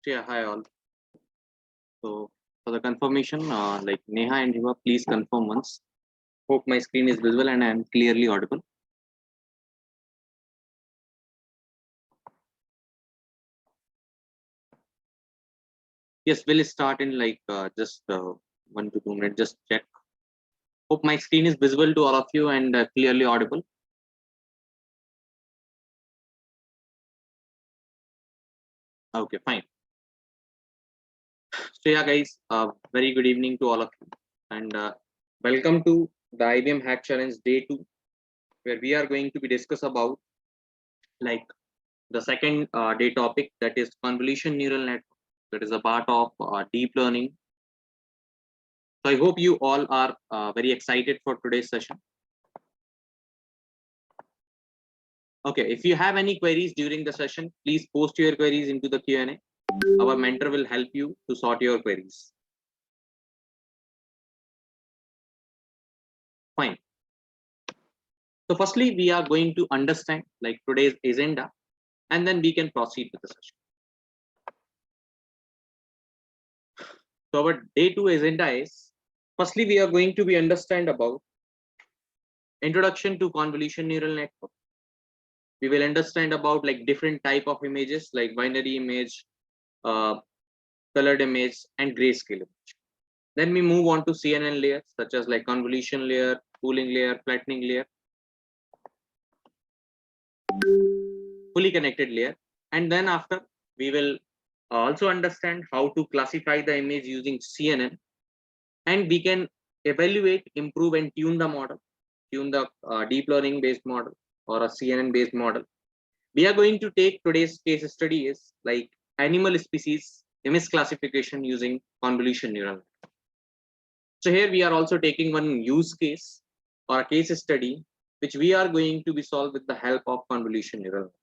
Yeah, hi all. So for the confirmation, like Neha and Hiva, please confirm once. Hope my screen is visible and I am clearly audible. Yes, we'll start in like just 1 to 2 minutes. Just check. Hope my screen is visible to all of you and clearly audible. Okay, fine. So yeah, guys, very good evening to all of you, and welcome to the IBM Hack Challenge Day 2, where we are going to be discuss about like the second day topic, that is convolution neural network. That is a part of deep learning. So I hope you all are very excited for today's session. Okay, if you have any queries during the session, please post your queries into the Q&A. Our mentor will help you to sort your queries. Fine. So firstly, we are going to understand like today's agenda, and then we can proceed with the session. So our day 2 agenda is, firstly, we are going to be understand about introduction to convolution neural network. We will understand about like different type of images like binary image, uh, colored image, and grayscale image. Then we move on to CNN layers such as like convolution layer, pooling layer, flattening layer, fully connected layer. And then after, we will also understand how to classify the image using CNN, and we can evaluate, improve, and tune the model, tune the deep learning based model or a CNN based model. We are going to take today's case study is like animal species image classification using convolution neural network. So here we are also taking one use case or a case study which we are going to be solved with the help of convolution neural network.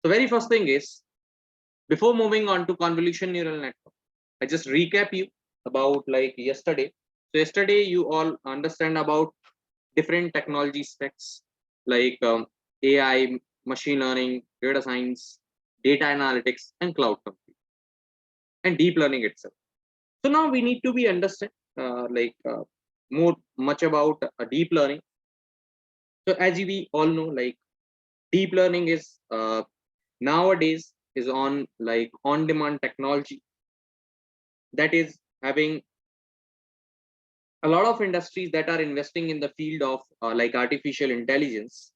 The very first thing is, before moving on to convolution neural network, I just recap you about like yesterday. So yesterday you all understand about different technology specs like AI, machine learning, data science, data analytics, and cloud computing, and deep learning itself. So now we need to be understand more much about deep learning. So as we all know, like deep learning is nowadays is on like on-demand technology that is having a lot of industries that are investing in the field of like artificial intelligence,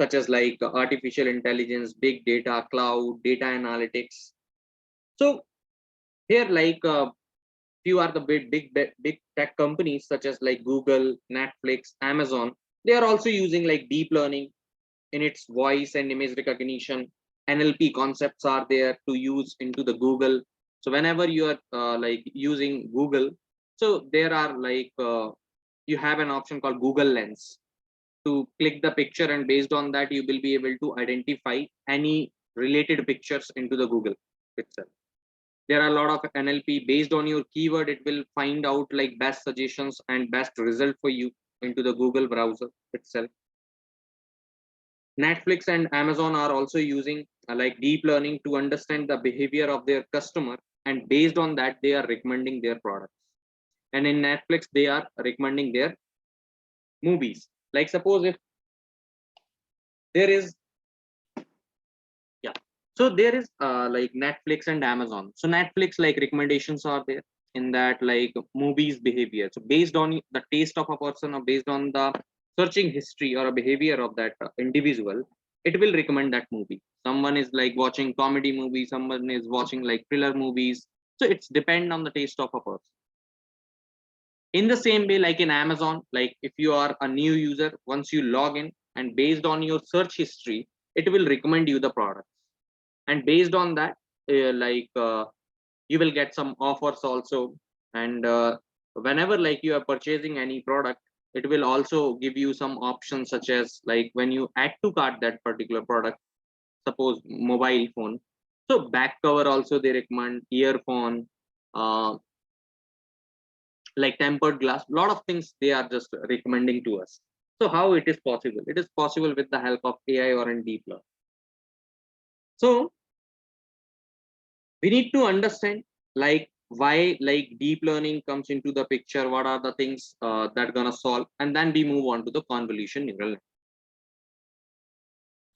such as like artificial intelligence, big data, cloud, data analytics. So here, like few are the big tech companies such as like Google, Netflix, Amazon. They are also using like deep learning in its voice and image recognition. NLP concepts are there to use into the Google. So whenever you are like using Google, so there are like you have an option called Google Lens to click the picture, and based on that you will be able to identify any related pictures into the Google itself. There are a lot of NLP based on your keyword. It will find out like best suggestions and best result for you into the Google browser itself. Netflix and Amazon are also using like deep learning to understand the behavior of their customer, and based on that they are recommending their products. And in Netflix they are recommending their movies. Like suppose if there is, yeah, so there is like Netflix and Amazon. So Netflix like recommendations are there in that like movies behavior, so based on the taste of a person or based on the searching history or a behavior of that individual, it will recommend that movie. Someone is like watching comedy movies, someone is watching like thriller movies, so it's depend on the taste of a person. In the same way, like in Amazon, like if you are a new user, once you log in and based on your search history, it will recommend you the products, and based on that you will get some offers also. And whenever like you are purchasing any product, it will also give you some options such as like when you add to cart that particular product, suppose mobile phone, so back cover also they recommend, earphone, uh, like tempered glass, lot of things they are just recommending to us. So how it is possible? It is possible with the help of AI or in deep learning. So We need to understand like why like deep learning comes into the picture, what are the things that gonna solve, and then we move on to the convolution neural network.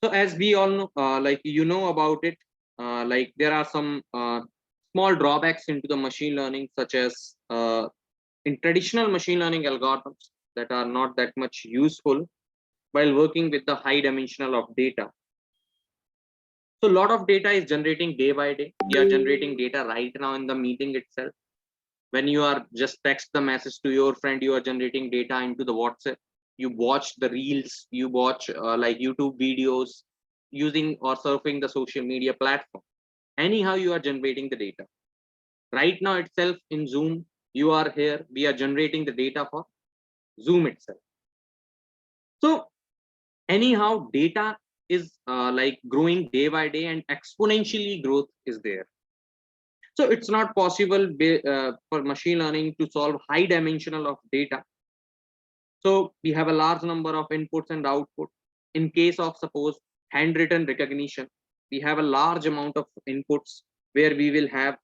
So as we all know, like you know about it, like there are some small drawbacks into the machine learning, such as in traditional machine learning algorithms that are not that much useful while working with the high dimensional of data. So a lot of data is generating day by day. We are generating data right now in the meeting itself. When you are just text the message to your friend, you are generating data into the WhatsApp. You watch the reels, you watch like YouTube videos using or surfing the social media platform. Anyhow, you are generating the data. Right now itself in Zoom, you are here, we are generating the data for Zoom itself. So anyhow, data is like growing day by day, and exponentially growth is there. So it's not possible for machine learning to solve high dimensional of data. So we have a large number of inputs and output. In case of suppose handwritten recognition, we have a large amount of inputs where we will have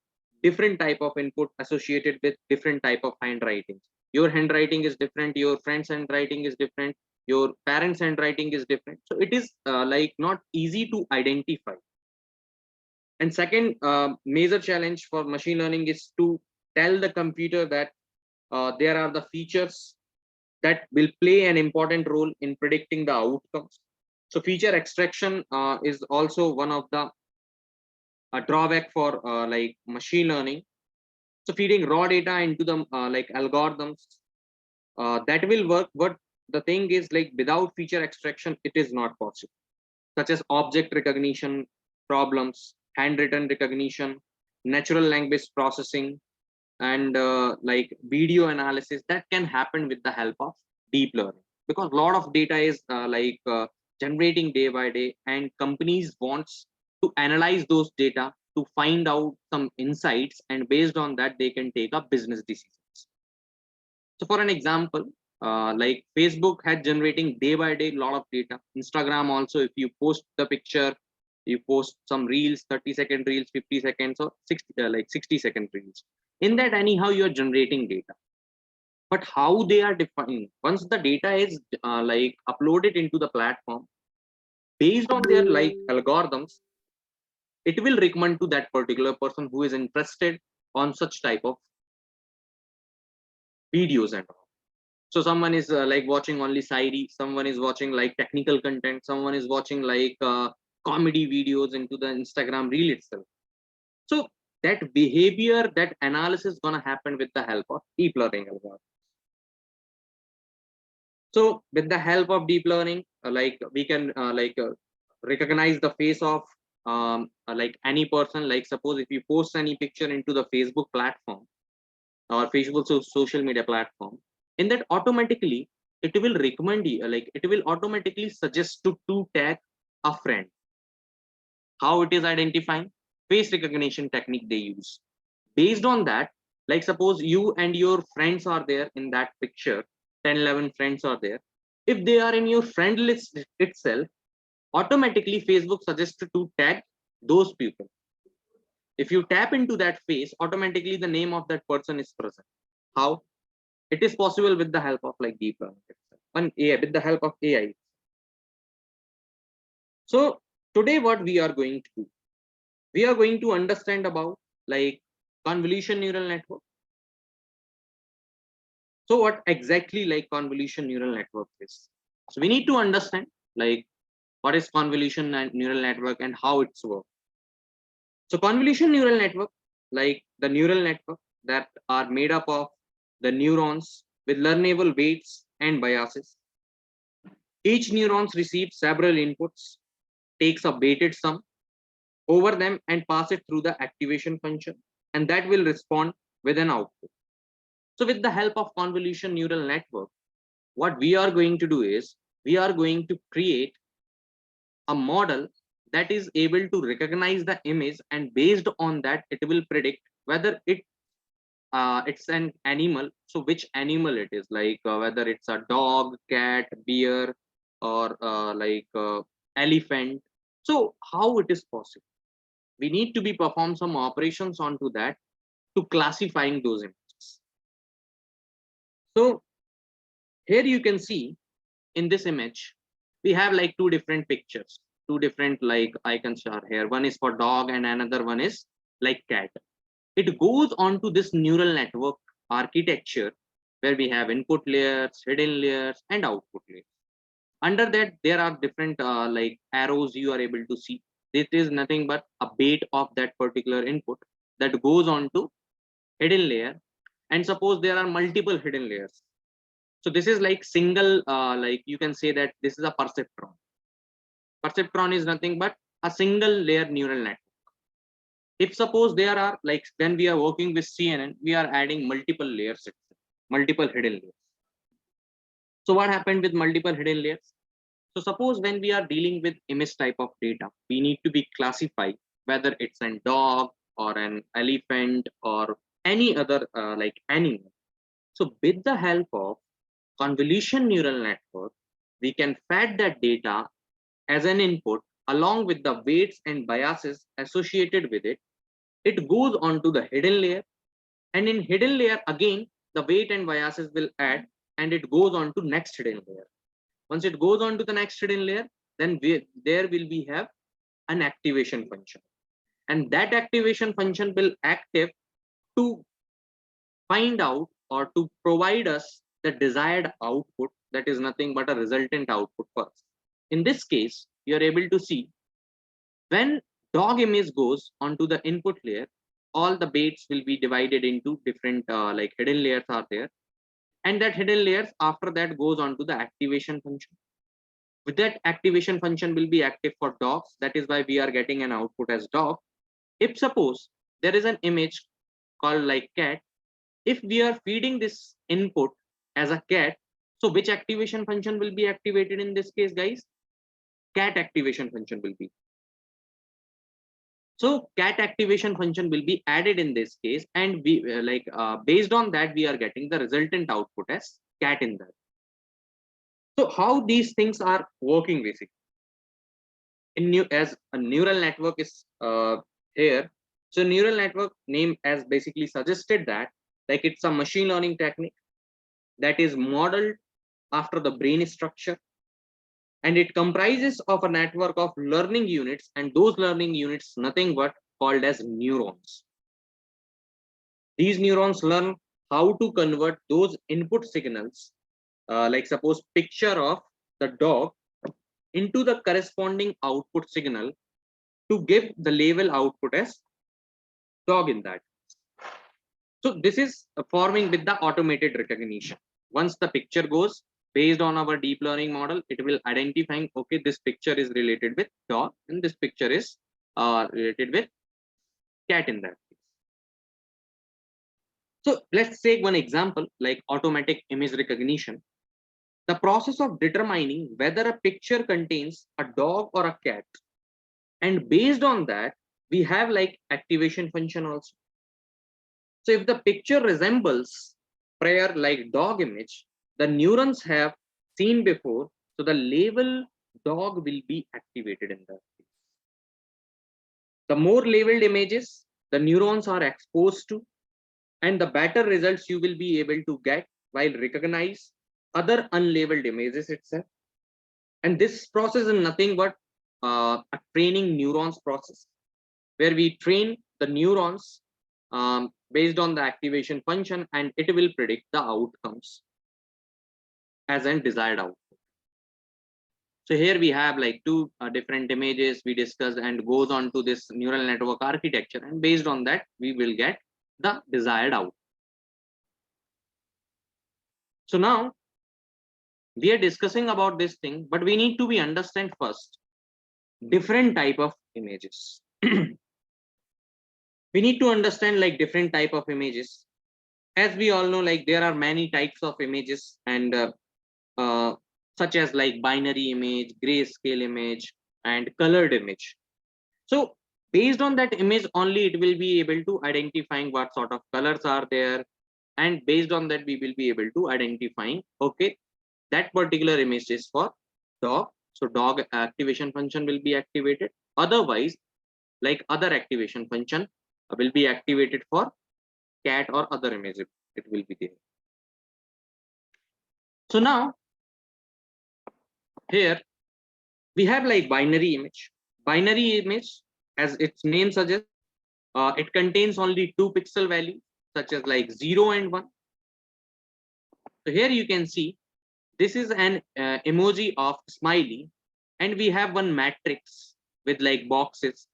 different type of input associated with different type of handwriting. Your handwriting is different, your friend's handwriting is different, your parents' handwriting is different. So it is like not easy to identify. And second major challenge for machine learning is to tell the computer that there are the features that will play an important role in predicting the outcomes. So feature extraction is also one of the drawback for like machine learning. So feeding raw data into the like algorithms that will work, but the thing is like without feature extraction, it is not possible, such as object recognition problems, handwritten recognition, natural language processing, and like video analysis that can happen with the help of deep learning, because a lot of data is generating day by day, and companies wants to analyze those data to find out some insights, and based on that they can take up business decisions. So for an example, like Facebook had generating day by day a lot of data. Instagram also, if you post the picture, you post some reels, 30-second reels, 50 seconds, or 60 like 60-second reels. In that, anyhow, you are generating data. But how they are defined, once the data is like uploaded into the platform, based on their like algorithms, it will recommend to that particular person who is interested on such type of videos and all. So someone is like watching only Sairi, someone is watching like technical content, someone is watching like comedy videos into the Instagram reel itself. So that behavior, that analysis is going to happen with the help of deep learning algorithm. So with the help of deep learning, like we can recognize the face of like any person. Like suppose if you post any picture into the Facebook platform or Facebook social media platform, in that automatically it will recommend you, like it will automatically suggest to tag a friend. How it is identifying? Face recognition technique they use. Based on that, like suppose you and your friends are there in that picture, 10-11 friends are there. If they are in your friend list itself, automatically Facebook suggests to tag those people. If you tap into that face, automatically the name of that person is present. How? It is possible with the help of like deep learning itself, and AI, with the help of AI. So today what we are going to do, we are going to understand about like convolution neural network. So what exactly like convolution neural network is? So we need to understand like what is convolution and neural network and how it's work. So convolution neural network, like the neural network that are made up of the neurons with learnable weights and biases. Each neurons receives several inputs, takes a weighted sum over them and pass it through the activation function, and that will respond with an output. So with the help of convolution neural network, what we are going to do is we are going to create a model that is able to recognize the image, and based on that it will predict whether it's an animal. So which animal it is, like whether it's a dog, cat, bear, or elephant. So how it is possible? we need to be perform some operations onto that to classifying those images. So here you can see in this image, we have like two different pictures, two different like icons are here. One is for dog and another one is like cat. It goes on to this neural network architecture where we have input layers, hidden layers, and output layers. Under that, there are different like arrows you are able to see. This is nothing but a bait of that particular input that goes on to hidden layer. And suppose there are multiple hidden layers. So this is like single, like you can say that this is a perceptron. Perceptron is nothing but a single layer neural network. If suppose there are like when we are working with CNN, we are adding multiple layers, multiple hidden layers. So what happened with multiple hidden layers? So suppose when we are dealing with image type of data, we need to be classified whether it's a dog or an elephant or any other like animal. So with the help of convolution neural network, we can fed that data as an input along with the weights and biases associated with it. It goes on to the hidden layer, and in hidden layer again the weight and biases will add and it goes on to next hidden layer. Once it goes on to the next hidden layer, then there will be have an activation function, and that activation function will active to find out or to provide us the desired output, that is nothing but a resultant output for us. In this case, you are able to see when dog image goes onto the input layer, all the weights will be divided into different like hidden layers are there, and that hidden layers after that goes on to the activation function. With that activation function will be active for dogs, that is why we are getting an output as dog. If suppose there is an image called like cat, if we are feeding this input as a cat, so which activation function will be activated in this case, guys? Cat activation function will be. So cat activation function will be added in this case, and we based on that we are getting the resultant output as cat in that. So how these things are working basically as a neural network is here. So neural network name as basically suggested that like it's a machine learning technique that is modeled after the brain structure, and it comprises of a network of learning units, and those learning units nothing but called as neurons. These neurons learn how to convert those input signals, like suppose picture of the dog, into the corresponding output signal to give the label output as dog in that. So this is forming with the automated recognition. Once the picture goes, based on our deep learning model, it will identifying, okay, this picture is related with dog and this picture is related with cat in that case. So let's take one example like automatic image recognition. The process of determining whether a picture contains a dog or a cat, and based on that we have like activation function also. So if the picture resembles prior like dog image, the neurons have seen before, so the label dog will be activated in that case. The more labeled images the neurons are exposed to, and the better results you will be able to get while recognize other unlabeled images itself. And this process is nothing but a training neurons process, where we train the neurons based on the activation function, and it will predict the outcomes as an desired output. So here we have like two different images we discussed and goes on to this neural network architecture, and based on that we will get the desired output. So now we are discussing about this thing, but we need to be understand first different type of images. We need to understand like different type of images. As we all know, like there are many types of images, and such as like binary image, grayscale image, and colored image. So based on that image only, it will be able to identifying what sort of colors are there, and based on that we will be able to identifying, okay, that particular image is for dog, so dog activation function will be activated. Otherwise like other activation function will be activated for cat or other image. It will be there. So now here we have like binary image. Binary image, as its name suggests, it contains only 2 pixel values, such as like 0 and 1. So here you can see this is an emoji of smiley, and we have one matrix with like boxes,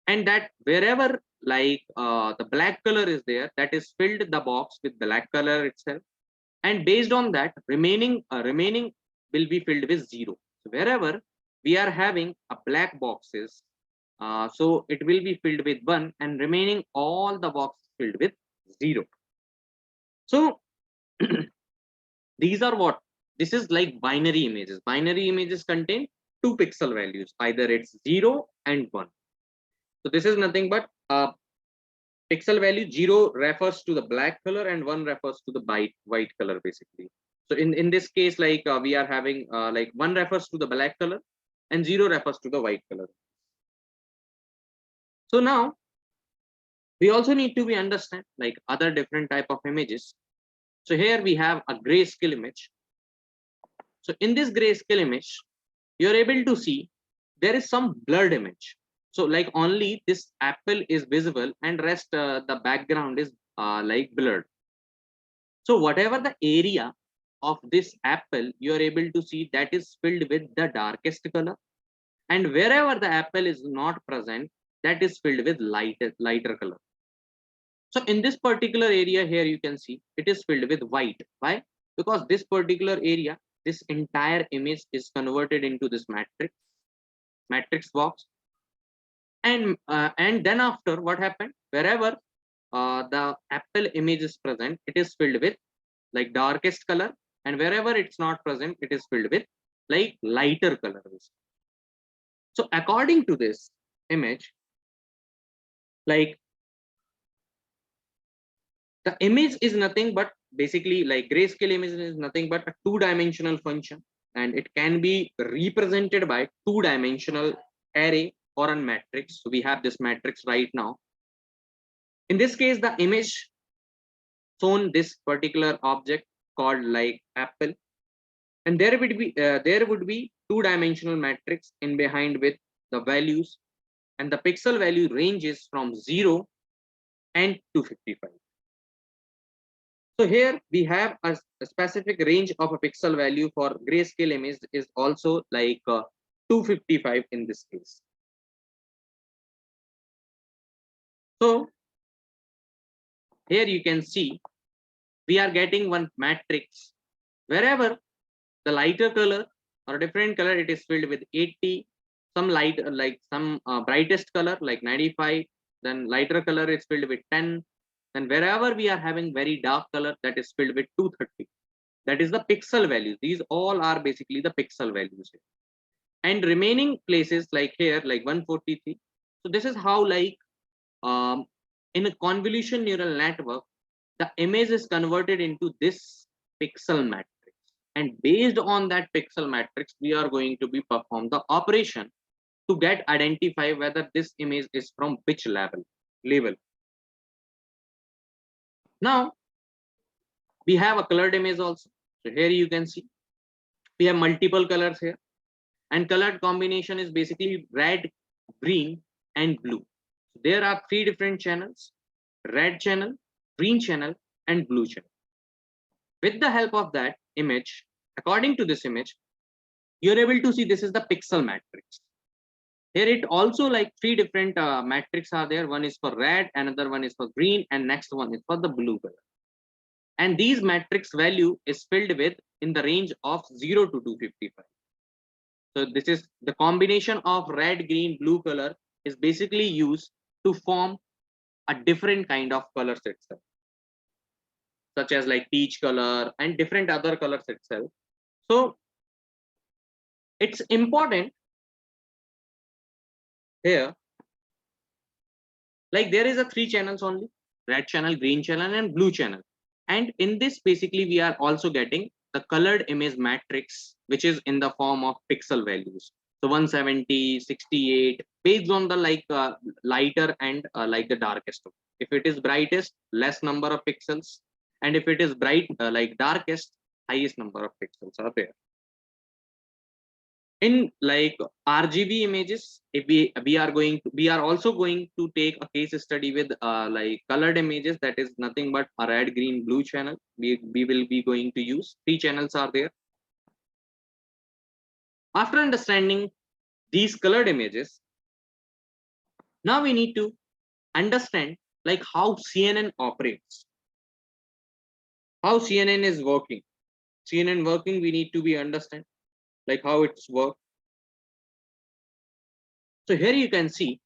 and that wherever like the black color is there, that is filled the box with black color itself, and based on that remaining will be filled with 0. So wherever we are having a black boxes, so it will be filled with 1, and remaining all the boxes filled with 0. So these are what this is like binary images. Binary images contain 2 pixel values, either it's 0 and 1. So this is nothing but pixel value. 0 refers to the black color and 1 refers to the white color basically. So in this case, like we are having like 1 refers to the black color and 0 refers to the white color. So now we also need to be understand like other different type of images. So here we have a grayscale image. So in this grayscale image, you're able to see there is some blurred image. So like only this apple is visible and rest the background is like blurred. So whatever the area of this apple, you are able to see that is filled with the darkest color, and wherever the apple is not present, that is filled with lighter color. So in this particular area here, you can see it is filled with white. Why? Because this particular area, this entire image is converted into this matrix box, and then after what happened, wherever the apple image is present, it is filled with like darkest color, and wherever it's not present, it is filled with like lighter color. So according to this image, like the image is nothing but basically like grayscale image is nothing but a 2-dimensional function, and it can be represented by 2-dimensional array or a matrix. So we have this matrix right now. In this case, the image shown this particular object called like apple, and there would be 2-dimensional matrix in behind with the values, and the pixel value ranges from 0 and 255. So here we have a specific range of a pixel value for grayscale image is also like 255 in this case. So here you can see we are getting one matrix wherever the lighter color or different color, it is filled with 80, some light like some brightest color like 95, then lighter color is filled with 10, and wherever we are having very dark color, that is filled with 230. That is the pixel values. These all are basically the pixel values here. And remaining places like here like 143. So this is how like in a convolution neural network, the image is converted into this pixel matrix, and based on that pixel matrix, we are going to be perform the operation to get identify whether this image is from which level. Now we have a colored image also. So here you can see we have multiple colors here, and colored combination is basically red, green, and blue. There are 3 different channels: red channel, green channel, and blue channel. With the help of that image, according to this image, you're able to see this is the pixel matrix. Here it also like 3 different matrix are there. One is for red, another one is for green, and next one is for the blue color. And these matrix value is filled with in the range of 0 to 255. So this is the combination of red, green, blue color is basically used to form a different kind of colors itself, such as like peach color and different other colors itself. So it's important here, like there is a 3 channels only: red channel, green channel, and blue channel. And in this basically we are also getting the colored image matrix, which is in the form of pixel values. So 170, 68, based on the lighter and like the darkest. If it is brightest, less number of pixels, and if it is bright like darkest, highest number of pixels are there. In like RGB images, if we are also going to take a case study with like colored images, that is nothing but a red, green, blue channel. We will be going to use 3 channels are there. After understanding these colored images, now we need to understand like how CNN operates, how CNN is working. CNN working, we need to be understand like how it's work. So here you can see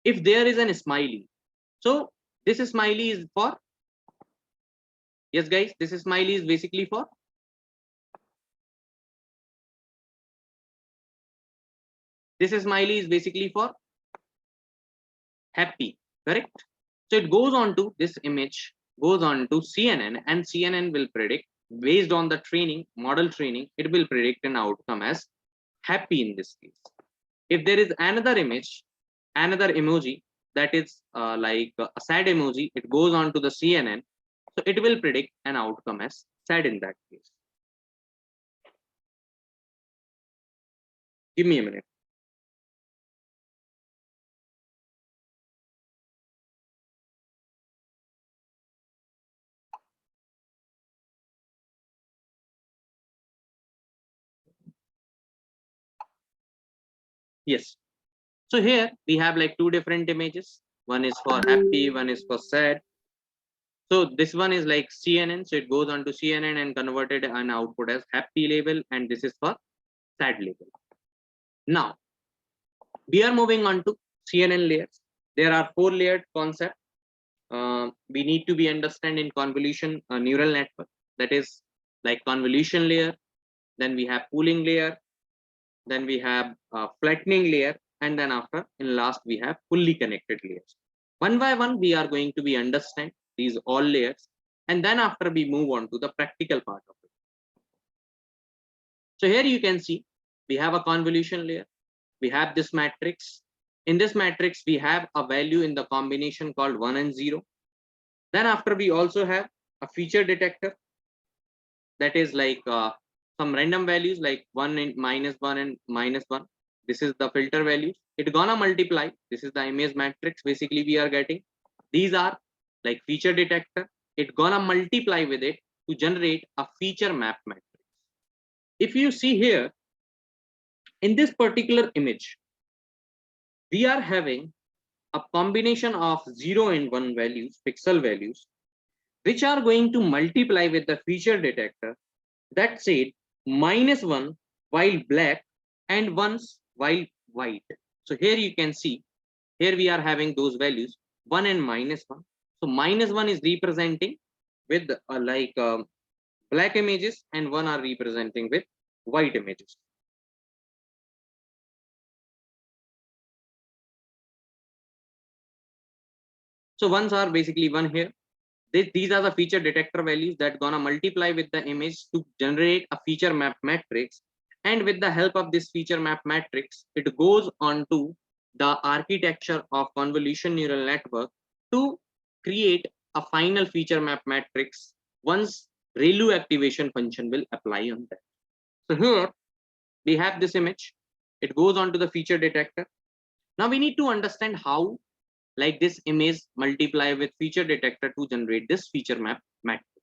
if there is an smiley. So this smiley is for, yes guys, this smiley is basically for, this smiley is basically for happy, correct? So it goes on to this image, goes on to CNN, and CNN will predict based on the training, model training, it will predict an outcome as happy in this case. If there is another image, another emoji that is like a sad emoji, it goes on to the CNN, so it will predict an outcome as sad in that case. Give me a minute. Yes. So here we have like 2 different images. One is for happy, one is for sad. So this one is like CNN, so it goes on to CNN and converted an output as happy label, and this is for sad label. Now we are moving on to CNN layers. There are 4 layered concept. We need to be understand in convolution neural network, that is like convolution layer, then we have pooling layer, then we have flattening layer, and then after in last we have fully connected layers. One by one we are going to be understand these all layers, and then after we move on to the practical part of it. So here you can see we have a convolution layer, we have this matrix. In this matrix we have a value in the combination called 1 and 0. Then after we also have a feature detector, that is like some random values like 1 and -1 and -1. This is the filter values. It gonna multiply. This is the image matrix basically we are getting. These are like feature detector. It gonna multiply with it to generate a feature map matrix. If you see here in this particular image, we are having a combination of 0 and 1 values, pixel values, which are going to multiply with the feature detector that said -1 while black and 1 while white. So here you can see, here we are having those values 1 and -1. So -1 is representing with black images, and 1 are representing with white images. So ones are basically 1 here. These are the feature detector values that gonna multiply with the image to generate a feature map matrix. And with the help of this feature map matrix, it goes on to the architecture of convolution neural network to create a final feature map matrix once ReLU activation function will apply on that. So here we have this image. It goes on to the feature detector. Now we need to understand how like this image multiply with feature detector to generate this feature map matrix.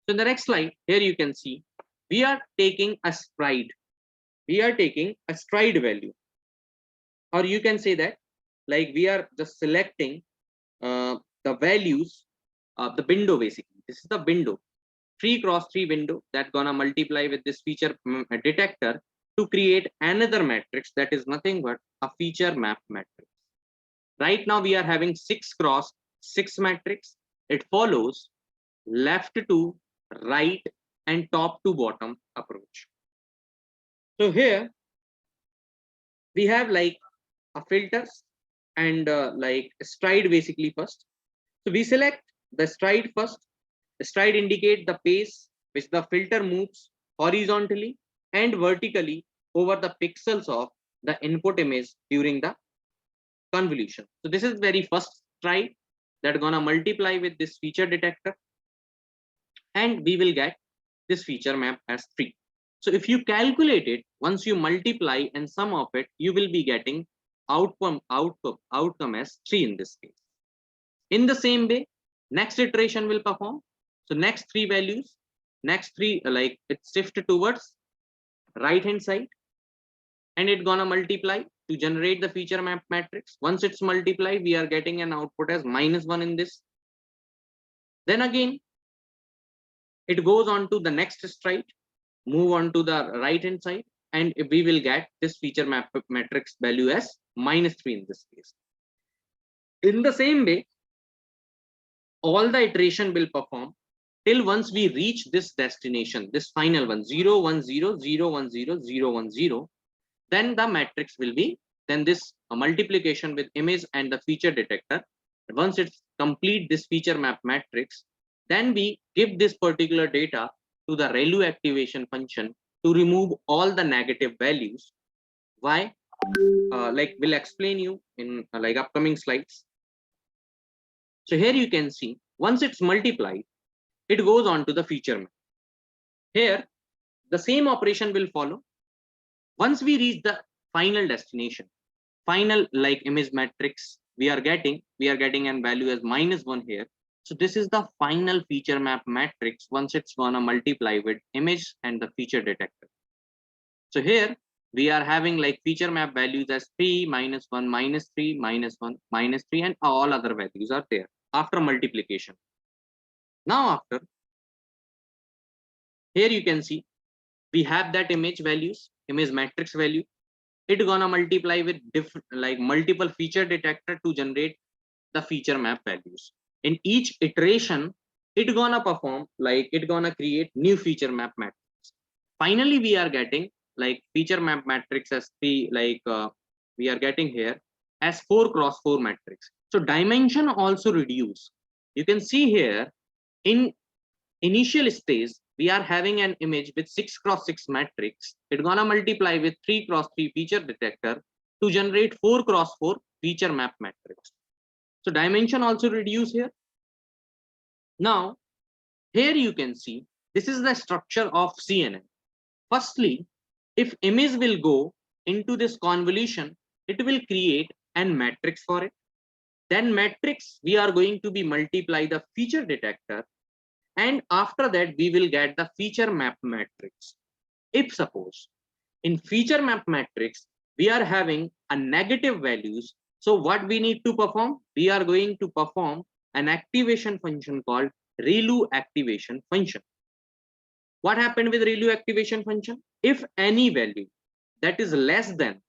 So in the next slide, here you can see we are taking a stride. We are taking a stride value, or you can say that like we are just selecting the values of the window. Basically, this is the window 3x3 window that gonna multiply with this feature detector to create another matrix that is nothing but a feature map matrix. Right now we are having 6x6 matrix. It follows left to right and top to bottom approach. So here we have like a filters and like stride basically first. So we select the stride first. The stride indicate the pace which the filter moves horizontally and vertically over the pixels of the input image during the convolution. So this is very first try that gonna multiply with this feature detector, and we will get this feature map as 3. So if you calculate it, once you multiply and sum of it, you will be getting outcome as 3 in this case. In the same way, next iteration will perform. So next 3 values, next 3 like it's shifted towards right hand side, and it gonna multiply to generate the feature map matrix. Once it's multiplied, we are getting an output as -1 in this. Then again, it goes on to the next stride, move on to the right hand side, and we will get this feature map matrix value as -3 in this case. In the same way, all the iteration will perform till once we reach this destination, this final one, 0 1 0 0 1 0 0 1 0. Then the matrix will be, then this multiplication with image and the feature detector, once it's complete this feature map matrix, then we give this particular data to the ReLU activation function to remove all the negative values. Why? Like we'll explain you in like upcoming slides. So here you can see, once it's multiplied, it goes on to the feature map. Here, the same operation will follow. Once we reach the final destination, final like image matrix, we are getting an value as -1 here. So this is the final feature map matrix once it's gonna multiply with image and the feature detector. So here we are having like feature map values as 3 -1 -3 -1 -3, and all other values are there after multiplication. Now after, here you can see we have that image values, image matrix value. It gonna multiply with different like multiple feature detector to generate the feature map values. In each iteration, it gonna perform like it gonna create new feature map matrix. Finally, we are getting like feature map matrix as 3, like we are getting here as 4 cross 4 matrix. So dimension also reduce. You can see here in initial stage, we are having an image with 6 cross 6 matrix. It's gonna multiply with 3 cross 3 feature detector to generate 4 cross 4 feature map matrix. So dimension also reduce here. Now, here you can see, this is the structure of CNN. Firstly, if image will go into this convolution, it will create an matrix for it. Then matrix, we are going to be multiply the feature detector, and after that we will get the feature map matrix. If suppose in feature map matrix we are having a negative values, so what we need to perform, we are going to perform an activation function called ReLU activation function. What happened with ReLU activation function? If any value that is less than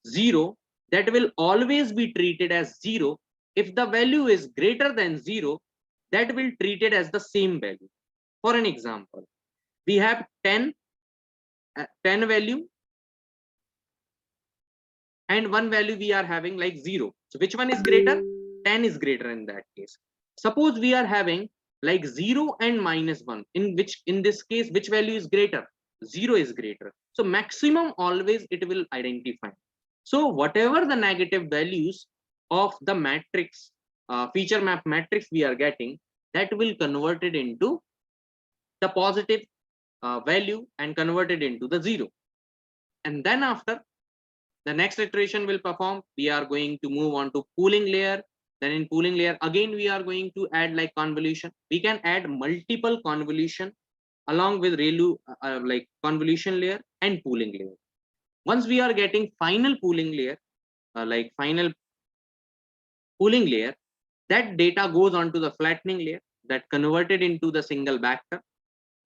0, that will always be treated as 0. If the value is greater than 0, that will treat it as the same value. For an example, we have 10 value and one value we are having like 0. So which one is greater? 10 is greater in that case. Suppose we are having like 0 and -1, in this case which value is greater? 0 is greater. So maximum always it will identify. So whatever the negative values of the matrix feature map matrix we are getting, that will convert it into the positive value and convert it into the 0. And then after, the next iteration will perform, we are going to move on to pooling layer. Then in pooling layer, again we are going to add like convolution. We can add multiple convolution along with ReLU like convolution layer and pooling layer. Once we are getting final pooling layer, like final pooling layer, that data goes on to the flattening layer, that converted into the single vector,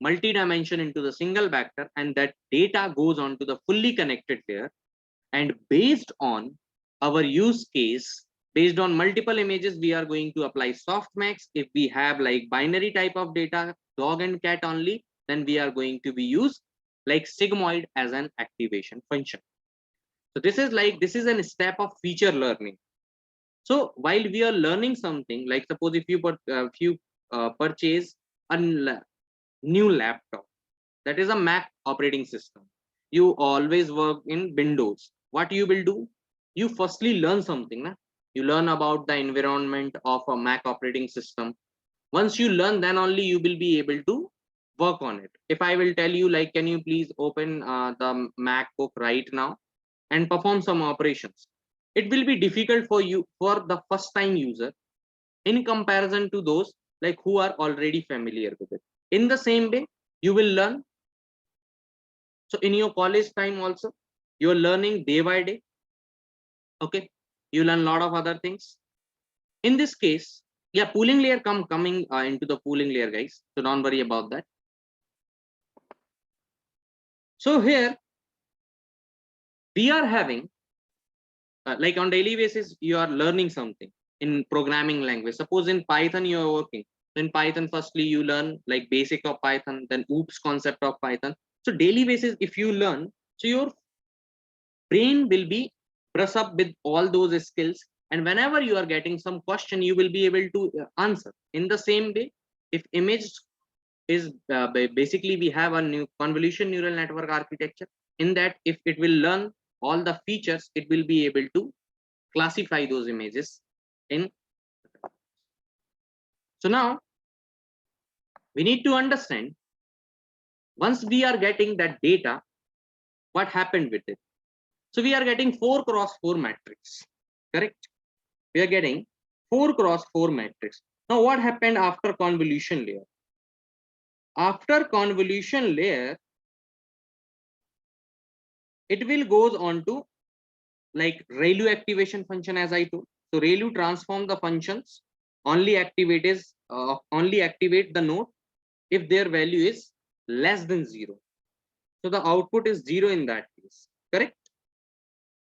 multi-dimension into the single vector, and that data goes on to the fully connected layer. And based on our use case, based on multiple images, we are going to apply softmax. If we have like binary type of data, dog and cat only, then we are going to be used like sigmoid as an activation function. So this is a step of feature learning. So while we are learning something, like suppose if you purchase a new laptop, that is a Mac operating system, you always work in Windows. what you will do? You firstly learn something. Na? You learn about the environment of a Mac operating system. Once you learn, then only you will be able to work on it. If I will tell you, like, can you please open the MacBook right now and perform some operations, it will be difficult for you, for the first time user, in comparison to those like who are already familiar with it. In the same way, you will learn. So in your college time also, you are learning day by day. Okay, you learn a lot of other things. In this case, yeah, pooling layer coming into the pooling layer, guys. So don't worry about that. So here we are having like on daily basis, you are learning something in programming language. Suppose in Python you are working. In Python, firstly you learn like basic of Python, then oops concept of Python. So daily basis, if you learn, so your brain will be brush up with all those skills, and whenever you are getting some question, you will be able to answer. In the same way, if image is basically we have a new convolution neural network architecture. In that, if it will learn all the features, it will be able to classify those images in. So now we need to understand, once we are getting that data, what happened with it. So we are getting 4x4 matrix, correct? We are getting 4x4 matrix. Now what happened after convolution layer? After convolution layer, it will goes on to like ReLU activation function, as I told. So ReLU transform the functions, only activate the node if their value is less than 0. So the output is 0 in that case, correct?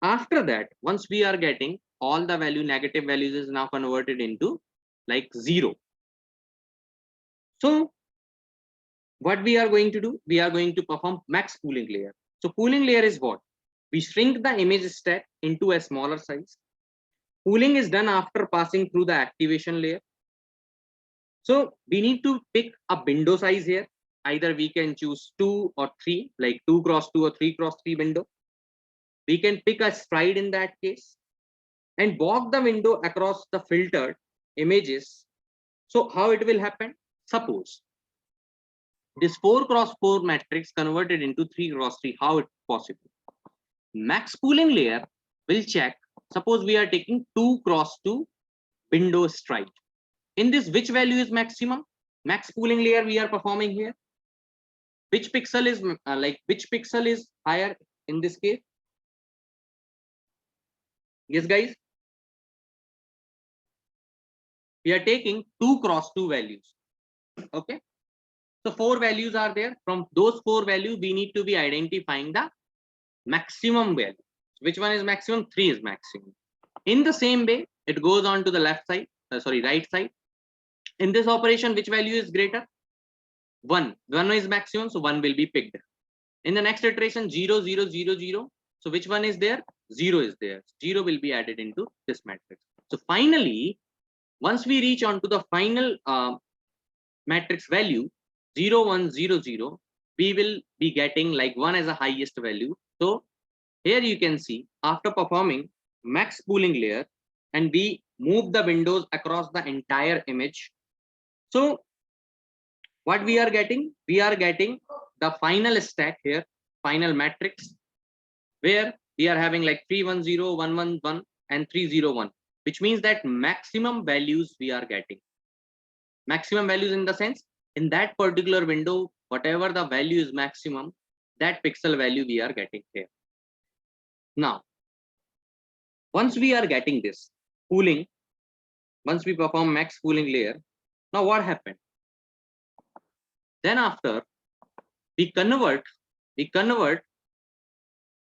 After that, once we are getting all the value, negative values is now converted into like 0. So what we are going to do, we are going to perform max pooling layer. So pooling layer is what? We shrink the image stack into a smaller size. Pooling is done after passing through the activation layer. So we need to pick a window size here. Either we can choose 2 or 3, like 2x2 or 3x3 window. We can pick a stride in that case and walk the window across the filtered images. So how it will happen? Suppose this 4x4 matrix converted into 3x3, how it's possible? Max pooling layer will check. Suppose we are taking 2x2 window stride. In this, which value is maximum? Max pooling layer we are performing here. Which pixel is which pixel is higher in this case? Yes, guys. We are taking 2x2 values. Okay. So 4 values are there. From those 4 values, we need to be identifying the maximum value. Which one is maximum? 3 is maximum. In the same way, it goes on to the left side, right side. In this operation, which value is greater? 1. 1 is maximum, so 1 will be picked. In the next iteration, 0, 0, 0, 0. So which one is there? 0 is there. 0 will be added into this matrix. So finally, once we reach on to the final matrix value, 0, 1, 0, 0, we will be getting like 1 as a highest value. So here you can see, after performing max pooling layer and we move the windows across the entire image. So what we are getting? We are getting the final stack here, final matrix, where we are having like 310, 111 and 301, which means that maximum values we are getting. Maximum values in the sense, in that particular window, whatever the value is maximum, that pixel value we are getting here. Now, once we are getting this pooling, once we perform max pooling layer, now what happened? Then after we convert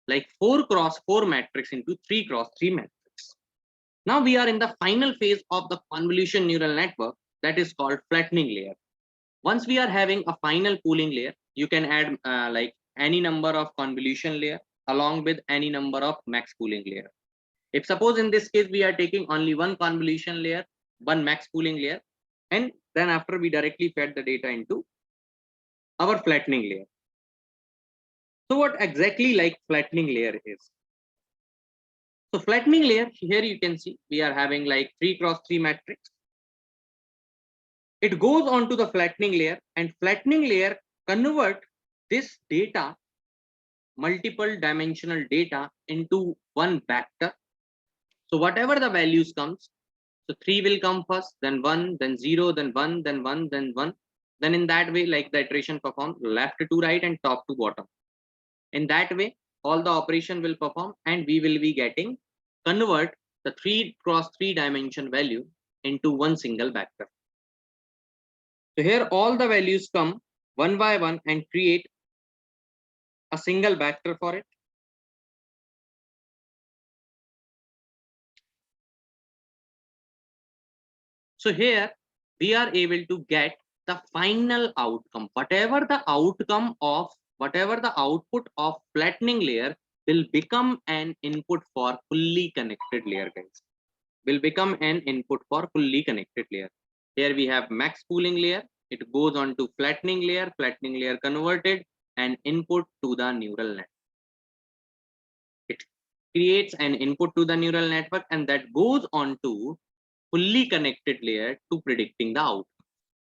like 4x4 matrix into 3x3 matrix. Now we are in the final phase of the convolution neural network, that is called flattening layer. Once we are having a final pooling layer, you can add like any number of convolution layer along with any number of max pooling layer. If suppose in this case we are taking only one convolution layer, one max pooling layer, and then after we directly fed the data into our flattening layer. So what exactly like flattening layer is? So flattening layer, here you can see we are having like 3x3 matrix. It goes on to the flattening layer, and flattening layer convert this data, multiple dimensional data, into one vector. So whatever the values comes, so 3 will come first, then 1, then 0, then 1, then 1, then 1. Then in that way, like the iteration perform left to right and top to bottom. In that way, all the operation will perform, and we will be getting convert the 3x3 dimension value into one single vector. So here all the values come one by one and create a single vector for it. So here we are able to get the final outcome. Whatever the output of flattening layer will become an input for fully connected layer, guys. Will become an input for fully connected layer. Here we have max pooling layer. It goes on to flattening layer converted and input to the neural net. It creates an input to the neural network, and that goes on to fully connected layer to predicting the outcome.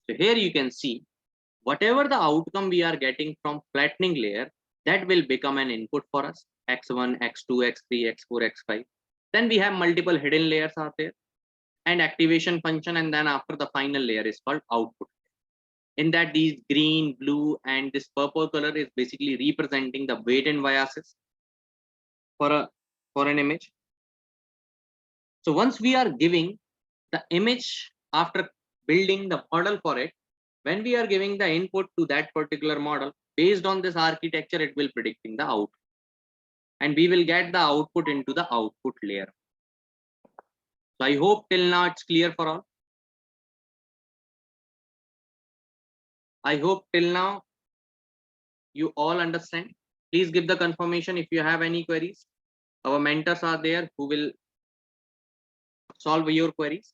So here you can see whatever the outcome we are getting from flattening layer, that will become an input for us, x1, x2, x3, x4, x5. Then we have multiple hidden layers out there and activation function, and then after the final layer is called output. In that, these green, blue, and this purple color is basically representing the weight and biases for an image. So once we are giving the image after building the model for it, when we are giving the input to that particular model, based on this architecture, it will predicting the output, and we will get the output into the output layer. So I hope till now it's clear for all. I hope till now you all understand. Please give the confirmation if you have any queries. Our mentors are there who will solve your queries.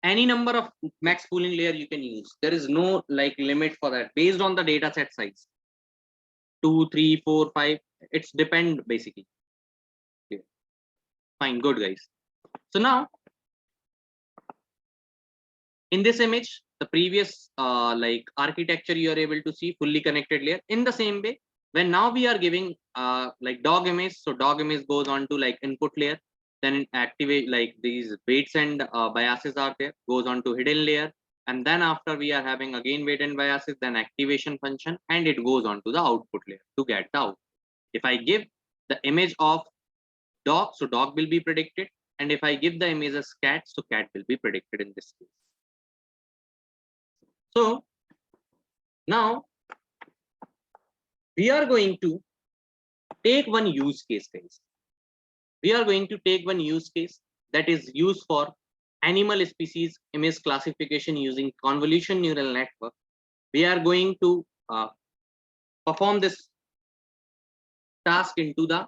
Any number of max pooling layer you can use. There is no like limit for that based on the data set size. 2, 3, 4, 5. It's depend basically. Okay. Fine, good guys. So now in this image, the previous like architecture you are able to see fully connected layer. In the same way, when now we are giving like dog image, so dog image goes on to like input layer, then activate like these weights and biases are there, goes on to hidden layer, and then after we are having again weight and biases, then activation function, and it goes on to the output layer to get the output. If I give the image of dog, so dog will be predicted, and if I give the image as cat, so cat will be predicted in this case. So now we are going to take one use case, guys. We are going to take one use case that is used for animal species image classification using convolution neural network. We are going to perform this task into the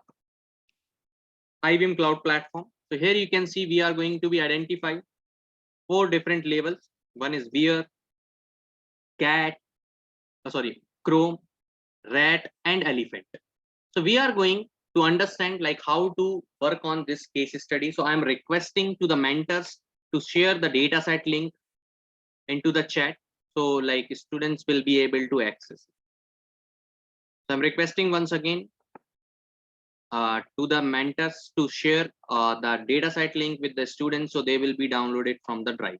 Ibm Cloud platform. So here you can see we are going to be identify 4 different labels. One is bear, cat, chrome, rat, and elephant. So we are going to understand like how to work on this case study. So I'm requesting to the mentors to share the dataset link into the chat, so like students will be able to access it. So I'm requesting once again to the mentors to share the dataset link with the students, so they will be downloaded from the drive.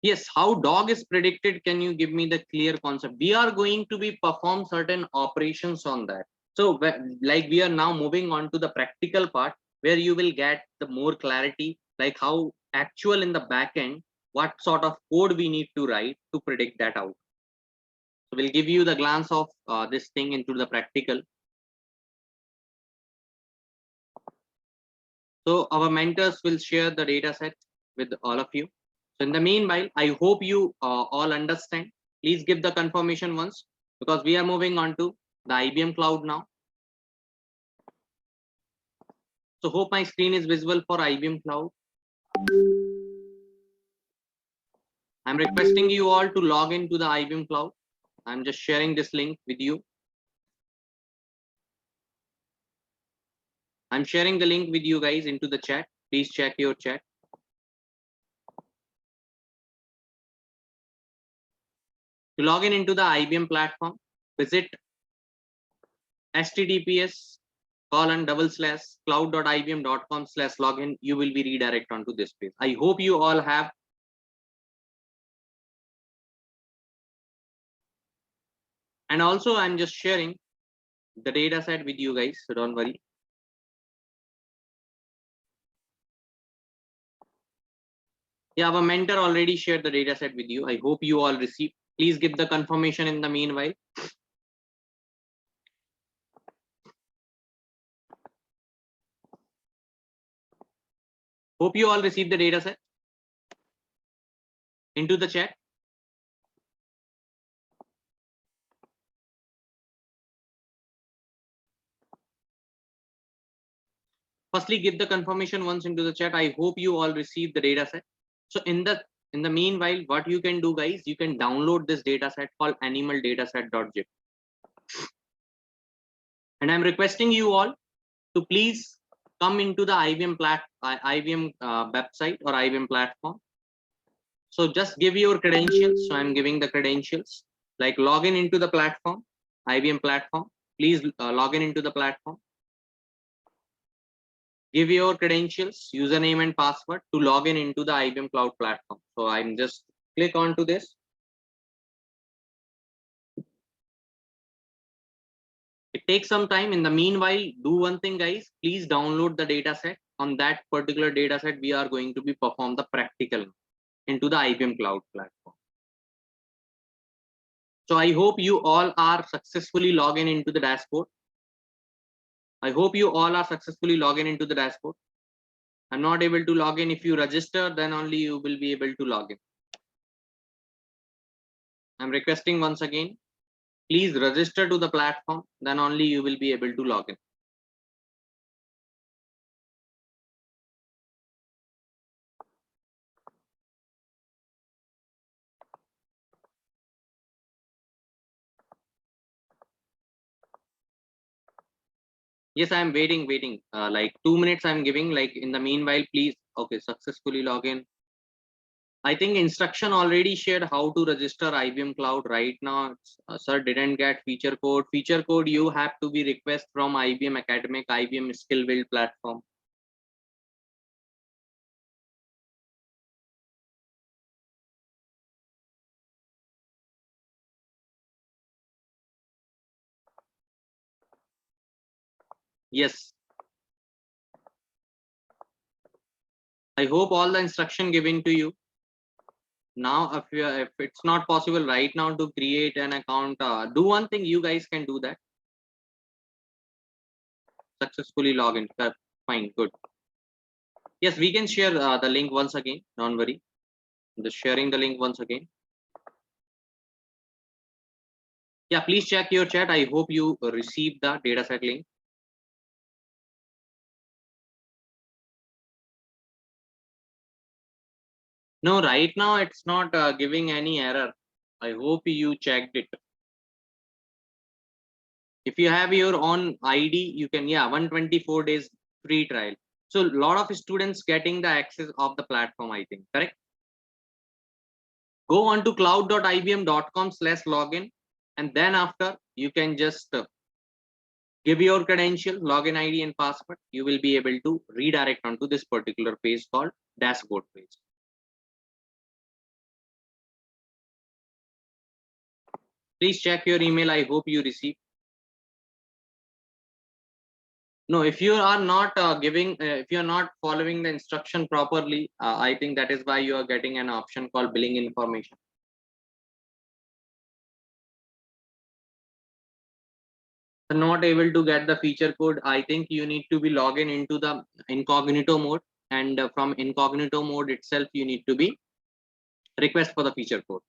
Yes, how dog is predicted? Can you give me the clear concept? We are going to be perform certain operations on that. So like we are now moving on to the practical part where you will get the more clarity, like how actual in the back end, what sort of code we need to write to predict that out. So we'll give you the glance of this thing into the practical. So our mentors will share the data set with all of you. So in the meanwhile, I hope you all understand. Please give the confirmation once, because we are moving on to the IBM Cloud now. So hope my screen is visible for IBM Cloud. I'm requesting you all to log into the Ibm Cloud. I'm just sharing this link with you. I'm sharing the link with you guys into the chat. Please check your chat. To log in into the Ibm platform, visit https://cloud.ibm.com/login. You will be redirected onto this page. I hope you all have. And also, I'm just sharing the data set with you guys, so don't worry. Yeah, our mentor already shared the data set with you. I hope you all received. Please give the confirmation in the meanwhile. Hope you all received the data set into the chat. Firstly, give the confirmation once into the chat. I hope you all received the data set. So in the meanwhile, what you can do, guys, you can download this data set called animaldataset.zip. And I'm requesting you all to please come into the Ibm website or Ibm platform. So just give your credentials. So I'm giving the credentials, like login into the platform, Ibm platform. Please log in into the platform. Give your credentials, username and password to log in into the Ibm Cloud platform. So I'm just click onto this. It takes some time. In the meanwhile, do one thing, guys. Please download the data set. On that particular data set, we are going to be perform the practical into the Ibm Cloud platform. So I hope you all are successfully logging into the dashboard. I hope you all are successfully logging into the dashboard. I'm not able to log in. If you register, then only you will be able to log in. I'm requesting once again, please register to the platform, then only you will be able to log in. Yes, I'm waiting. Like 2 minutes I'm giving, like in the meanwhile, please. Okay, successfully log in. I think instruction already shared how to register Ibm Cloud right now. Sir didn't get feature code. Feature code you have to be request from IBM Academic, IBM Skill Build platform. Yes. I hope all the instruction given to you. Now, if it's not possible right now to create an account, do one thing. You guys can do that. Successfully log in. Fine, good. Yes, we can share the link once again. Don't worry. Just sharing the link once again. Yeah, please check your chat. I hope you received the dataset link. No, right now it's not giving any error. I hope you checked it. If you have your own ID, you can, yeah, 124 days free trial. So a lot of students getting the access of the platform, I think, correct? Go on to cloud.ibm.com/login, and then after you can just give your credential, login ID and password. You will be able to redirect onto this particular page called dashboard page. Please check your email. I hope you receive. No, if you are not if you are not following the instruction properly, I think that is why you are getting an option called billing information. Not able to get the feature code. I think you need to be logged in into the incognito mode, and from incognito mode itself, you need to be request for the feature code.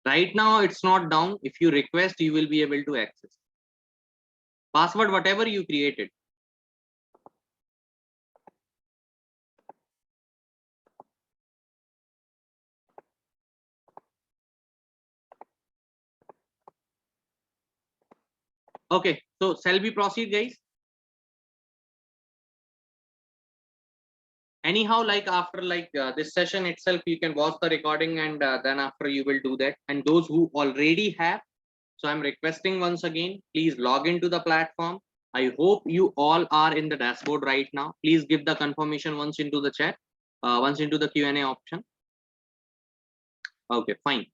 Right now, it's not down. If you request, you will be able to access. Password, whatever you created. Okay, so shall we proceed, guys? Anyhow, like after this session itself, you can watch the recording, and then after you will do that. And those who already have, so I'm requesting once again, please log into the platform. I hope you all are in the dashboard right now. Please give the confirmation once into the chat, once into the Q&A option. Okay, fine.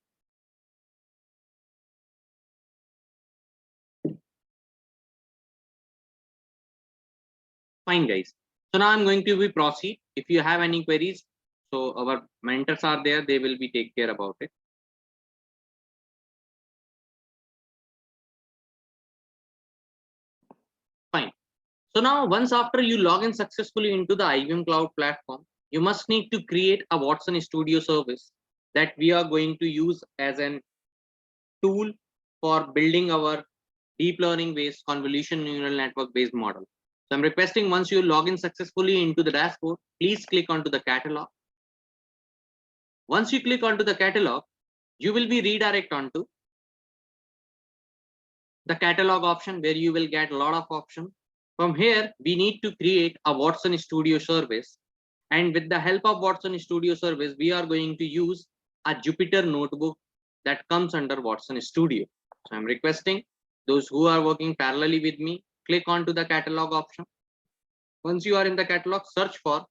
Fine, guys. So now I'm going to proceed. If you have any queries, so our mentors are there, they will be take care about it. Fine. So now once after you log in successfully into the Ibm Cloud platform, you must need to create a Watson Studio service that we are going to use as an tool for building our deep learning based convolution neural network based model. So I'm requesting once you log in successfully into the dashboard, please click onto the catalog. Once you click onto the catalog, you will be redirected onto the catalog option where you will get a lot of options. From here, we need to create a Watson Studio service. And with the help of Watson Studio service, we are going to use a Jupyter notebook that comes under Watson Studio. So I'm requesting those who are working parallelly with me, click onto the catalog option. Once you are in the catalog, search for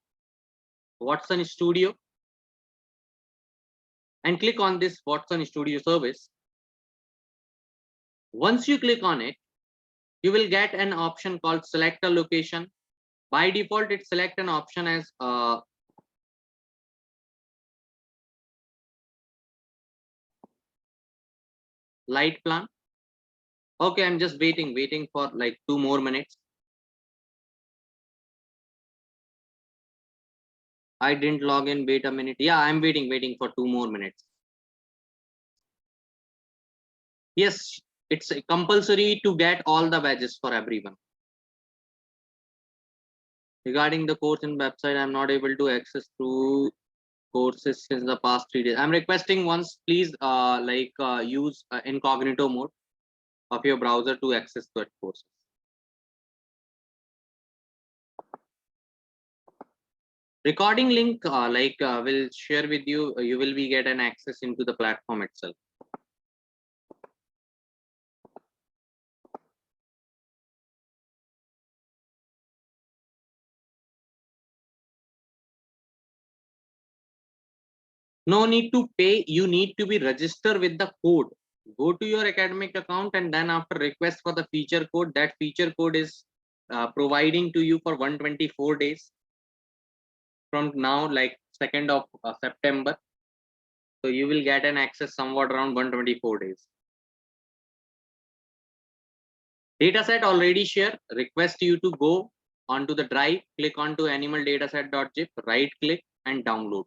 Watson Studio and click on this Watson Studio service. Once you click on it, you will get an option called select a location. By default, it select an option as light plan. Okay, I'm just waiting for like 2 more minutes. I didn't log in, wait a minute. Yeah, I'm waiting for 2 more minutes. Yes, it's compulsory to get all the badges for everyone. Regarding the course and website, I'm not able to access through courses since the past 3 days. I'm requesting once, please use incognito mode of your browser to access that courses. Recording link will share with you. You will be get an access into the platform itself. No need to pay. You need to be registered with the code. Go to your academic account and then after request for the feature code. That feature code is providing to you for 124 days from now, like 2nd of September. So you will get an access somewhat around 124 days. Dataset already shared. Request you to go onto the drive, click onto animal dataset.zip, right click and download.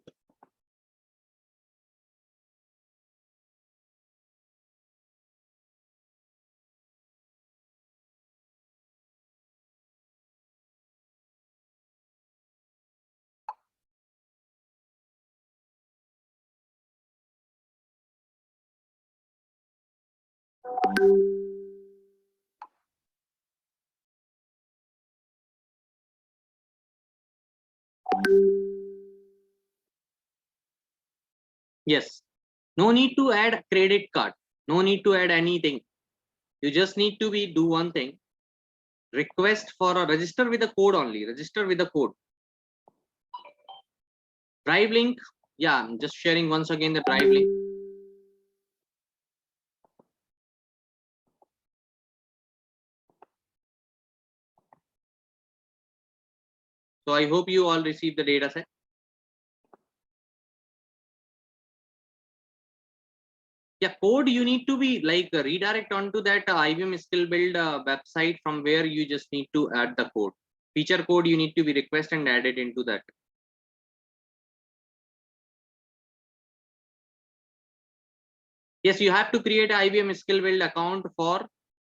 Yes, no need to add credit card, no need to add anything. You just need to do one thing. Request for a register with the code only. Register with the code. Drive link. Yeah, I'm just sharing once again the drive link. So I hope you all receive the data set. Yeah, code you need to be redirect onto that Ibm skill build website from where you just need to add the code. Feature code you need to be request and add it into that. Yes, you have to create an Ibm skill build account for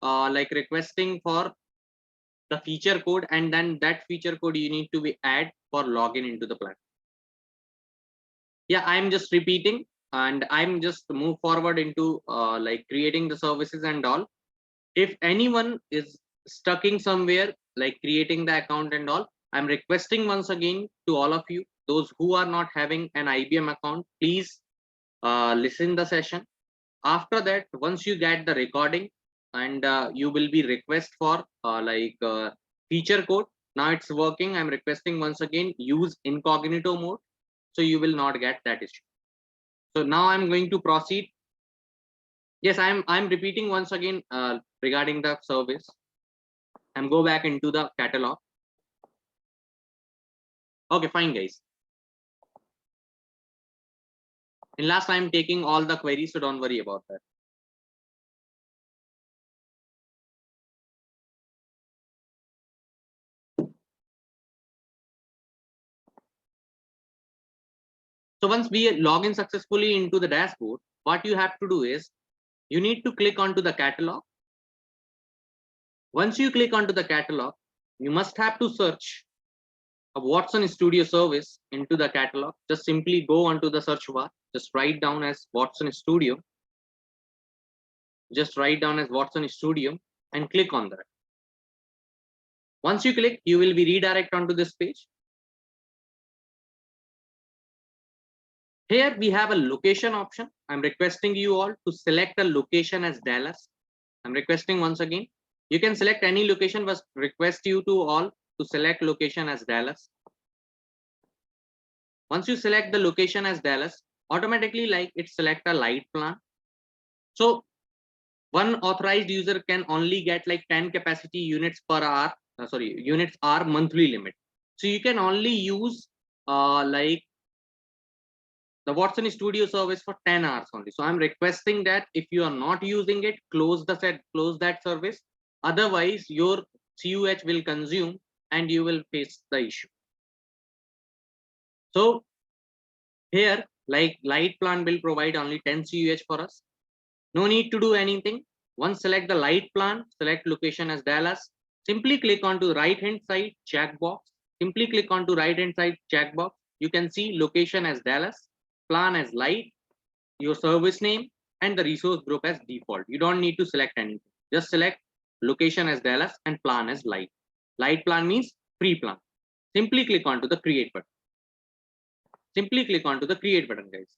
requesting for the feature code, and then that feature code you need to be add for login into the platform. Yeah, I'm just repeating and I'm just move forward into creating the services and all. If anyone is stuck in somewhere, like creating the account and all, I'm requesting once again to all of you, those who are not having an IBM account, please listen the session. After that, once you get the recording, and you will be request for feature code. Now it's working. I'm requesting once again, use incognito mode, so you will not get that issue. So now I'm going to proceed. Yes, I'm repeating once again regarding the service. I'm go back into the catalog. Okay, fine, guys. In last, I'm taking all the queries, so don't worry about that. So once we log in successfully into the dashboard, what you have to do is you need to click onto the catalog. Once you click onto the catalog, you must have to search a Watson Studio service into the catalog. Just simply go onto the search bar, just write down as Watson Studio. Just write down as Watson Studio and click on that. Once you click, you will be redirected onto this page. Here we have a location option. I'm requesting you all to select a location as Dallas. I'm requesting once again. You can select any location, but request you to all to select location as Dallas. Once you select the location as Dallas, automatically like it select a light plan. So one authorized user can only get like 10 capacity units per hour. Units are monthly limit. So you can only use like the Watson Studio service for 10 hours only. So I'm requesting that if you are not using it, close that service. Otherwise, your CUH will consume and you will face the issue. So here, like light plan will provide only 10 CUH for us. No need to do anything. Once select the light plan, select location as Dallas. Simply click onto right hand side checkbox. Simply click onto right hand side checkbox. You can see location as Dallas, plan as light, your service name, and the resource group as default. You don't need to select anything. Just select location as Dallas and plan as light. Light plan means free plan. Simply click onto the create button. Simply click onto the create button, guys.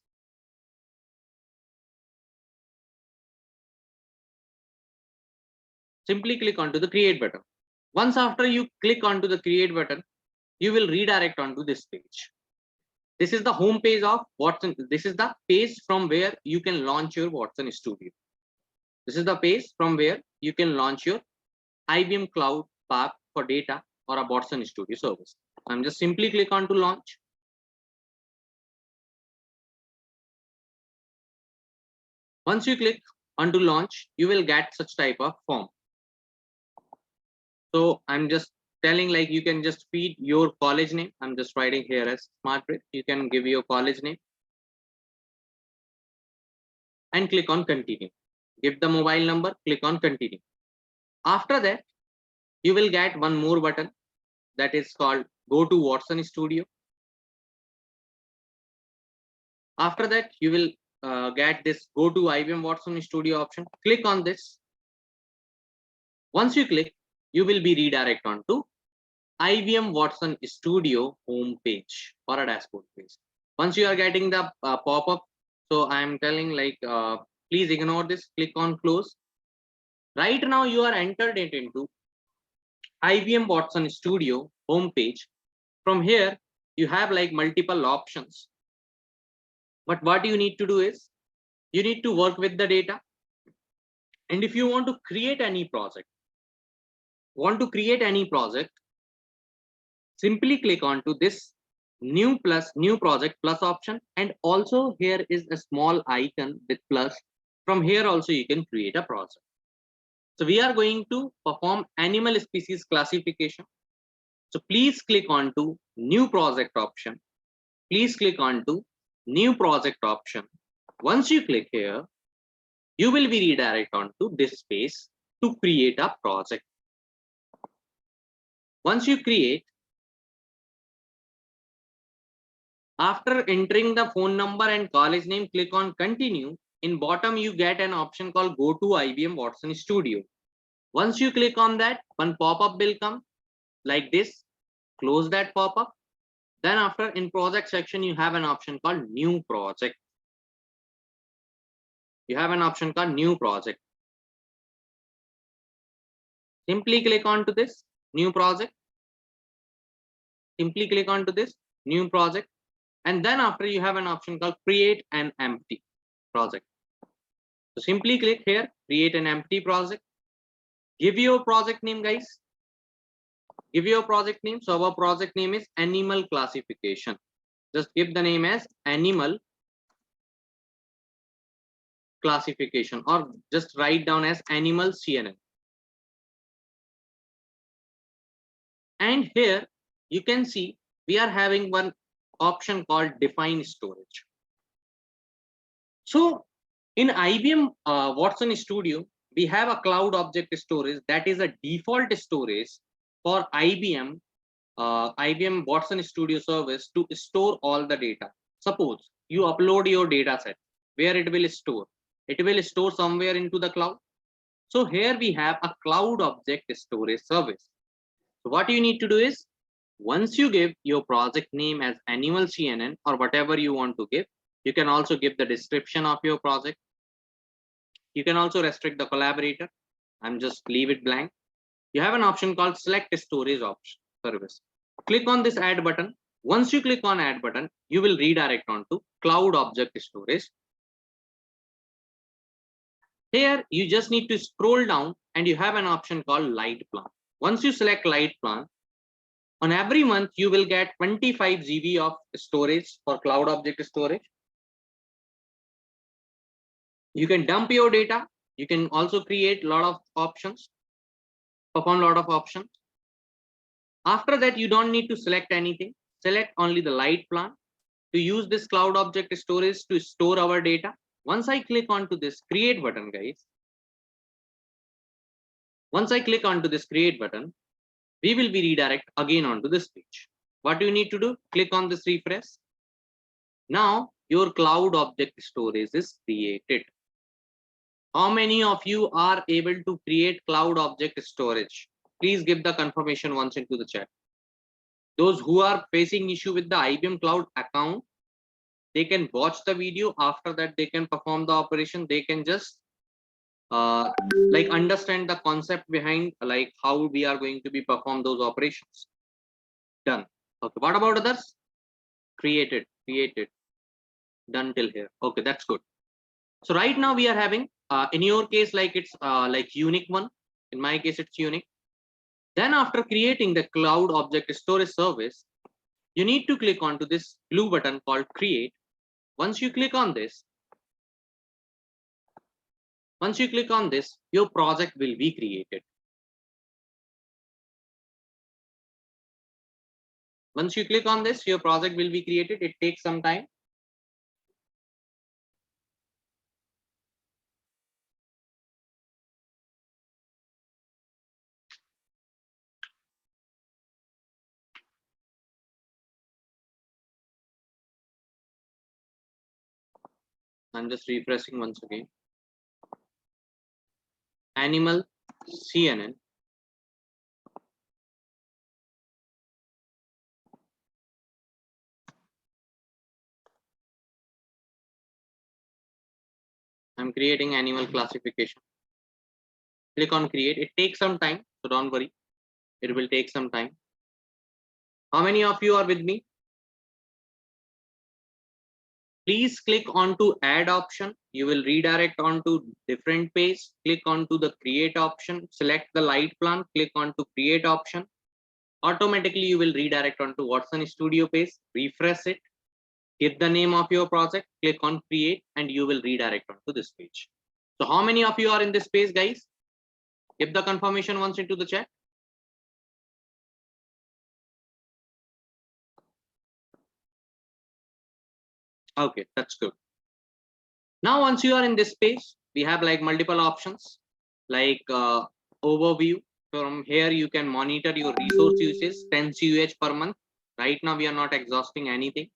Simply click onto the create button. Once after you click onto the create button, you will redirect onto this page. This is the home page of Watson. This is the page from where you can launch your Watson Studio. This is the page from where you can launch your IBM Cloud path for data or a Watson Studio service. I'm just simply click on to launch. Once you click on to launch, you will get such type of form. So I'm just telling like you can just feed your college name. I'm just writing here as SmartBridge. You can give your college name and click on continue. Give the mobile number, click on continue. After that, you will get one more button that is called go to Watson Studio. After that, you will get this go to IBM Watson Studio option. Click on this. Once you click, you will be redirected onto IBM Watson Studio home page or a dashboard page. Once you are getting the pop-up, so I am telling like please ignore this. Click on close. Right now you are entered it into IBM Watson Studio home page. From here, you have like multiple options. But what you need to do is you need to work with the data. And if you want to create any project, simply click on to this new project plus option. And also here is a small icon with plus. From here also you can create a project. So we are going to perform animal species classification. So please click on to new project option. Please click on to new project option. Once you click here, you will be redirected onto this space to create a project. Once you create, after entering the phone number and college name, click on continue. In bottom, you get an option called go to IBM Watson Studio. Once you click on that, one pop-up will come like this. Close that pop-up. Then after, in project section, you have an option called new project. You have an option called new project. Simply click onto this new project. Simply click onto this new project. And then after, you have an option called create an empty project. So simply click here, create an empty project. Give your project name, guys. Give your project name. So our project name is animal classification. Just give the name as animal classification, or just write down as animal CNN. And here you can see we are having one option called define storage. So in IBM Watson Studio, we have a cloud object storage that is a default storage for IBM Watson Studio service to store all the data. Suppose you upload your data set, where it will store? It will store somewhere into the cloud. So here we have a cloud object storage service. So what you need to do is, once you give your project name as animal CNN or whatever you want to give, you can also give the description of your project. You can also restrict the collaborator. I'm just leave it blank. You have an option called select storage option service. Click on this add button. Once you click on add button, you will redirect onto cloud object storage. Here you just need to scroll down and you have an option called light plan. Once you select light plan, on every month you will get 25 GB of storage for cloud object storage. You can dump your data. You can also create a lot of options, perform a lot of options. After that, you don't need to select anything. Select only the light plan to use this cloud object storage to store our data. Once I click onto this create button, guys, once I click onto this create button, we will be redirect again onto this page. What you need to do? Click on this refresh. Now your cloud object storage is created. How many of you are able to create cloud object storage? Please give the confirmation once into the chat. Those who are facing issue with the IBM Cloud account, they can watch the video. After that, they can perform the operation. They can just like understand the concept behind like how we are going to be perform those operations. Done. Okay. What about others? Created. Done till here. Okay, that's good. So right now we are having in your case like it's like unique one. In my case, it's unique. Then after creating the cloud object storage service, you need to click onto this blue button called create. Once you click on this, your project will be created. Once you click on this, your project will be created. It takes some time. I'm just refreshing once again. Animal CNN. I'm creating animal classification. Click on create. It takes some time, so don't worry. It will take some time. How many of you are with me? Please click onto add option. You will redirect onto different page. Click onto the create option. Select the light plan. Click onto create option. Automatically, you will redirect onto Watson Studio page. Refresh it. Give the name of your project. Click on create, and you will redirect onto this page. So, how many of you are in this page, guys? Give the confirmation once into the chat. Okay, that's good. Now, once you are in this page, we have like multiple options like overview. From here, you can monitor your resource usage, 10 CUH per month. Right now, we are not exhausting anything.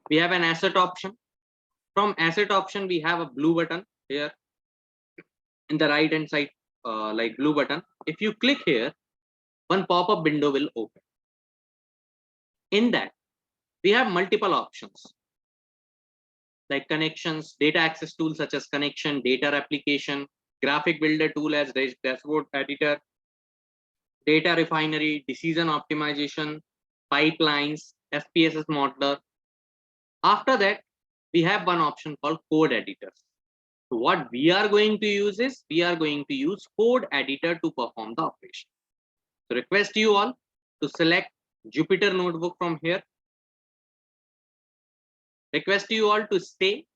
We have an asset option. From asset option, we have a blue button here in the right hand side like blue button. If you click here, one pop-up window will open. In that, we have multiple options like connections, data access tools such as connection, data replication, graphic builder tool as dashboard editor, data refinery, decision optimization, pipelines, SPSS modeler. After that, we have one option called code editors. So what we are going to use is, we are going to use code editor to perform the operation. So request you all to select Jupyter notebook from here. Request you all to stay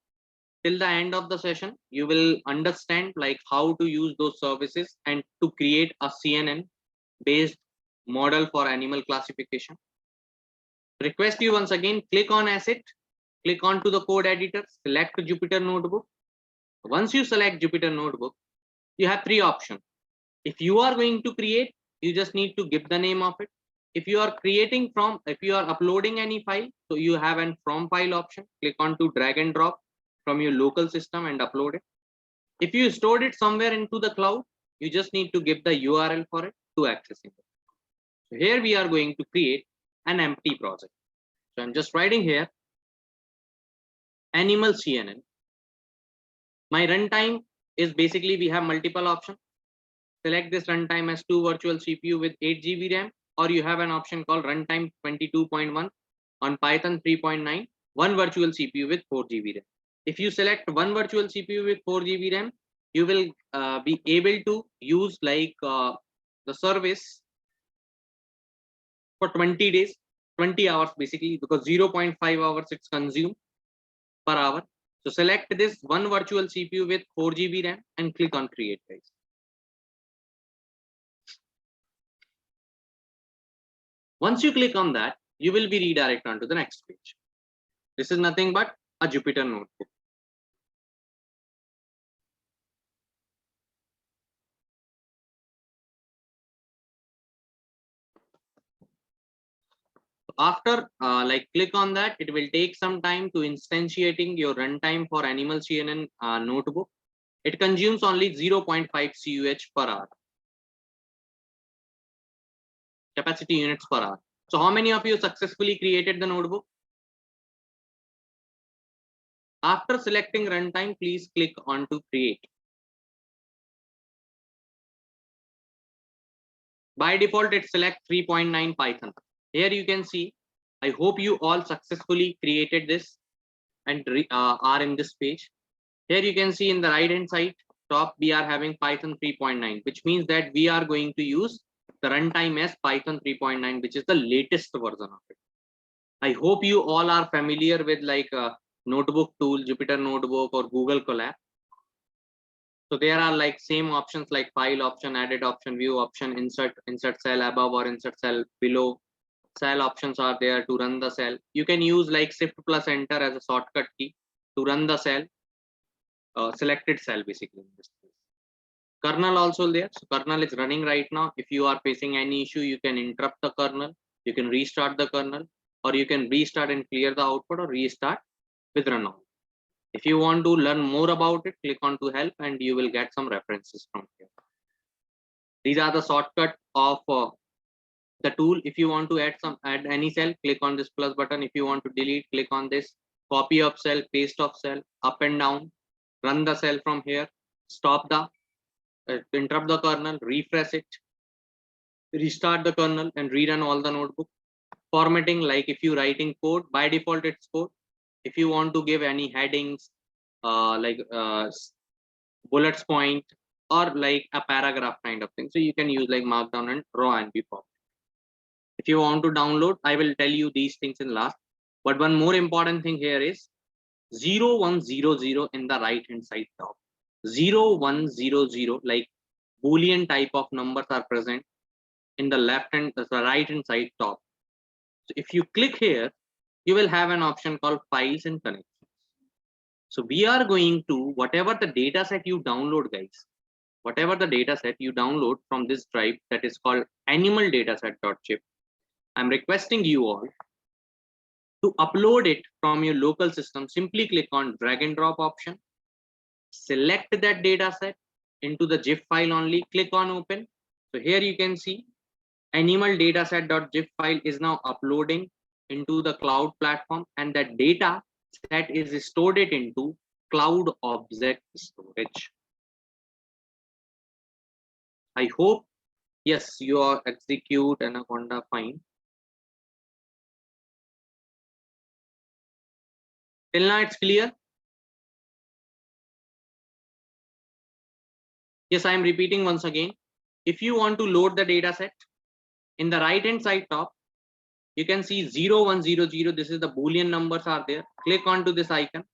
till the end of the session. You will understand like how to use those services and to create a CNN based model for animal classification. Request you once again, click on asset, click on to the code editor, select Jupyter notebook. Once you select Jupyter notebook, you have three options. If you are going to create, you just need to give the name of it. If you are creating from, if you are uploading any file, so you have an from file option. Click on to drag and drop from your local system and upload it. If you stored it somewhere into the cloud, you just need to give the URL for it to access it. So here we are going to create an empty project. So I'm just writing here animal CNN. My runtime is basically, we have multiple options. Select this runtime as 2 virtual CPU with 8 GB RAM, or you have an option called runtime 22.1 on Python 3.9, 1 virtual CPU with 4 GB RAM. If you select 1 virtual CPU with 4 GB RAM, you will be able to use like the service for 20 days, 20 hours basically, because 0.5 hours it's consumed per hour. So select this 1 virtual CPU with 4 GB RAM and click on create, guys. Once you click on that, you will be redirected onto the next page. This is nothing but a Jupyter notebook. After like click on that, it will take some time to instantiating your runtime for animal CNN notebook. It consumes only 0.5 CUH per hour. Capacity units per hour. So how many of you successfully created the notebook? After selecting runtime, please click on to create. By default, it selects 3.9 Python. Here you can see, I hope you all successfully created this and are in this page. Here you can see in the right hand side top, we are having Python 3.9, which means that we are going to use the runtime as Python 3.9, which is the latest version of it. I hope you all are familiar with like a notebook tool, Jupyter Notebook or Google Colab. So there are like same options like file option, edit option, view option, insert cell above or insert cell below. Cell options are there to run the cell. You can use like shift plus enter as a shortcut key to run the cell, selected cell basically in this case. Kernel also there. So kernel is running right now. If you are facing any issue, you can interrupt the kernel, you can restart the kernel, or you can restart and clear the output or restart with run on. If you want to learn more about it, click on to help and you will get some references from here. These are the shortcut of the tool. If you want to add any cell, click on this plus button. If you want to delete, click on this copy of cell, paste of cell, up and down, run the cell from here, stop the interrupt the kernel, refresh it, restart the kernel and rerun all the notebook. Formatting, like if you writing code, by default it's code. If you want to give any headings like bullets point or like a paragraph kind of thing, so you can use like markdown and raw and be format. If you want to download, I will tell you these things in last, but one more important thing here is 0100 in the right hand side top. 0100 like Boolean type of numbers are present in the left and the right hand side top. So if you click here, you will have an option called files and connections. So we are going to, whatever the data set you download, guys, whatever the data set you download from this drive that is called animal dataset.chip, I'm requesting you all to upload it from your local system. Simply click on drag and drop option, select that data set into the GIF file only. Click on open. So here you can see animal dataset.gif file is now uploading into the cloud platform, and that data set is stored it into cloud object storage. I hope, yes, you are execute Anaconda fine. Till now it's clear. Yes, I am repeating once again. If you want to load the data set, in the right hand side top, you can see 0100. This is the Boolean numbers are there. Click onto this icon.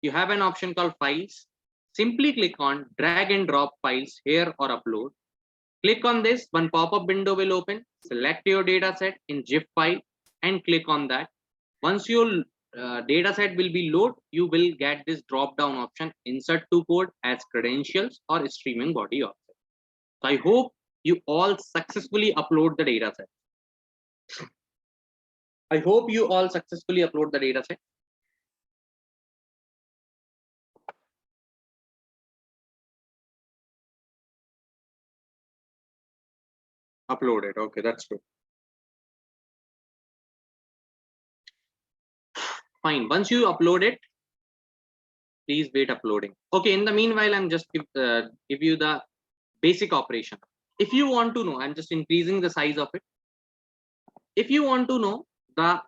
You have an option called files. Simply click on drag and drop files here or upload. Click on this, one pop-up window will open. Select your data set in GIF file and click on that. Once your data set will be loaded, you will get this drop down option, insert to code as credentials or streaming body object. So I hope you all successfully upload the data set. I hope you all successfully upload the data set. Uploaded. Okay, that's good. Fine. Once you upload it, please wait uploading. Okay, in the meanwhile, I'm just give you the basic operation. If you want to know, I'm just increasing the size of it. If you want to know the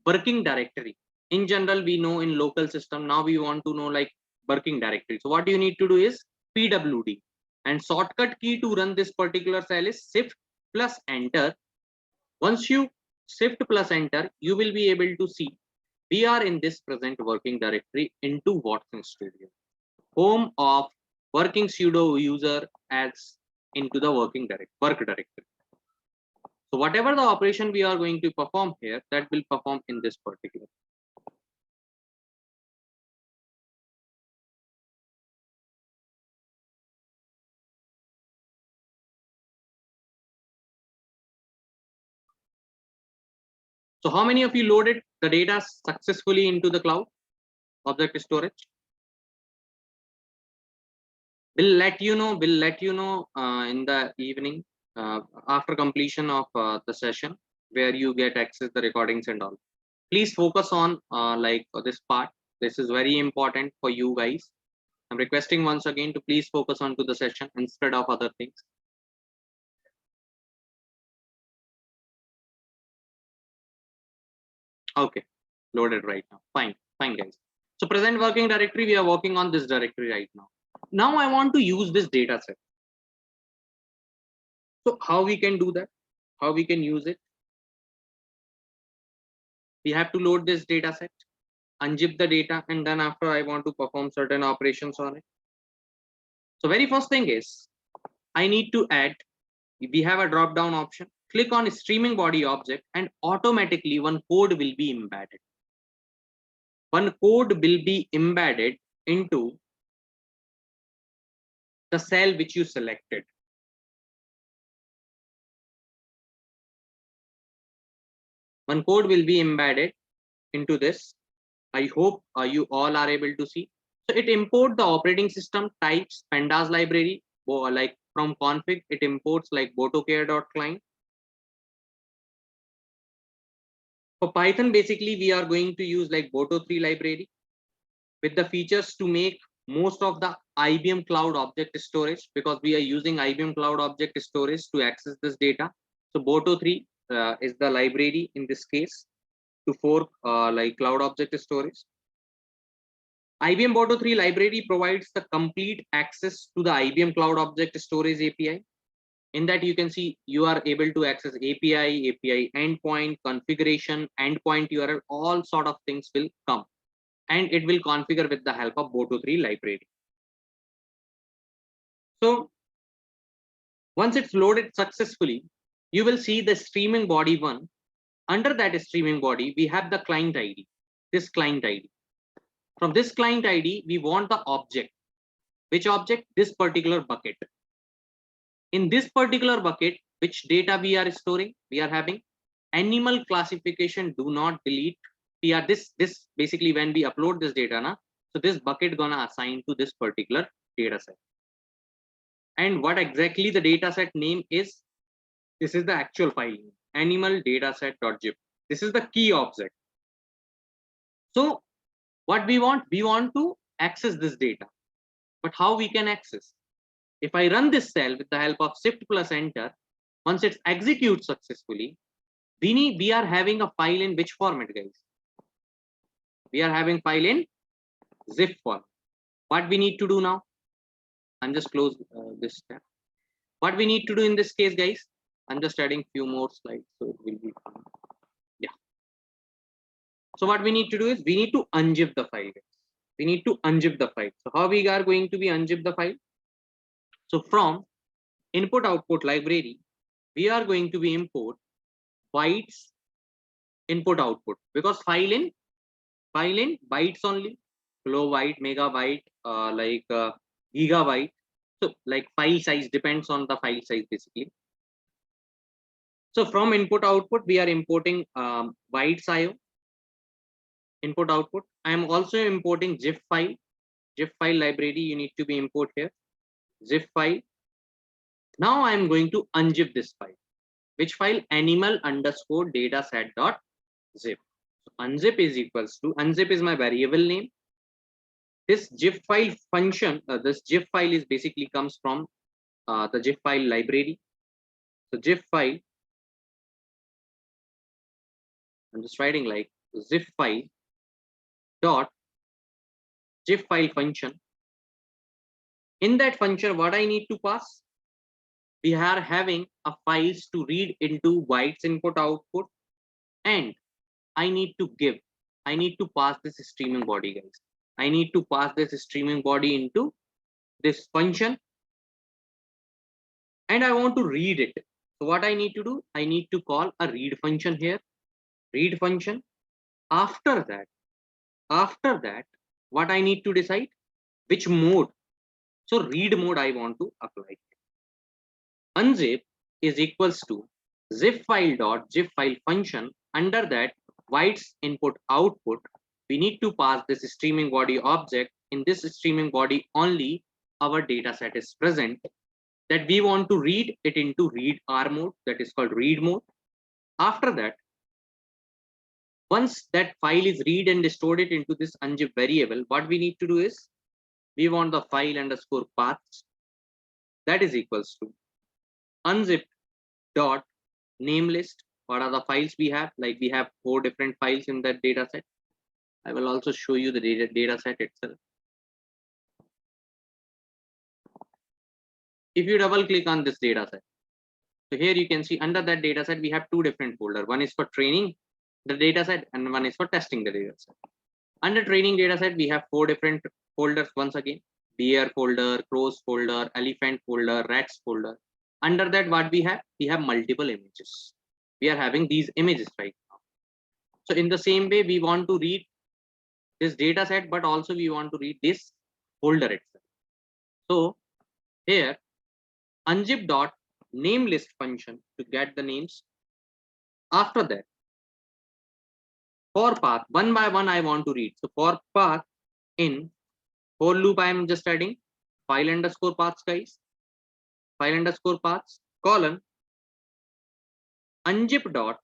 working directory, in general, we know in local system, now we want to know like working directory. So what you need to do is pwd, and shortcut key to run this particular cell is shift plus enter. Once you shift plus enter, you will be able to see we are in this present working directory into Watson Studio, home of working sudo user as into the work directory. So whatever the operation we are going to perform here, that will perform in this particular. So how many of you loaded the data successfully into the cloud object storage? We'll let you know in the evening after completion of the session, where you get access the recordings and all. Please focus on like this part. This is very important for you guys. I'm requesting once again to please focus on to the session instead of other things. Okay, loaded right now. Fine guys. So present working directory, we are working on this directory right now. Now I want to use this data set. So how we can do that? How we can use it? We have to load this data set, unzip the data, and then after I want to perform certain operations on it. So very first thing is I need to add, we have a drop down option. Click on streaming body object and automatically one code will be embedded. One code will be embedded into the cell which you selected. One code will be embedded into this. I hope you all are able to see. So it import the operating system types pandas library, or like from config, it imports like botocare.client. For Python, basically, we are going to use like Boto3 library with the features to make most of the IBM Cloud object storage, because we are using IBM Cloud object storage to access this data. So Boto3 is the library in this case to fork like cloud object storage. IBM Boto3 library provides the complete access to the IBM Cloud Object Storage API. In that you can see you are able to access API endpoint, configuration, endpoint URL, all sort of things will come, and it will configure with the help of Boto3 library. So once it's loaded successfully, you will see the streaming body one. Under that streaming body, we have the client ID, this client ID. From this client ID, we want the object. Which object? This particular bucket. In this particular bucket, which data we are storing? We are having animal classification, do not delete. This basically when we upload this data, so this bucket gonna assign to this particular data set. And what exactly the dataset name is? This is the actual file name, animal dataset.zip. This is the key object. So what we want to access this data, but how we can access? If I run this cell with the help of shift plus enter, once it executes successfully, we are having a file in which format, guys? We are having file in zip format. What we need to do now? I'm just close this tab. What we need to do in this case, guys? I'm just adding few more slides so it will be fine. Yeah. So what we need to do is we need to unzip the file, guys. We need to unzip the file. So how we are going to be unzip the file? So from input output library, we are going to be import bytes input output, because file in bytes only, kilobyte, megabyte, gigabyte. So like file size depends on the file size basically. So from input output, we are importing bytes IO input output. I am also importing zip file library. You need to be import here zip file. Now I am going to unzip this file. Which file? Animal underscore dataset dot zip. So unzip is equals to, unzip is my variable name. This zip file function, this zip file is basically comes from the zip file library. So zip file, I'm just writing like zip file dot zip file function. In that function, what I need to pass? We are having a files to read into bytes input output, and I need to pass this streaming body, guys. I need to pass this streaming body into this function, and I want to read it. So what I need to do? I need to call a read function here, read function. After that, what I need to decide? Which mode? So read mode I want to apply. Unzip is equals to zip file dot zip file function. Under that bytes input output, we need to pass this streaming body object. In this streaming body only our data set is present, that we want to read it into read R mode, that is called read mode. After that, once that file is read and stored it into this unzip variable, what we need to do is we want the file underscore paths, that is equals to unzip dot name list. What are the files we have? Like we have 4 different files in that data set. I will also show you the data set itself. If you double click on this data set, so here you can see under that data set we have 2 different folders. One is for training the data set and one is for testing the data set. Under training data set we have 4 different folders once again: deer folder, crows folder, elephant folder, rats folder. Under that what we have? We have multiple images. We are having these images right now. So in the same way, we want to read this data set, but also we want to read this folder itself. So here unzip dot name list function to get the names. After that, for path, one by one I want to read. So for path in for loop, I am just adding file underscore paths, guys. File underscore paths colon unzip dot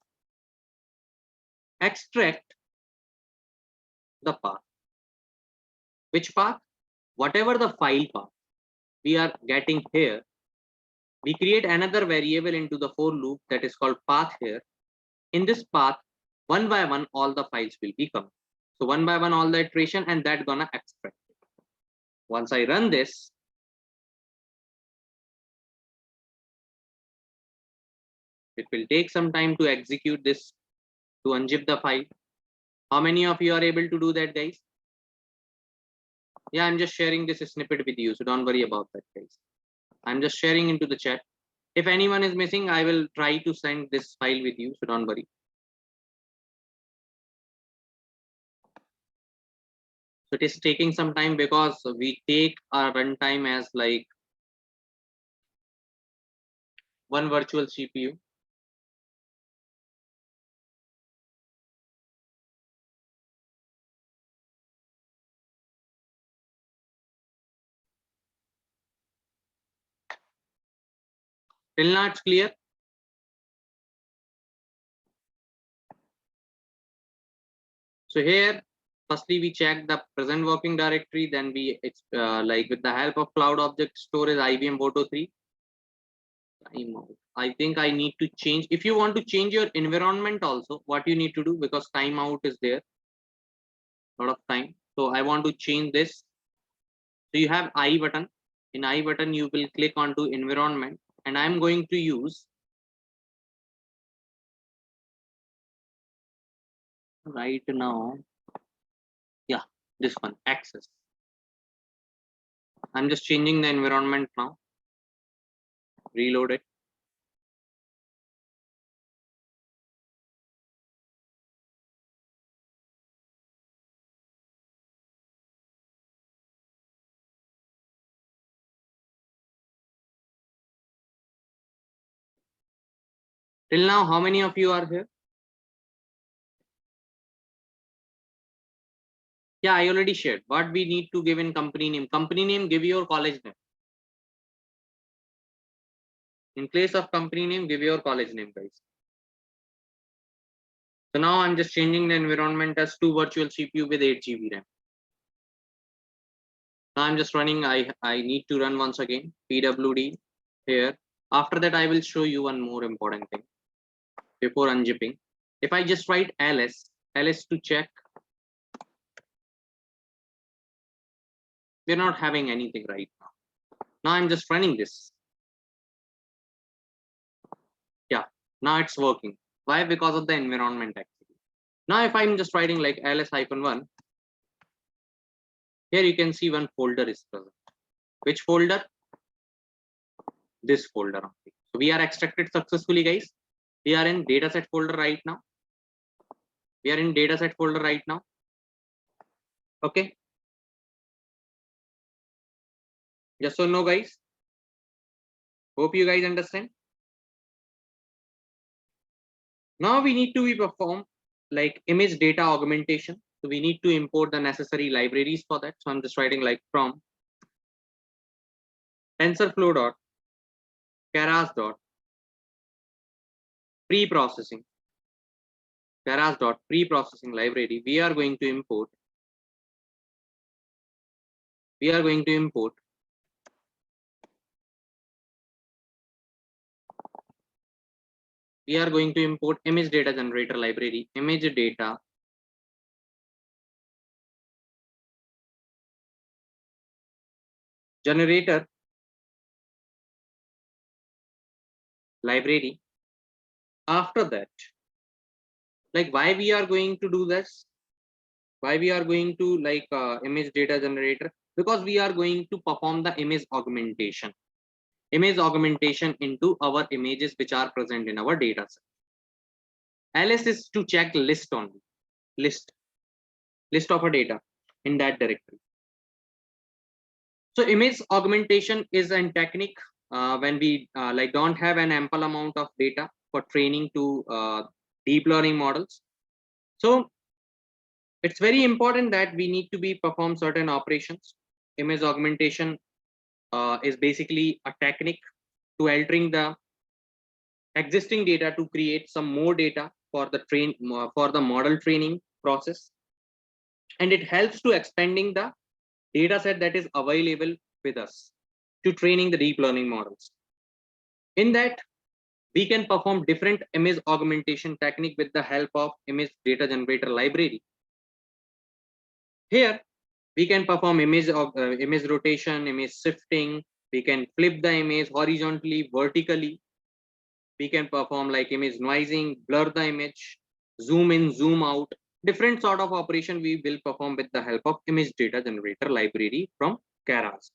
extract the path. Which path? Whatever the file path we are getting here, we create another variable into the for loop that is called path here. In this path, one by one, all the files will be coming. So one by one, all the iteration, and that gonna extract it. Once I run this, it will take some time to execute this to unzip the file. How many of you are able to do that, guys? Yeah, I'm just sharing this snippet with you, so don't worry about that, guys. I'm just sharing into the chat. If anyone is missing, I will try to send this file with you, so don't worry. So it is taking some time because we take our runtime as like one virtual CPU. Till now it's clear. So here, firstly we check the present working directory, then we like with the help of cloud object storage IBM Photo 3. Timeout. I think I need to change. If you want to change your environment also, what you need to do, because timeout is there, a lot of time. So I want to change this. So you have I button. In I button, you will click onto environment, and I'm going to use right now. Yeah, this one, access. I'm just changing the environment now. Reload it. Till now, how many of you are here? Yeah, I already shared. What we need to give in company name. Company name, give your college name. In place of company name, give your college name, guys. So now I'm just changing the environment as 2 virtual CPU with 8 GB RAM. Now I'm just running. I need to run once again. PWD here. After that, I will show you one more important thing before unzipping. If I just write ls to check, we're not having anything right now. Now I'm just running this. Yeah, now it's working. Why? Because of the environment actually. Now if I'm just writing like ls-1, here you can see one folder is present. Which folder? This folder only. So we are extracted successfully, guys. We are in dataset folder right now. We are in dataset folder right now. Okay. Yes or no, guys? Hope you guys understand. Now we need to perform like image data augmentation. So we need to import the necessary libraries for that. So I'm just writing like from TensorFlow dot Keras dot pre-processing Keras dot pre-processing library. We are going to import image data generator library, image data generator library. After that, like why we are going to do this? Why we are going to like image data generator? Because we are going to perform the image augmentation into our images which are present in our data set. ls is to check list only, list of a data in that directory. So image augmentation is a technique when we like don't have an ample amount of data for training to deep learning models. So it's very important that we need to be perform certain operations. Image augmentation is basically a technique to altering the existing data to create some more data for the model training process, and it helps to expanding the data set that is available with us to training the deep learning models. In that, we can perform different image augmentation technique with the help of image data generator library. Here we can perform image rotation, image shifting. We can flip the image horizontally, vertically. We can perform like image noising, blur the image, zoom in, zoom out. Different sort of operation we will perform with the help of image data generator library from Keras.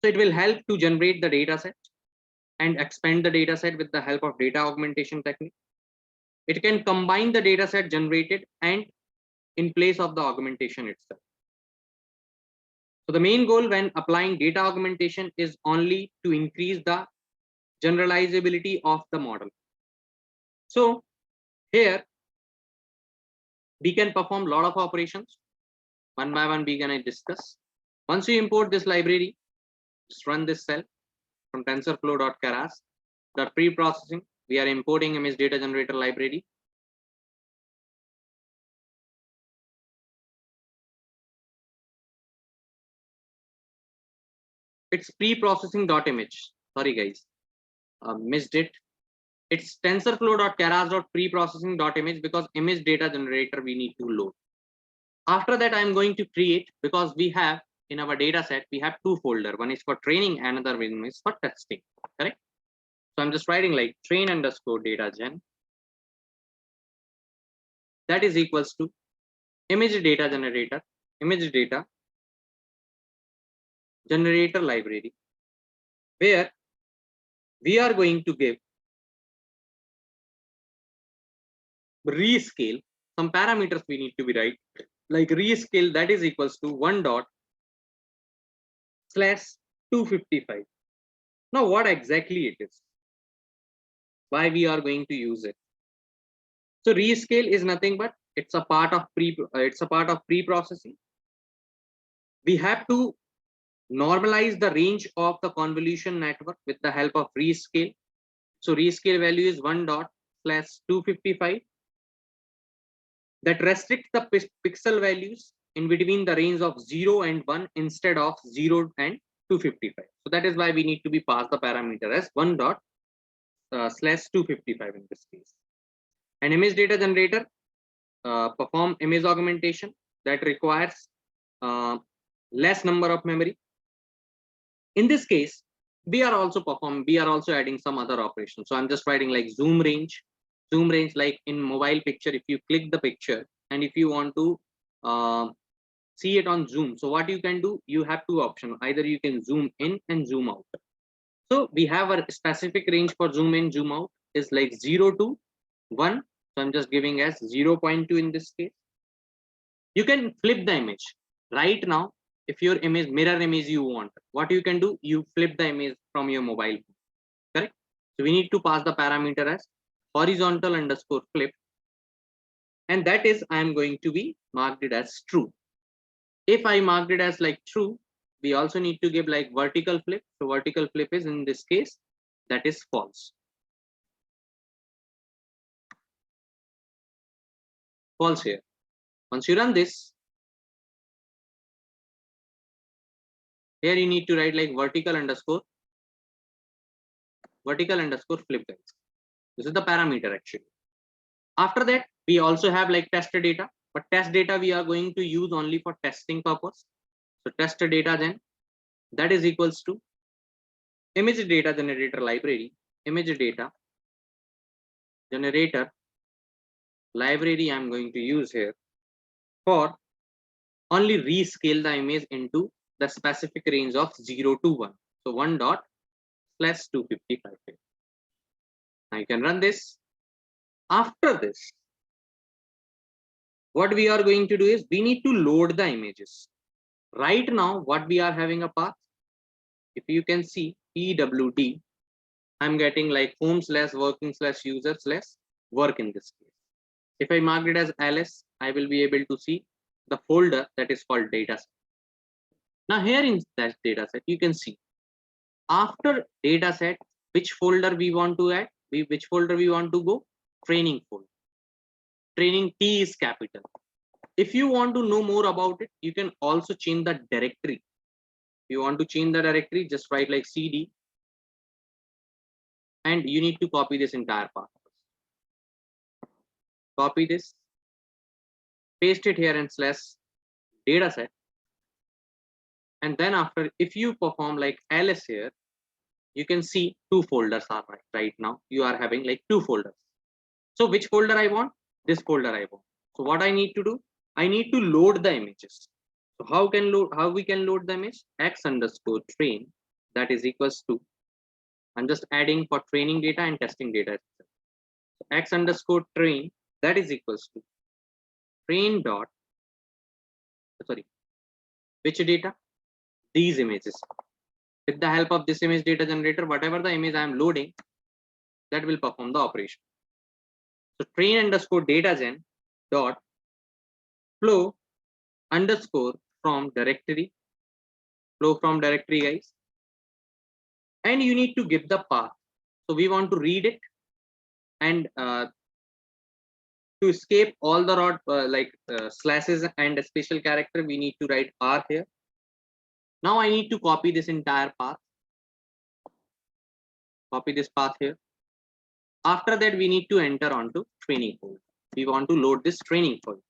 So it will help to generate the data set and expand the data set with the help of data augmentation technique. It can combine the data set generated and in place of the augmentation itself. So the main goal when applying data augmentation is only to increase the generalizability of the model. So here we can perform a lot of operations. One by one we can discuss. Once you import this library, just run this cell. from TensorFlow.keras.preprocessing. We are importing image data generator library. It's preprocessing.image. Sorry guys, missed it. It's TensorFlow.keras.preprocessing.image because image data generator we need to load. After that, I'm going to create, because we have in our data set, we have two folders. One is for training, another one is for testing. Correct? So I'm just writing like train underscore data gen. That is equals to image data generator, image data generator library, where we are going to give rescale. Some parameters we need to be right, like rescale, that is equals to 1./255. Now what exactly it is, why we are going to use it? So rescale is nothing but it's a part of pre-processing. We have to normalize the range of the convolution network with the help of rescale. So rescale value is 1./255. That restricts the pixel values in between the range of 0 and 1 instead of 0 and 255. So that is why we need to be passed the parameter as 1./255 in this case. An image data generator perform image augmentation that requires less number of memory. In this case, we are also adding some other operations. So I'm just writing like zoom range, like in mobile picture, if you click the picture and if you want to see it on zoom, so what you can do, you have two options. Either you can zoom in and zoom out. So we have a specific range for zoom in, zoom out is like 0 to 1. So I'm just giving as 0.2 in this case. You can flip the image right now. If your image mirror image you want, what you can do, you flip the image from your mobile phone. Correct? So we need to pass the parameter as horizontal underscore flip, and that is I am going to be marked it as true. If I marked it as like true, we also need to give like vertical flip. So vertical flip is in this case that is false. False here. Once you run this, here you need to write like vertical underscore flip guys. This is the parameter actually. After that, we also have like test data, but test data we are going to use only for testing purpose. So test data then, that is equals to image data generator library, image data generator library I'm going to use here for only rescale the image into the specific range of 0 to 1. So 1./255. Now you can run this. After this, what we are going to do is we need to load the images. Right now, what we are having a path, if you can see PWD, I'm getting like home/working/user/work in this case. If I mark it as ls, I will be able to see the folder that is called dataset. Now here in that dataset, you can see after dataset, which folder we want to add, which folder we want to go, training folder. Training T is capital. If you want to know more about it, you can also change the directory. If you want to change the directory, just write like cd, and you need to copy this entire path. Copy this, paste it here and /dataset, and then after, if you perform like ls here, you can see two folders are right now. You are having like two folders. So which folder I want? This folder I want. So what I need to do? I need to load the images. So how we can load the image? x_train, that is equals to, I'm just adding for training data and testing data. So x_train, that is equals to train dot, sorry, which data? These images. With the help of this image data generator, whatever the image I am loading, that will perform the operation. So train_data gen dot flow underscore from directory, flow from directory guys, and you need to give the path. So we want to read it, and to escape all the slashes and a special character, we need to write R here. Now I need to copy this entire path. Copy this path here. After that, we need to enter onto training folder. We want to load this training folder.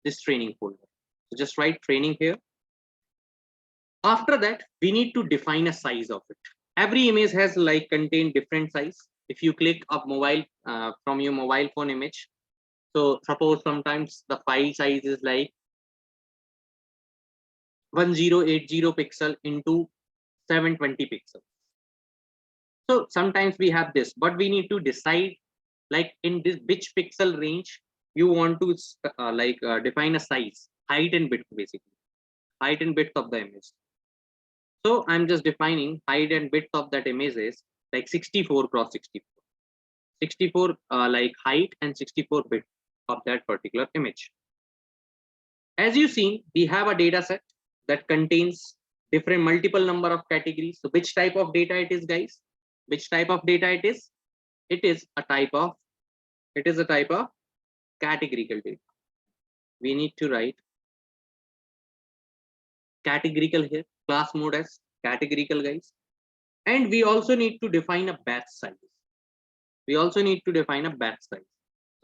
So just write training here. After that, we need to define a size of it. Every image has contain different size. If you click up mobile from your mobile phone image, so suppose sometimes the file size is 1080 pixel into 720 pixels. So sometimes we have this, but we need to decide in this which pixel range you want to define a size, height and width, basically height and width of the image. So I'm just defining height and width of that image is 64 cross 64. 64 height and 64 width of that particular image. As you see, we have a data set that contains different multiple number of categories. So which type of data it is, guys? Which type of data it is? It is a type of categorical data. We need to write categorical here, class mode as categorical, guys. And we also need to define a batch size.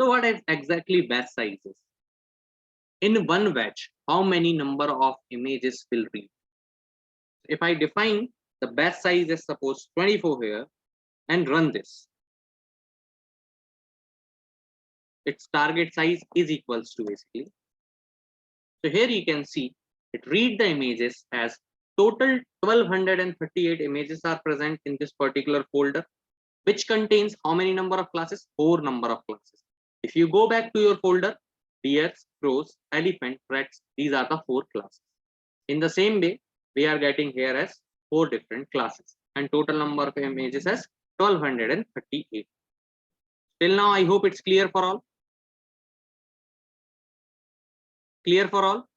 So what is exactly batch size is? In one batch, how many number of images will read? If I define the batch size as suppose 24 here and run this, its target size is equals to basically. So here you can see it read the images as total 1238 images are present in this particular folder, which contains how many number of classes? 4 number of classes. If you go back to your folder, deers, crows, elephant, rats, these are the 4 classes. In the same way, we are getting here as 4 different classes and total number of images as 1238. Till now, I hope it's clear for all. Clear for all?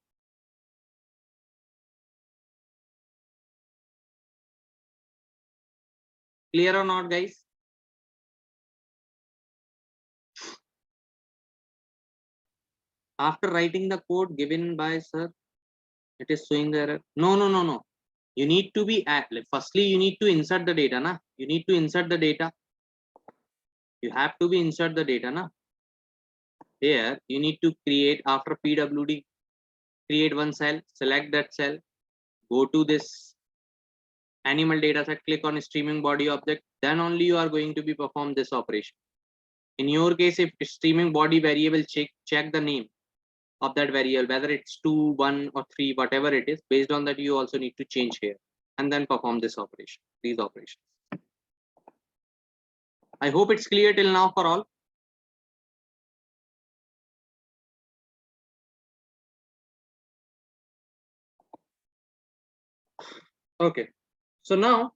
Clear or not, guys? After writing the code given by sir, it is showing the error. No. You need to be at, firstly, you need to insert the data, na? You need to insert the data. You have to be insert the data, na? Here, you need to create after PWD, create one cell, select that cell, go to this animal data set, click on streaming body object, then only you are going to be perform this operation. In your case, if streaming body variable, check the name of that variable, whether it's 2, 1 or 3, whatever it is. Based on that, you also need to change here and then perform this operation, these operations. I hope it's clear till now for all. Okay, so now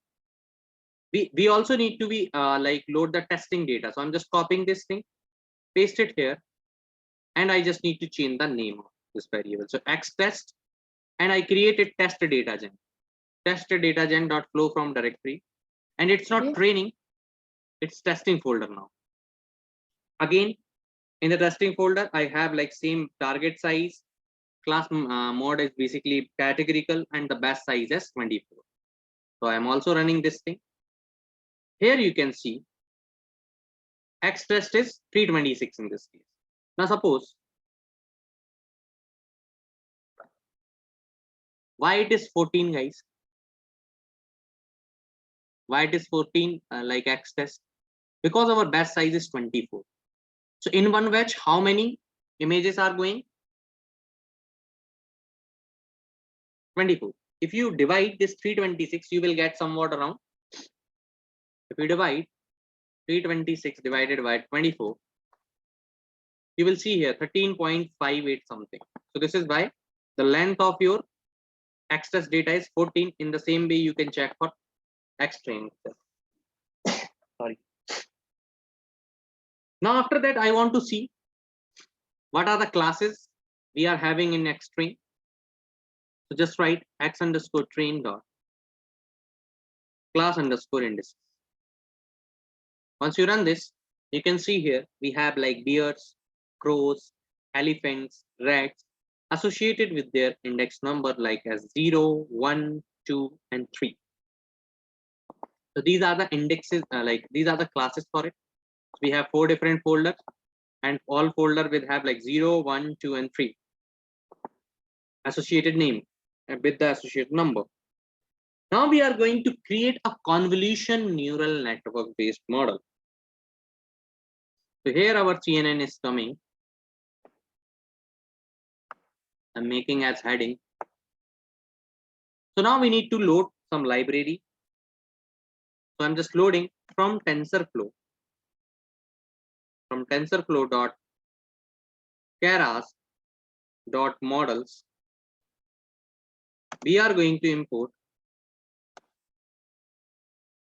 we also need to be load the testing data. So I'm just copying this thing, paste it here, and I just need to change the name of this variable. So x test, and I created test data gen. Test data gen dot flow from directory, and it's not training, it's testing folder now. Again, in the testing folder, I have same target size, class mode is basically categorical, and the batch size is 24. So I am also running this thing. Here you can see x test is 326 in this case. Now suppose why it is 14, guys? Why it is 14 x test? Because our batch size is 24. So in one batch, how many images are going? 24. If you divide this 326, you will get somewhat around. If you divide 326 divided by 24, you will see here 13.58 something. So this is why the length of your x test data is 14. In the same way, you can check for x train. Sorry. Now after that, I want to see what are the classes we are having in x train. So just write x underscore train dot class underscore indices. Once you run this, you can see here we have like deers, crows, elephants, rats associated with their index number like as 0, 1, 2, and 3. So these are the indexes, these are the classes for it. So we have 4 different folders, and all folder will have like 0, 1, 2, and 3 associated name with the associated number. Now we are going to create a convolution neural network based model. So here our CNN is coming. I'm making as heading. So now we need to load some library. So I'm just loading from TensorFlow. From TensorFlow dot keras dot models, we are going to import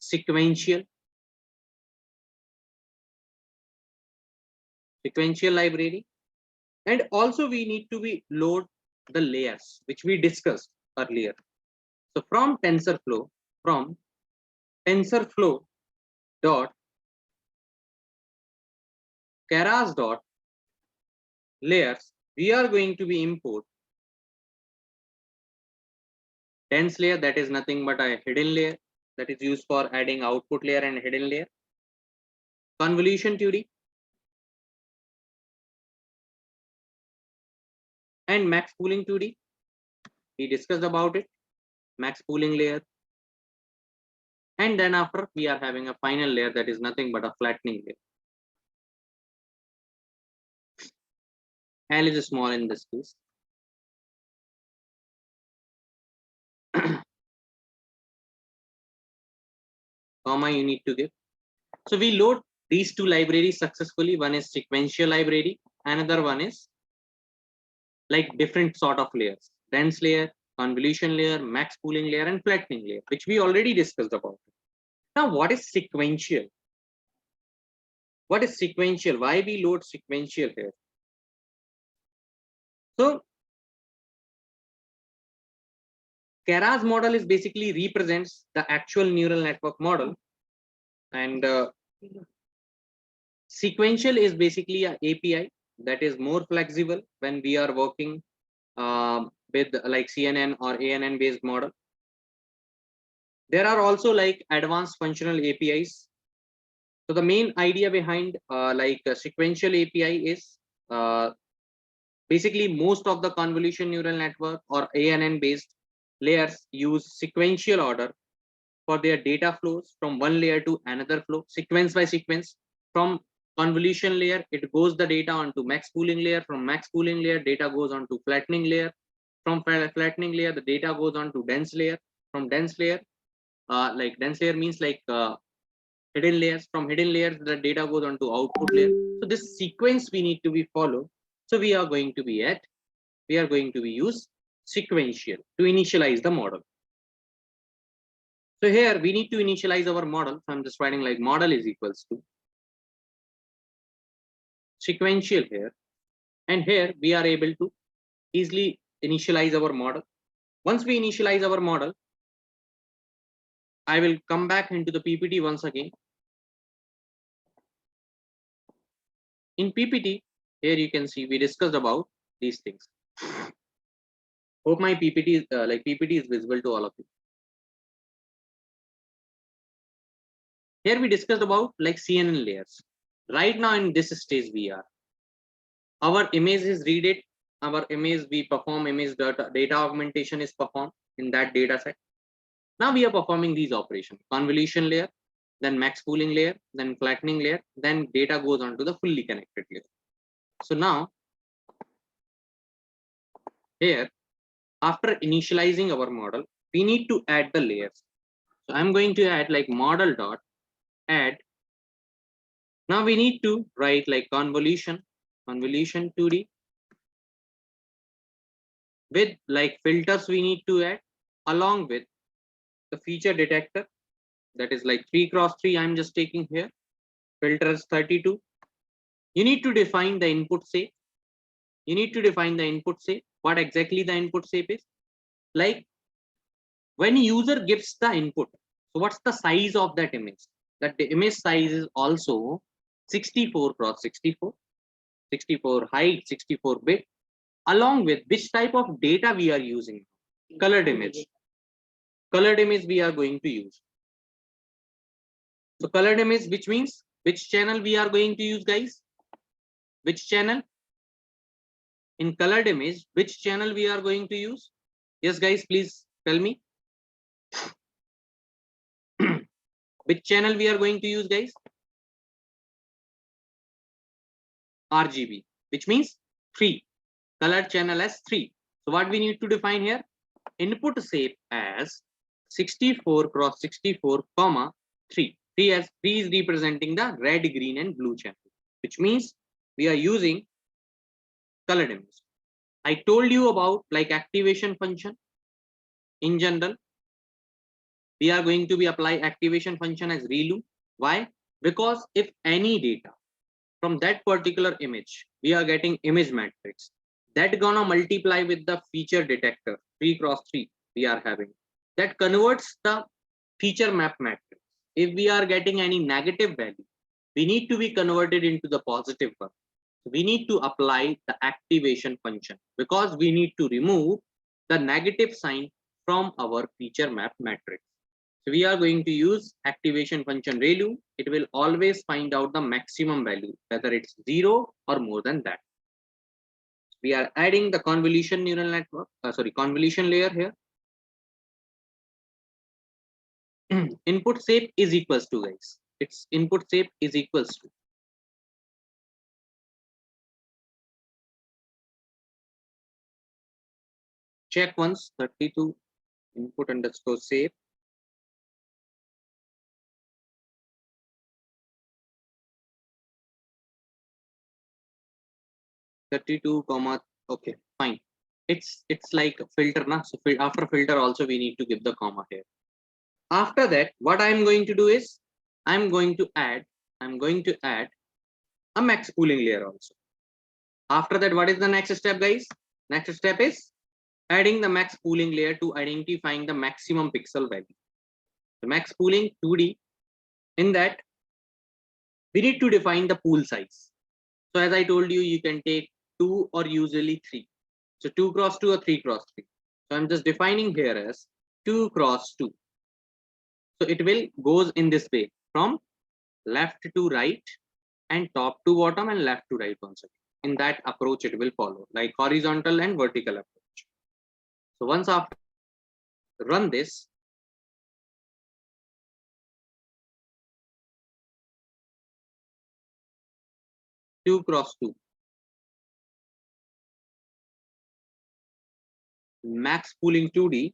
sequential library, and also we need to be load the layers which we discussed earlier. So from TensorFlow dot keras dot layers, we are going to be import dense layer, that is nothing but a hidden layer that is used for adding output layer and hidden layer. Convolution 2D and max pooling 2D. We discussed about it, max pooling layer. And then after we are having a final layer that is nothing but a flattening layer. L is small in this case. Comma you need to give. So we load these 2 libraries successfully. One is sequential library, another one is like different sort of layers: dense layer, convolution layer, max pooling layer, and flattening layer, which we already discussed about. Now, what is sequential? What is sequential? Why we load sequential here? So Keras model is basically represents the actual neural network model, and sequential is basically an API that is more flexible when we are working with like CNN or ANN based model. There are also like advanced functional APIs. So the main idea behind sequential API is basically most of the convolution neural network or ANN based layers use sequential order for their data flows from one layer to another flow, sequence by sequence. From convolution layer, it goes the data onto max pooling layer. From max pooling layer, data goes on to flattening layer. From flattening layer, the data goes on to dense layer. From dense layer, dense layer means hidden layers. From hidden layers, the data goes on to output layer. So this sequence we need to be followed. So we are going to be use sequential to initialize the model. So here we need to initialize our model. So I'm just writing like model is equals to sequential here, and here we are able to easily initialize our model. Once we initialize our model, I will come back into the PPT once again. In PPT, here you can see we discussed about these things. Hope my PPT is visible to all of you. Here we discussed about like CNN layers. Right now in this stage we are. Our image is read it. Our image, we perform image data augmentation is performed in that data set. Now we are performing these operations: convolution layer, then max pooling layer, then flattening layer, then data goes on to the fully connected layer. So now here, after initializing our model, we need to add the layers. So I'm going to add like model dot add. Now we need to write like convolution 2D with like filters we need to add along with the feature detector, that is like 3x3. I'm just taking here filters 32. You need to define the input shape. What exactly the input shape is. Like when user gives the input, So what's the size of that image? That the image size is also 64 cross 64, 64 height, 64 bit, along with which type of data we are using. Colored image. Colored image we are going to use. So colored image, which means which channel we are going to use, guys? Which channel? In colored image, which channel we are going to use? Yes, guys, please tell me. Which channel we are going to use, guys? RGB, which means 3. Colored channel as 3. So what we need to define here? Input shape as 64 cross 64 comma 3. 3 is representing the red, green and blue channel, which means we are using colored image. I told you about like activation function. In general, we are going to be apply activation function as ReLU. Why? Because if any data from that particular image, we are getting image matrix, that gonna multiply with the feature detector 3 cross 3 we are having. That converts the feature map matrix. If we are getting any negative value, we need to be converted into the positive one. We need to apply the activation function because we need to remove the negative sign from our feature map matrix. So we are going to use activation function ReLU. It will always find out the maximum value, whether it's 0 or more than that. We are adding the convolution neural network, convolution layer here. Input shape is equals to, guys. Its input shape is equals to. Check once, 32 input underscore shape. Okay, fine. It's like a filter na. So after filter also we need to give the comma here. After that, what I'm going to do is I'm going to add a max pooling layer also. After that, what is the next step, guys? Next step is adding the max pooling layer to identifying the maximum pixel value. The max pooling 2D. In that, we need to define the pool size. So as I told you, you can take 2 or usually 3. So 2 cross 2 or 3 cross 3. So I'm just defining here as 2 cross 2. So it will goes in this way from left to right and top to bottom and left to right once again. In that approach, it will follow like horizontal and vertical approach. So once after run this, two cross two, max pooling 2D.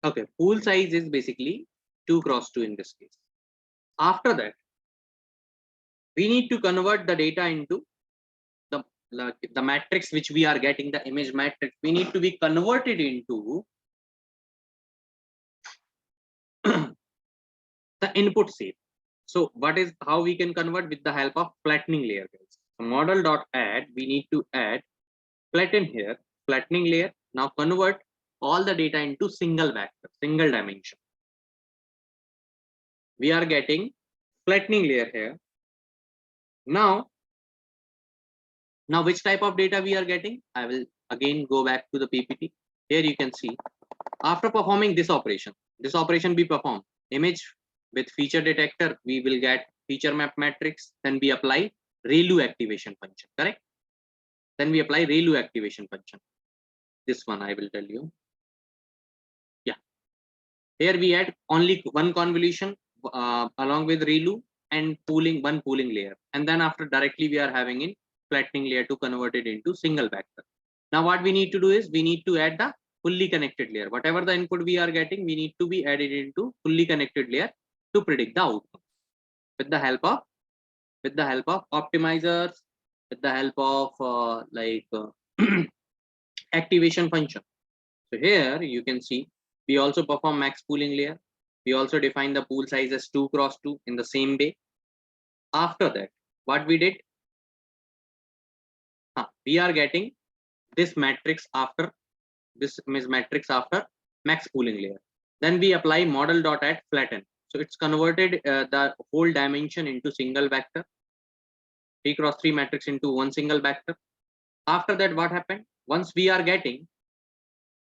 Okay, pool size is basically 2 cross 2 in this case. After that, we need to convert the data into the matrix which we are getting, the image matrix. We need to be converted into the input shape. So what is how we can convert with the help of flattening layer, guys. So model.add, we need to add flatten here, flattening layer. Now convert all the data into single vector, single dimension. We are getting flattening layer here. Now which type of data we are getting? I will again go back to the PPT. Here you can see after performing this operation we perform image with feature detector, we will get feature map matrix. Then we apply ReLU activation function, correct? Then we apply ReLU activation function. This one I will tell you. Yeah, here we add only one convolution along with ReLU and one pooling layer, and then after directly we are having in flattening layer to convert it into single vector. Now what we need to do is we need to add the fully connected layer. Whatever the input we are getting, we need to be added into fully connected layer to predict the outcome with the help of optimizers, with the help of activation function. So here you can see we also perform max pooling layer. We also define the pool size as 2 cross 2 in the same way. After that, what we did, we are getting this matrix after this matrix after max pooling layer. Then we apply model dot add flatten. So it's converted the whole dimension into single vector. 3 cross 3 matrix into one single vector. After that, what happened? Once we are getting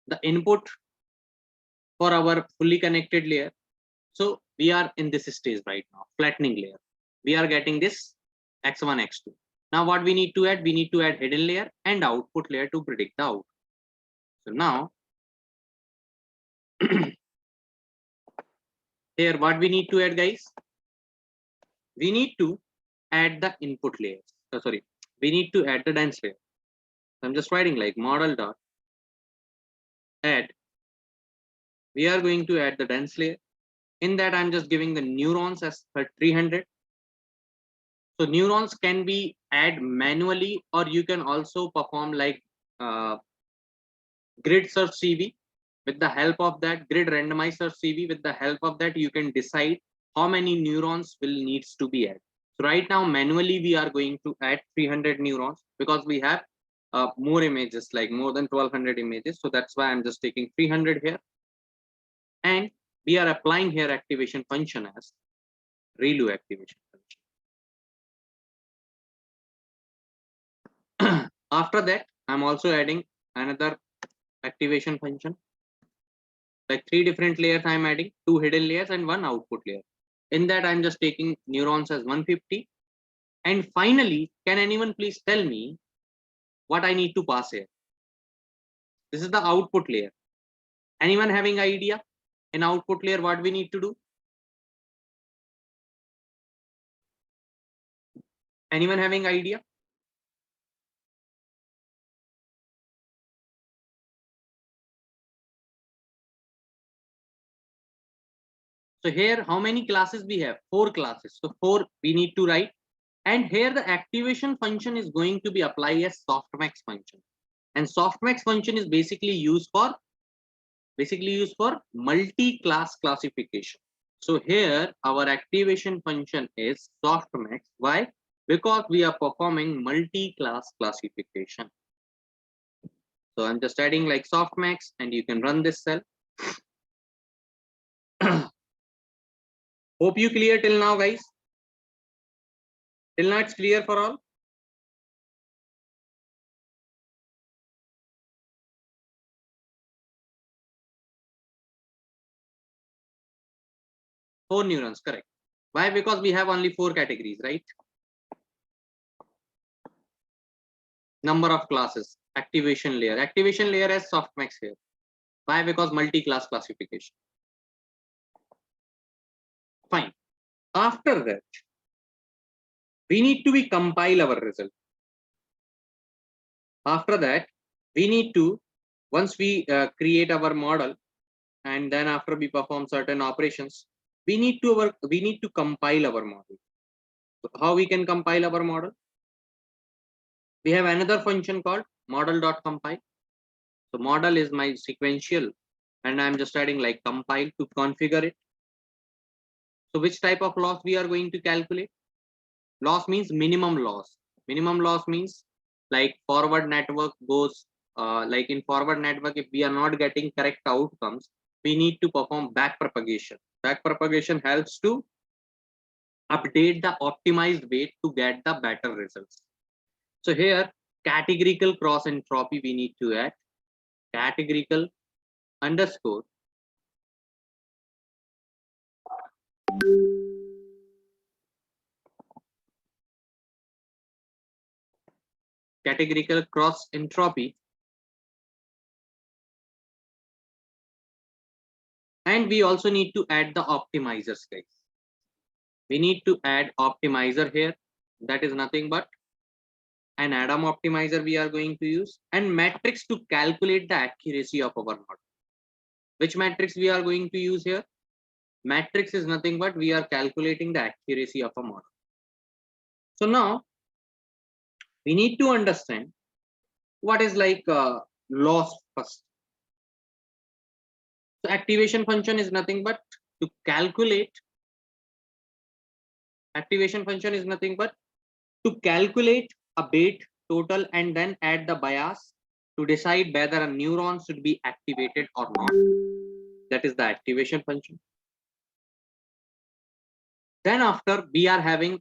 the input for our fully connected layer, so we are in this stage right now, flattening layer. We are getting this x1, x2. Now what we need to add? We need to add hidden layer and output layer to predict the output. So now here what we need to add, guys? We need to add the input layers. Sorry, we need to add the dense layer. So I'm just writing like model dot add. We are going to add the dense layer. In that, I'm just giving the neurons as 300. So neurons can be add manually, or you can also perform like grid search CV. With the help of that grid randomized search CV, with the help of that, you can decide how many neurons will needs to be added. So right now, manually, we are going to add 300 neurons because we have more images, like more than 1200 images. So that's why I'm just taking 300 here. And we are applying here activation function as ReLU activation function. After that, I'm also adding another activation function. Like 3 different layers I'm adding, 2 hidden layers and 1 output layer. In that, I'm just taking neurons as 150. And finally, can anyone please tell me what I need to pass here? This is the output layer. Anyone having idea? In output layer, what we need to do? Anyone having idea? So here, how many classes we have? 4 classes. So 4 we need to write. And here the activation function is going to be applied as softmax function. And softmax function is basically used for multi-class classification. So here our activation function is softmax. Why? Because we are performing multi-class classification. So I'm just adding like softmax, and you can run this cell. Hope you clear till now, guys. Till now it's clear for all. Four neurons, correct. Why? Because we have only 4 categories, right? Number of classes, activation layer. Activation layer has softmax here. Why? Because multi-class classification. Fine. After that, we need to compile our result. After that, we need to, once we create our model, and then after we perform certain operations, we need to compile our model. So how we can compile our model? We have another function called model.compile. So model is my sequential, and I'm just adding like compile to configure it. So which type of loss we are going to calculate? Loss means minimum loss. Minimum loss means like forward network goes, like in forward network, if we are not getting correct outcomes, we need to perform back propagation. Back propagation helps to update the optimized weight to get the better results. So here, categorical cross entropy we need to add. Categorical underscore categorical cross entropy, and we also need to add the optimizers, guys. We need to add optimizer here. That is nothing but an Ibm optimizer we are going to use, and matrix to calculate the accuracy of our model. Which matrix we are going to use here? Matrix is nothing but we are calculating the accuracy of a model. So now we need to understand what is like loss first. So activation function is nothing but to calculate. Activation function is nothing but to calculate a bait total and then add the bias to decide whether a neuron should be activated or not. That is the activation function. Then after we are having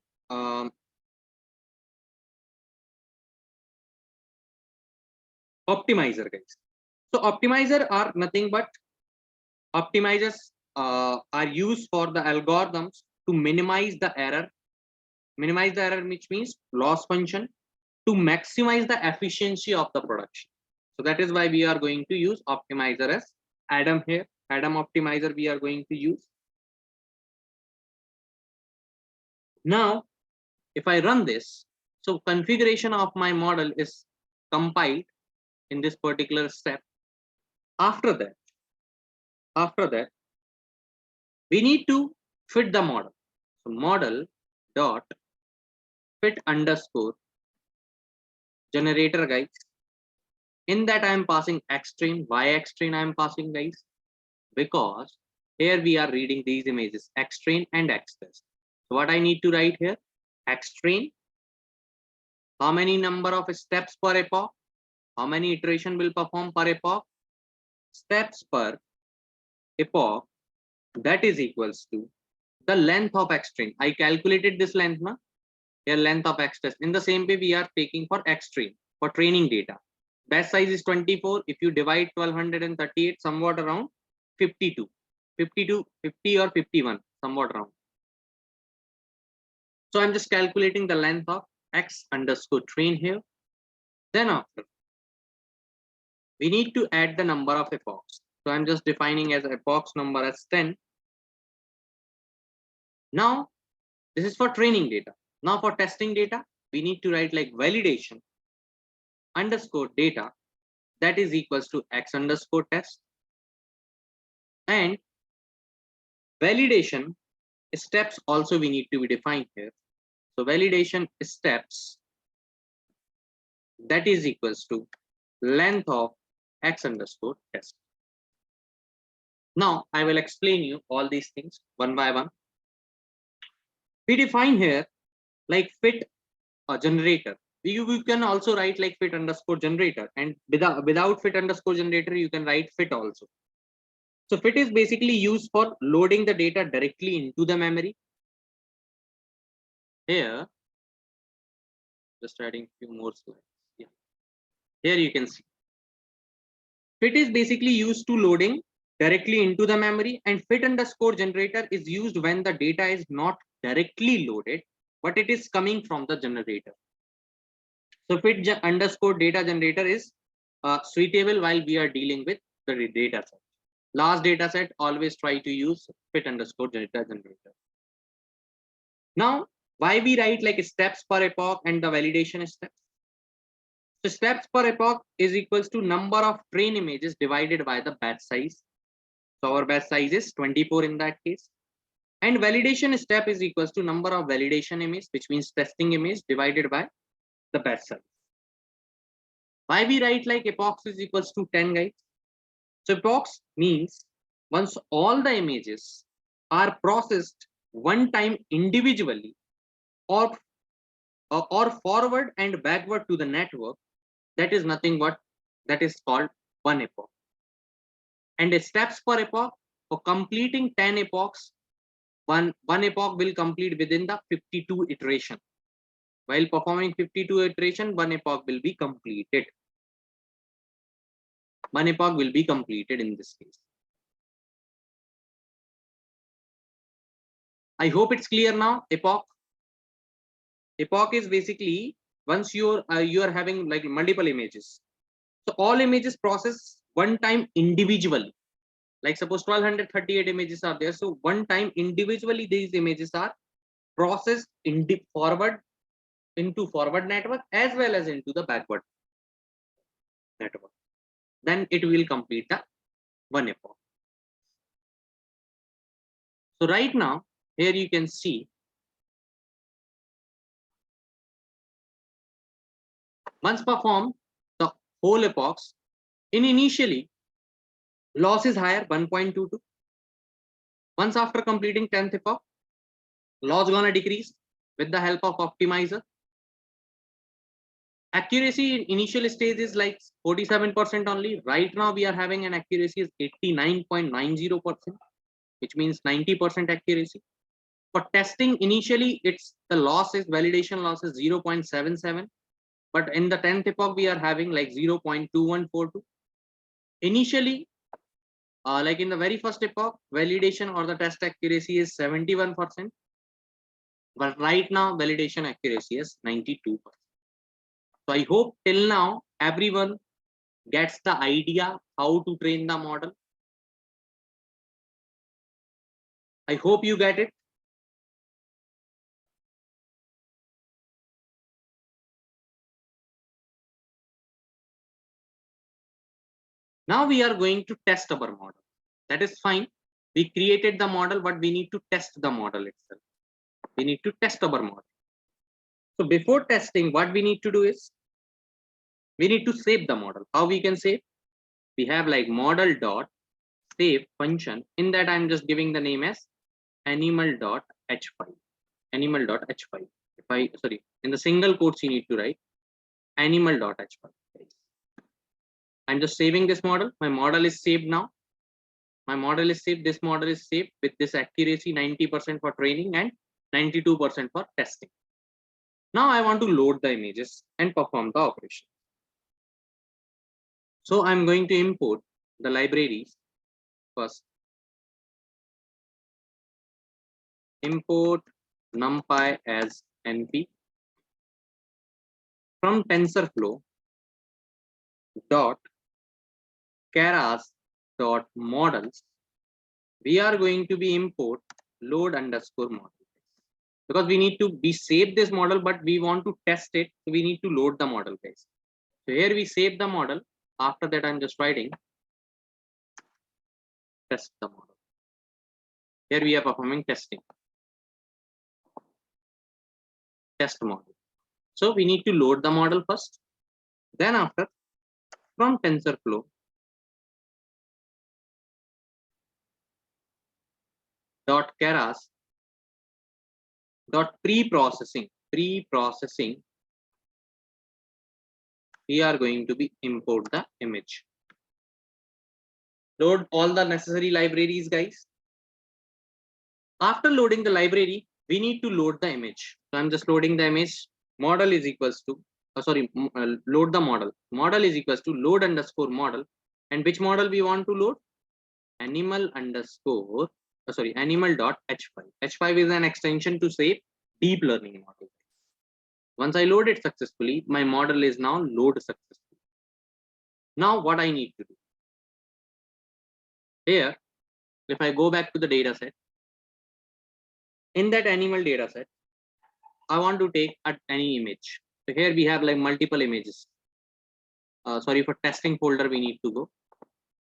optimizer, guys. So optimizer are nothing but optimizers are used for the algorithms to minimize the error. Minimize the error, which means loss function, to maximize the efficiency of the production. So that is why we are going to use optimizer as Ibm here. Ibm optimizer we are going to use. Now, if I run this, so configuration of my model is compiled in this particular step. After that, we need to fit the model. So model dot fit underscore generator, guys. In that I am passing x train. Why x train I am passing, guys? Because here we are reading these images, x train and x test. So what I need to write here, x train, how many number of steps per epoch, how many iteration will perform per epoch, steps per epoch, that is equals to the length of x train. I calculated this length, na? Here length of x test. In the same way we are taking for x train for training data. Batch size is 24. If you divide 1238, somewhat around 52, 50 or 51, somewhat around. So I'm just calculating the length of x underscore train here. Then after, we need to add the number of epochs. So I'm just defining as epochs number as 10. Now, this is for training data. Now for testing data, we need to write like validation underscore data, that is equals to x underscore test, and validation steps also we need to be defined here. So validation steps, that is equals to length of x underscore test. Now I will explain you all these things one by one. We define here like fit a generator. You can also write like fit underscore generator, and without fit underscore generator you can write fit also. So fit is basically used for loading the data directly into the memory. Here, just adding a few more slides. Yeah. Here you can see. Fit is basically used to loading directly into the memory, and fit underscore generator is used when the data is not directly loaded, but it is coming from the generator. So fit underscore data generator is suitable while we are dealing with the data set. Last data set, always try to use fit underscore data generator. Now, why we write like steps per epoch and the validation steps? So steps per epoch is equals to number of train images divided by the batch size. So our batch size is 24 in that case. And validation step is equals to number of validation image, which means testing image, divided by the batch size. Why we write like epochs is equals to 10, guys? So epochs means once all the images are processed one time individually or forward and backward to the network, that is nothing but that is called one epoch. And the steps per epoch, for completing 10 epochs, one epoch will complete within the 52 iteration. While performing 52 iteration, one epoch will be completed. One epoch will be completed in this case. I hope it's clear now. Epoch is basically once you are having like multiple images. So all images process one time individually. Like suppose 1238 images are there. So one time individually these images are processed into forward network as well as into the backward network. Then it will complete the one epoch. So right now, here you can see once performed the whole epochs, in initially loss is higher 1.22. Once after completing 10th epoch, loss gonna decrease with the help of optimizer. Accuracy in initial stage is like 47% only. Right now we are having an accuracy is 89.90%, which means 90% accuracy. For testing, initially it's the loss is validation loss is 0.77, but in the 10th epoch we are having like 0.2142. Initially, like in the very first epoch, validation or the test accuracy is 71%, but right now validation accuracy is 92%. So I hope till now everyone gets the idea how to train the model. I hope you get it. Now we are going to test our model. That is fine. We created the model, but we need to test the model itself. We need to test our model. So before testing, what we need to do is we need to save the model. How we can save? We have like model dot save function. In that, I'm just giving the name as animal.h5. Animal.h5. If I sorry, in the single quotes you need to write animal.h5. I'm just saving this model. My model is saved now. My model is saved. This model is saved with this accuracy 90% for training and 92% for testing. Now I want to load the images and perform the operation. So I'm going to import the libraries first. Import numpy as np from TensorFlow dot keras dot models. We are going to be import load underscore model, because we need to save this model, but we want to test it, so we need to load the model guys. So here we save the model. After that, I'm just writing test the model. Here we are performing testing. Test model. So we need to load the model first. Then after, from TensorFlow dot keras dot pre-processing, we are going to be import the image. Load all the necessary libraries guys. After loading the library, we need to load the image. So I'm just loading the image. Model is equals to load the model. Model is equals to load underscore model. And which model we want to load? Animal underscore animal.h5. H5 is an extension to save deep learning model. Once I load it successfully, my model is now load successfully. Now what I need to do? Here, if I go back to the data set, in that animal data set, I want to take any image. So here we have like multiple images. For testing folder, we need to go.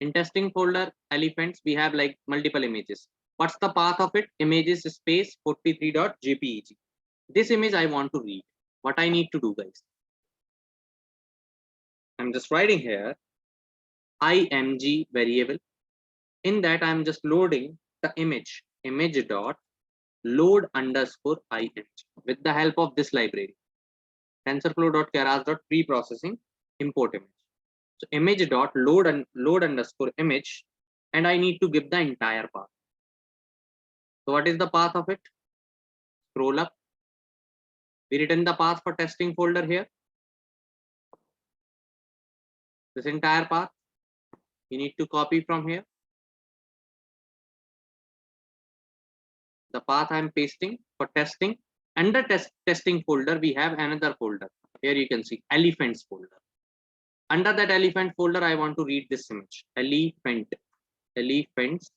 In testing folder elephants, we have like multiple images. What's the path of it? Images space 43.jpeg. This image I want to read. What I need to do, guys? I'm just writing here img variable. In that, I'm just loading the image dot load underscore img with the help of this library. TensorFlow dot keras dot pre-processing import image. So image dot load underscore image, and I need to give the entire path. So what is the path of it? Scroll up. We written the path for testing folder here. This entire path you need to copy from here. The path I'm pasting for testing. Under testing folder, we have another folder. Here you can see elephants folder. Under that elephant folder, I want to read this image. Elephants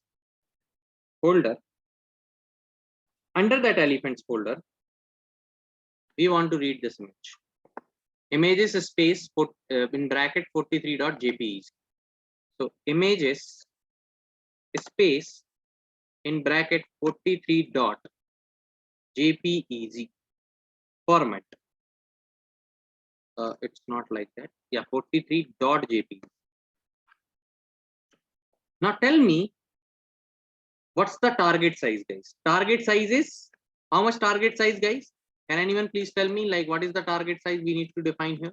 folder. Under that elephants folder, we want to read this image. Images space put in bracket 43.jpeg. So images space in bracket 43.jpeg format. It's not like that. Yeah, 43.jpeg. Now tell me, what's the target size, guys? Target size is how much target size, guys? Can anyone please tell me, like, what is the target size we need to define here?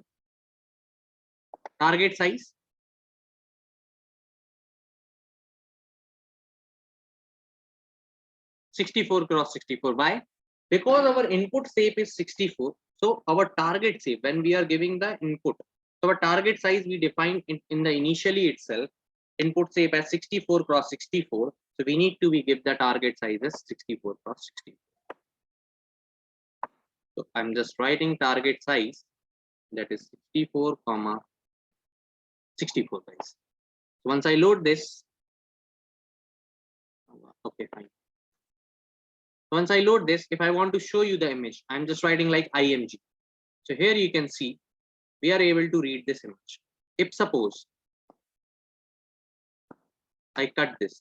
target size. (64 × 64). Why? Because our input shape is 64. So our target shape, when we are giving the input, so our target size we define in the initially itself, input shape as 64 × 64. So we need to give the target size as 64 × 64. So I'm just writing target size, that is 64, 64 guys. So once I load this, okay, fine. Once I load this, if I want to show you the image, I'm just writing like IMG. So here you can see we are able to read this image. If suppose I cut this,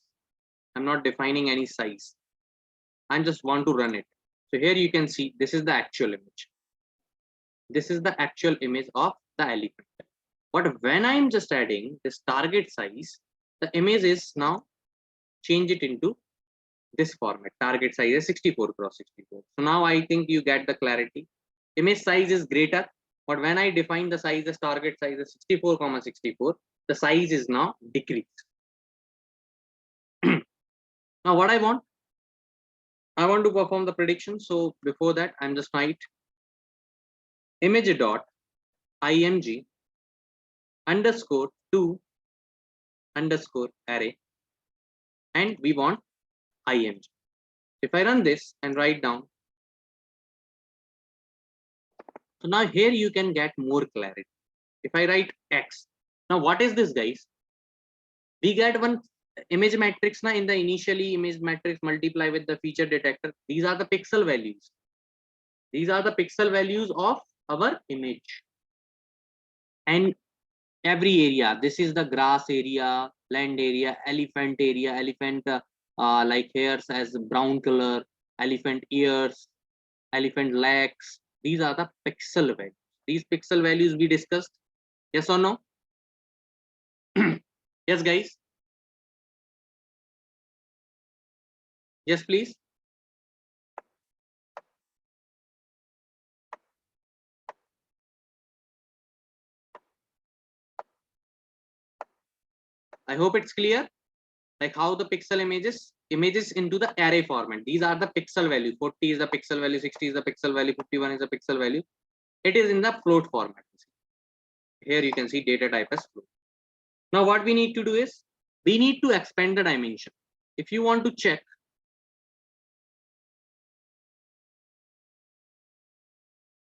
I'm not defining any size, I just want to run it. So here you can see this is the actual image. This is the actual image of the elephant. But when I'm just adding this target size, the image is now change it into this format. Target size is 64 × 64. So now I think you get the clarity. Image size is greater, but when I define the size as target size is 64, 64, the size is now decreased. Now what I want to perform the prediction. So before that, I'm just write image dot img underscore to underscore array, and we want img. If I run this and write down, so now here you can get more clarity. If I write x, now what is this, guys? We get one image matrix now in the initially image matrix multiply with the feature detector. These are the pixel values. These are the pixel values of our image. And every area, this is the grass area, land area, elephant like hairs as brown color, elephant ears, elephant legs. These are the pixel values. These pixel values we discussed. Yes or no? Yes, guys. Yes, please. I hope it's clear. Like how the pixel images into the array format. These are the pixel value. 40 is the pixel value, 60 is the pixel value, 51 is the pixel value. It is in the float format. Here you can see data type as float. Now what we need to do is we need to expand the dimension. If you want to check,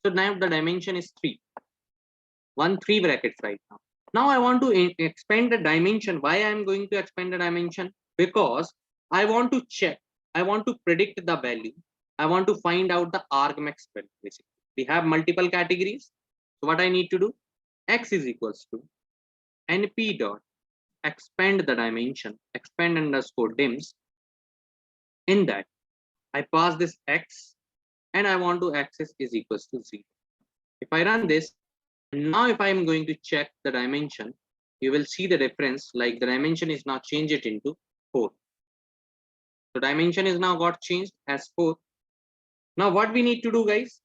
so now the dimension is 3. 3 brackets right now. Now I want to expand the dimension. Why I am going to expand the dimension? Because I want to check, I want to predict the value. I want to find out the argmax value. Basically, we have multiple categories. So what I need to do, x is equals to np dot expand the dimension, expand underscore dims. In that, I pass this x and I want to axis is equals to 0. If I run this, now if I am going to check the dimension, you will see the difference, like the dimension is now changed it into 4. So dimension is now got changed as 4. Now what we need to do, guys?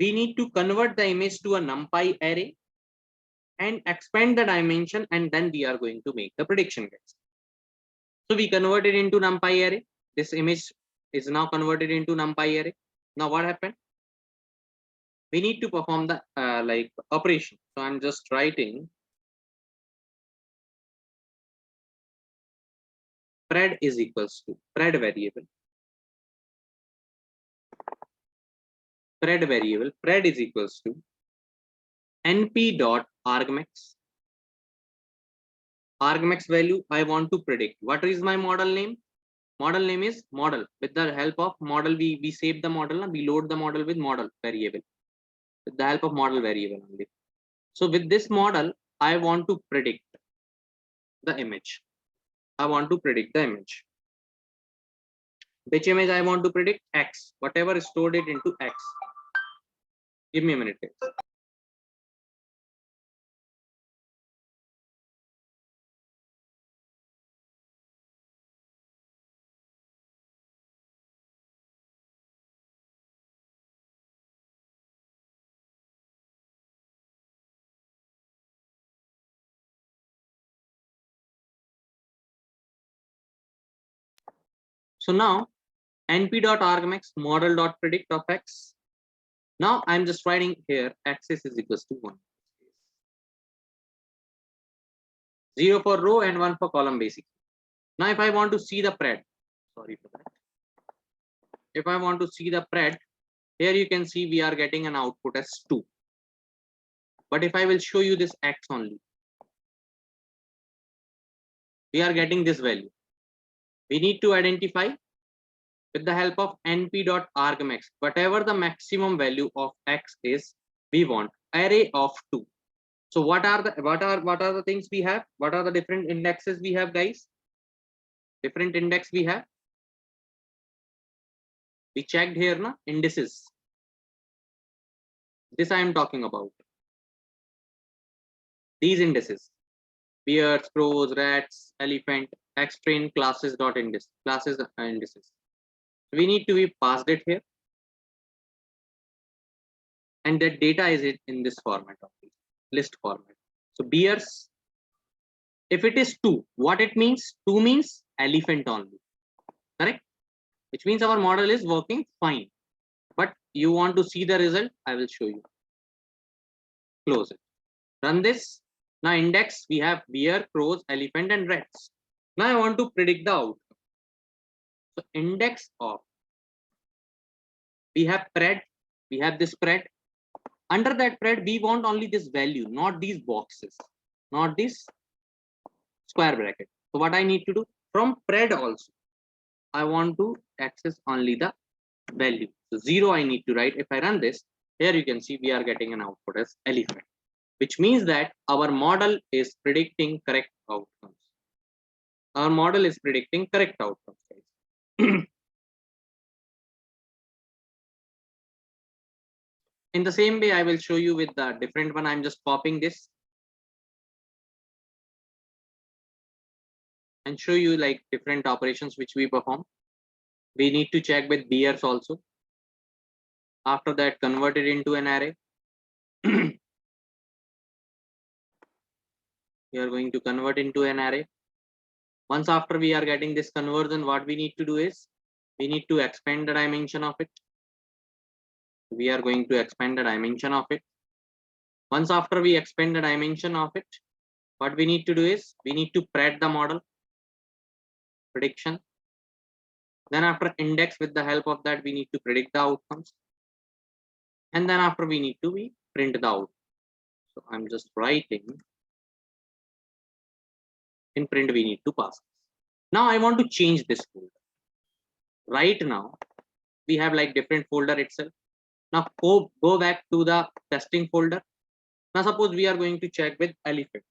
We need to convert the image to a NumPy array and expand the dimension, and then we are going to make the prediction, guys. So we converted into NumPy array. This image is now converted into NumPy array. Now what happened? We need to perform the like operation. So I'm just writing pred is equals to pred variable. Pred is equals to np dot argmax. Argmax value I want to predict. What is my model name? Model name is model. With the help of model, we save the model, we load the model with model variable. With the help of model variable only. So with this model, I want to predict the image. I want to predict the image. Which image I want to predict? X. Whatever stored it into X. Give me a minute, guys. So now np.argmax model.predict of x. Now I'm just writing here axis is equals to 1. 0 for row and 1 for column basically. Now if I want to see the pred, sorry for that. If I want to see the pred, here you can see we are getting an output as 2. But if I will show you this x only, we are getting this value. We need to identify with the help of np.argmax whatever the maximum value of x is, we want array of 2. So what are the things we have? What are the different indexes we have, guys? Different index we have. We checked here, na, indices. This I am talking about. These indices: bears, crows, rats, elephant, xtrain classes dot index, classes indices. We need to be passed it here, and that data is it in this format of the list format. So bears, if it is 2, what it means? 2 means elephant only, correct? Which means our model is working fine. But you want to see the result, I will show you. Close it. Run this. Now index, we have bear, crows, elephant, and rats. Now I want to predict the outcome. So index of, we have pred, we have this pred. Under that pred, we want only this value, not these boxes, not this square bracket. So what I need to do from pred also, I want to access only the value. So 0 I need to write. If I run this, here you can see we are getting an output as elephant, which means that our model is predicting correct outcomes. Our model is predicting correct outcomes, guys. In the same way, I will show you with the different one. I'm just copying this and show you like different operations which we perform. We need to check with bears also. After that, convert it into an array. We are going to convert into an array. Once after we are getting this conversion, what we need to do is we need to expand the dimension of it. We are going to expand the dimension of it. Once after we expand the dimension of it, what we need to do is we need to pred the model prediction. Then after index, with the help of that, we need to predict the outcomes. And then after we need to print the output. So I'm just writing in print, we need to pass. Now I want to change this folder. Right now, we have like different folder itself. Now go back to the testing folder. Now suppose we are going to check with elephant.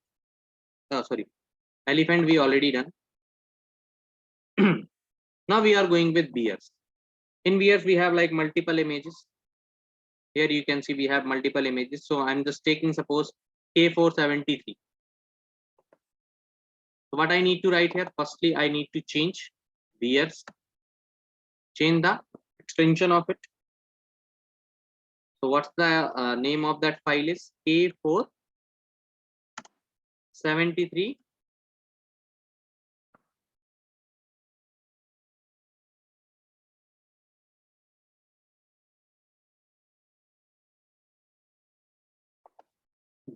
Elephant we already done. Now we are going with bears. In bears we have like multiple images. Here you can see we have multiple images. So I'm just taking suppose K473. So what I need to write here, firstly I need to change bears, change the extension of it. So what's the name of that file is K473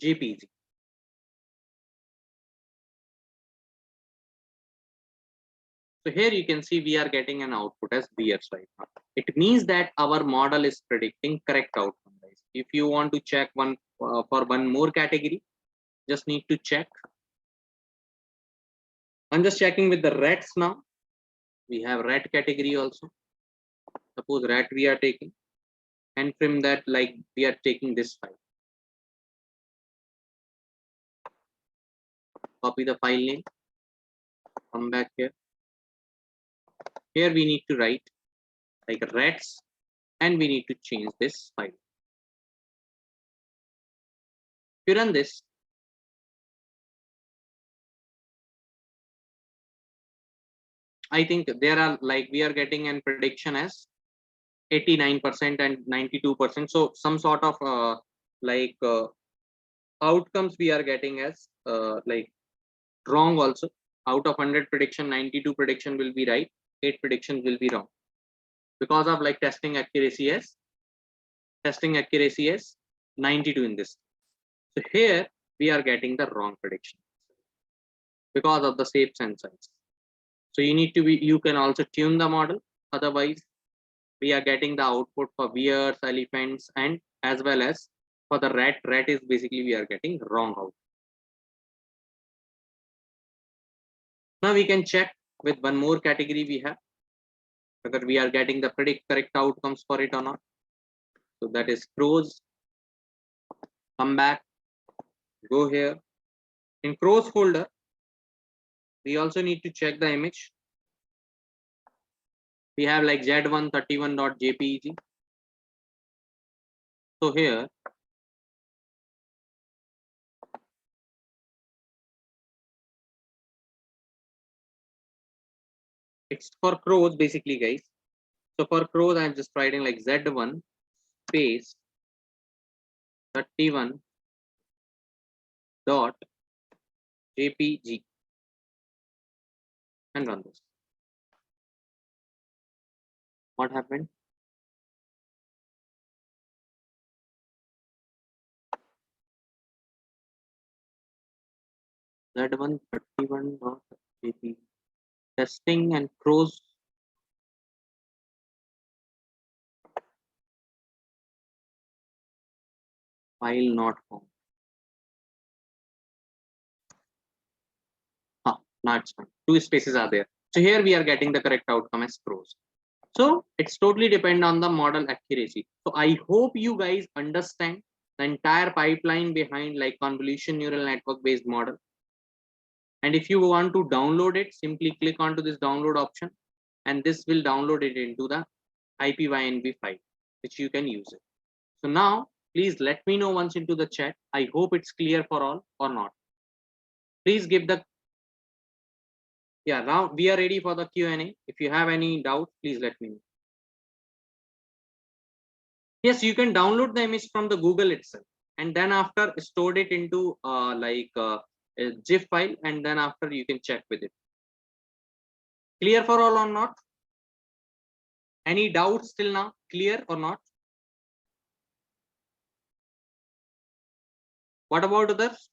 JPG. So here you can see we are getting an output as bears right now. It means that our model is predicting correct outcome, guys. If you want to check one for one more category, just need to check. I'm just checking with the rats now. We have rat category also. Suppose rat we are taking, and from that like we are taking this file. Copy the file name, come back here. Here we need to write like rats, and we need to change this file. If you run this, I think there are like we are getting an prediction as 89% and 92%. So some sort of outcomes we are getting as like wrong also. Out of 100 prediction, 92 prediction will be right. 8 predictions will be wrong because of like testing accuracy is 92 in this. So here we are getting the wrong prediction because of the shapes and size. So you can also tune the model. Otherwise, we are getting the output for bears, elephants, and as well as for the rat. Rat is basically we are getting wrong out. Now we can check with one more category we have whether we are getting the correct outcomes for it or not. So that is crows. Come back, go here. In crows folder, we also need to check the image. We have like z131.jpeg. So here it's for crows basically, guys. So for crows, I'm just writing like z1 space 31 dot jpg and run this. What happened? z131.jpg testing and crows. File not found. Now it's fine. Two spaces are there. So here we are getting the correct outcome as crows. So it's totally depend on the model accuracy. So I hope you guys understand the entire pipeline behind like convolution neural network based model. And if you want to download it, simply click onto this download option, and this will download it into the IPYNB file, which you can use it. So now, please let me know once into the chat. I hope it's clear for all or not. Please give the now we are ready for the Q&A. If you have any doubt, please let me know. Yes, you can download the image from the Google itself, and then after stored it into a GIF file, and then after you can check with it. Clear for all or not? Any doubts till now? Clear or not? What about others?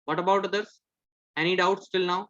What about others? Any doubts till now?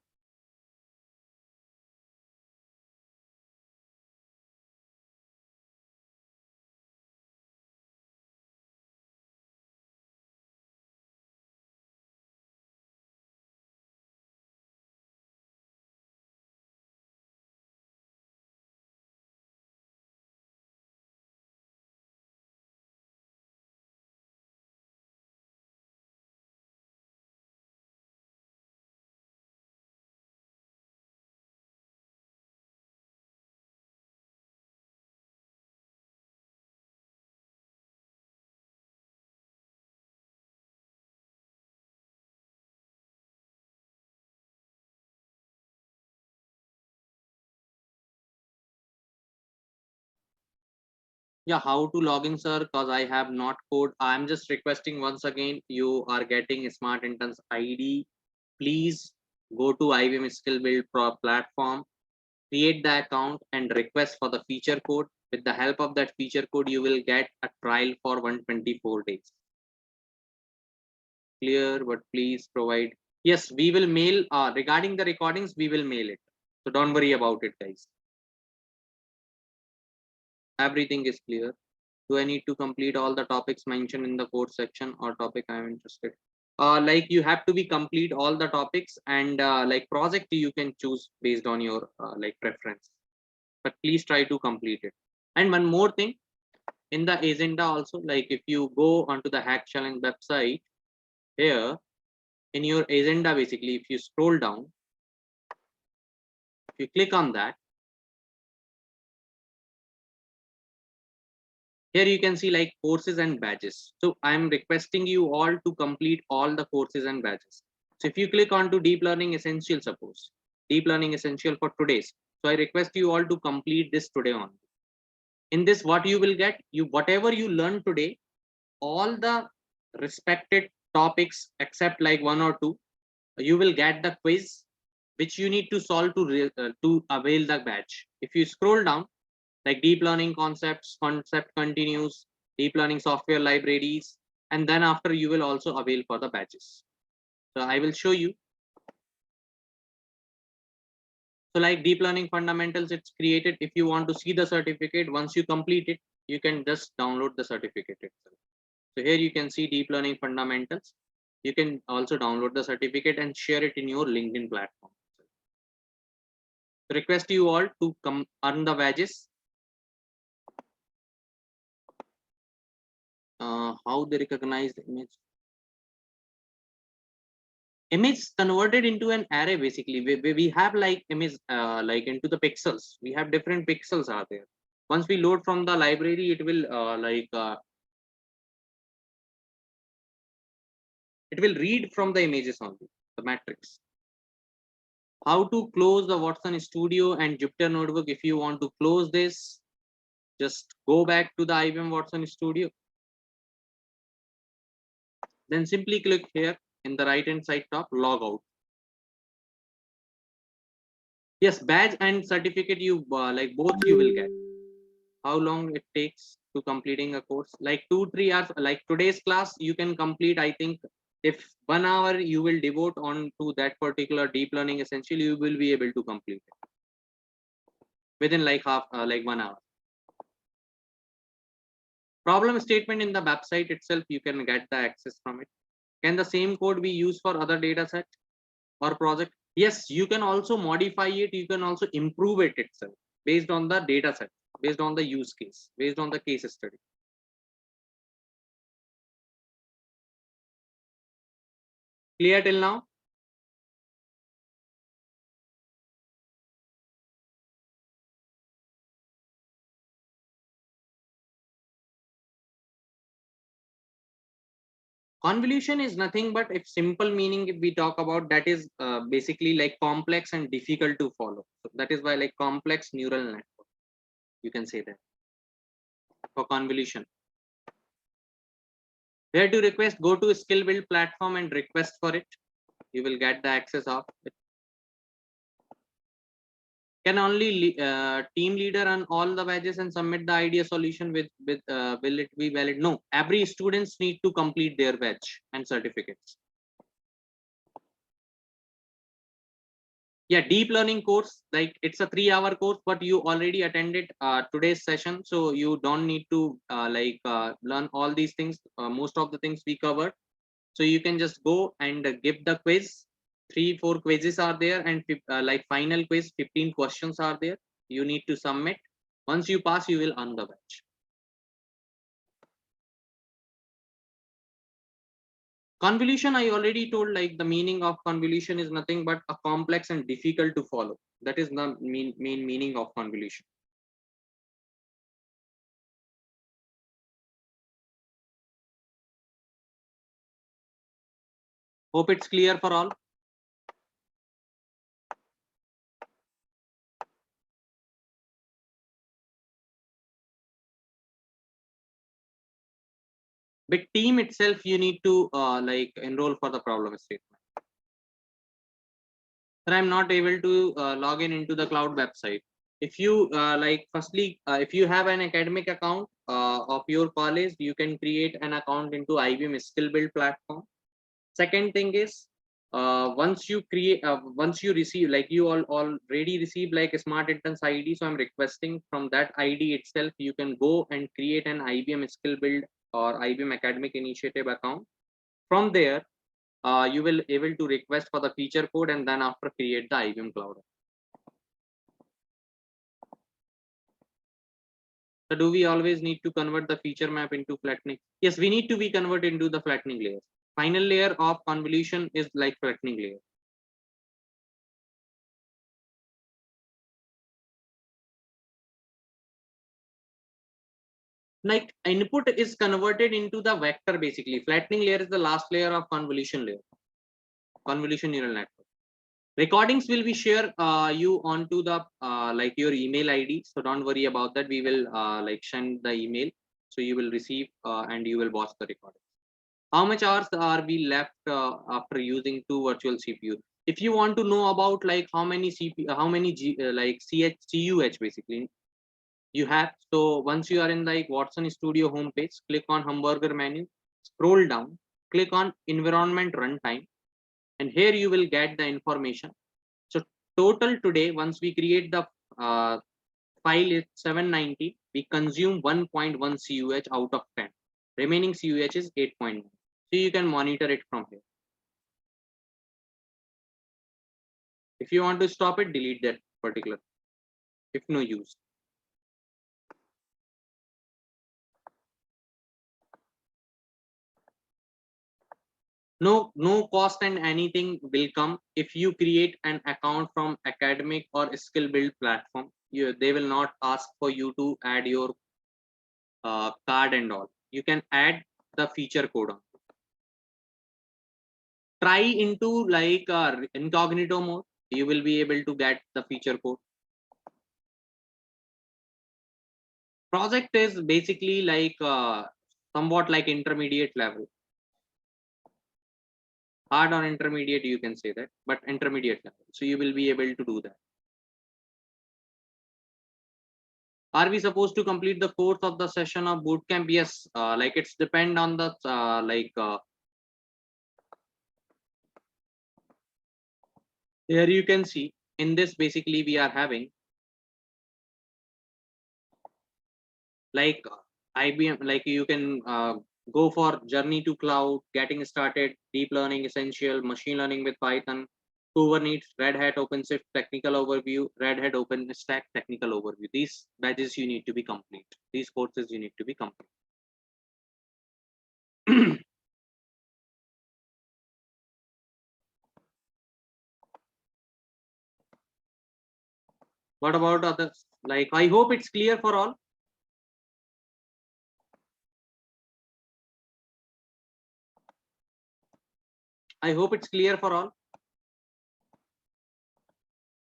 Yeah, how to log in, sir? Because I have not code. I'm just requesting once again, you are getting Smart Interns ID. Please go to IBM Skill Build platform, create the account and request for the feature code. With the help of that feature code, you will get a trial for 124 days. Clear, but please provide. Yes, we will mail regarding the recordings, we will mail it. So don't worry about it, guys. Everything is clear. Do I need to complete all the topics mentioned in the code section or topic I'm interested? Like you have to be complete all the topics, and like project you can choose based on your like preference, but please try to complete it. And one more thing, in the agenda also, like if you go onto the Hack Challenge website, here in your agenda, basically if you scroll down, if you click on that, here you can see like courses and badges. So I'm requesting you all to complete all the courses and badges. So if you click on to deep learning essential, suppose deep learning essential for today's, So I request you all to complete this today only. In this, what you will get, whatever you learn today, all the respected topics except like one or two, you will get the quiz which you need to solve to avail the badge. If you scroll down, like deep learning concepts, concept continues, deep learning software libraries, and then after you will also avail for the badges. So I will show you. So like deep learning fundamentals, it's created. If you want to see the certificate, once you complete it, you can just download the certificate itself. So here you can see deep learning fundamentals. You can also download the certificate and share it in your LinkedIn platform. So request you all to come earn the badges. How they recognize the image? Image converted into an array. Basically we have like image like into the pixels. We have different pixels are there. Once we load from the library, it will it will read from the images only, the matrix. How to close the Watson Studio and Jupyter notebook? If you want to close this, just go back to the IBM Watson Studio, then simply click here in the right hand side top, log out. Yes, badge and certificate, you like both you will get. How long it takes to completing a course? Like 2-3 hours. Like today's class you can complete, I think if 1 hour you will devote on to that particular deep learning essential, you will be able to complete it within like like 1 hour. Problem statement in the website itself, you can get the access from it. Can the same code be used for other data set or project? Yes, you can also modify it. You can also improve it itself based on the data set, based on the use case, based on the case study. Clear till now? Convolution is nothing but, if simple meaning if we talk about, that is basically like complex and difficult to follow. So that is why like complex neural network, you can say that for convolution. Where to request? Go to skill build platform and request for it. You will get the access of it. Can only team leader run all the badges and submit the idea solution with will it be valid? No, every students need to complete their badge and certificates. Yeah, deep learning course, like it's a 3-hour course, but you already attended today's session, so you don't need to learn all these things. Most of the things we covered, so you can just go and give the quiz. 3-4 quizzes are there, and like final quiz 15 questions are there. You need to submit. Once you pass, you will earn the badge. Convolution, I already told, like the meaning of convolution is nothing but a complex and difficult to follow. That is the main meaning of convolution. Hope it's clear for all. But team itself, you need to like enroll for the problem statement. But I'm not able to log in into the cloud website. If you like, firstly, if you have an academic account of your college, you can create an account into IBM skill build platform. Second thing is, once you create, once you receive, like you all already receive like a smart entrance ID, so I'm requesting from that ID itself, you can go and create an IBM skill build or IBM academic initiative account. From there, you will able to request for the feature code, and then after create the Ibm Cloud. So do we always need to convert the feature map into flattening? Yes, we need to be converted into the flattening layer. Final layer of convolution is like flattening layer. Like input is converted into the vector. Basically, flattening layer is the last layer of convolution layer, convolution neural network. Recordings will be share you onto the like your email ID. So don't worry about that. We will like send the email. So you will receive and you will watch the recording. How much hours are we left after using two virtual CPU? If you want to know about like how many how many like CUH basically you have. So once you are in like Watson Studio homepage, click on hamburger menu, scroll down, click on environment runtime, and here you will get the information. So total today, once we create the file is 790, we consume 1.1 CUH out of 10. Remaining CUH is 8.9. So you can monitor it from here. If you want to stop it, delete that particular, if no use. No cost and anything will come if you create an account from academic or skill build platform. They will not ask for you to add your card and all. You can add the feature code on. Try into like incognito mode. You will be able to get the feature code. Project is basically like somewhat like intermediate level. Hard or intermediate, you can say that, but intermediate level. So you will be able to do that. Are we supposed to complete the course of the session of bootcamp? Yes, like it's depend on the here you can see in this basically we are having like IBM, like you can go for journey to cloud, getting started, deep learning essential, machine learning with Python, Kubernetes, Red Hat OpenShift technical overview, Red Hat OpenStack technical overview. These badges you need to be complete. These courses you need to be complete. What about others? Like I hope it's clear for all. I hope it's clear for all.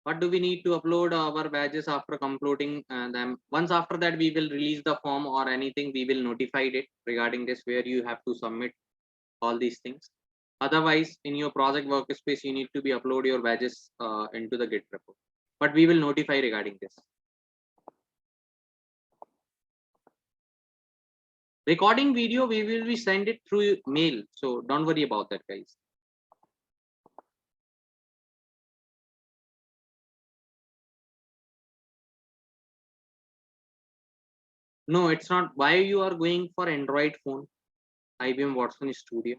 What do we need to upload our badges after completing them? Once after that, we will release the form or anything. We will notify it regarding this where you have to submit all these things. Otherwise, in your project workspace, you need to be upload your badges into the Git repo. But we will notify regarding this. Recording video, we will be send it through mail. So don't worry about that, guys. No, it's not. Why you are going for Android phone? IBM Watson Studio.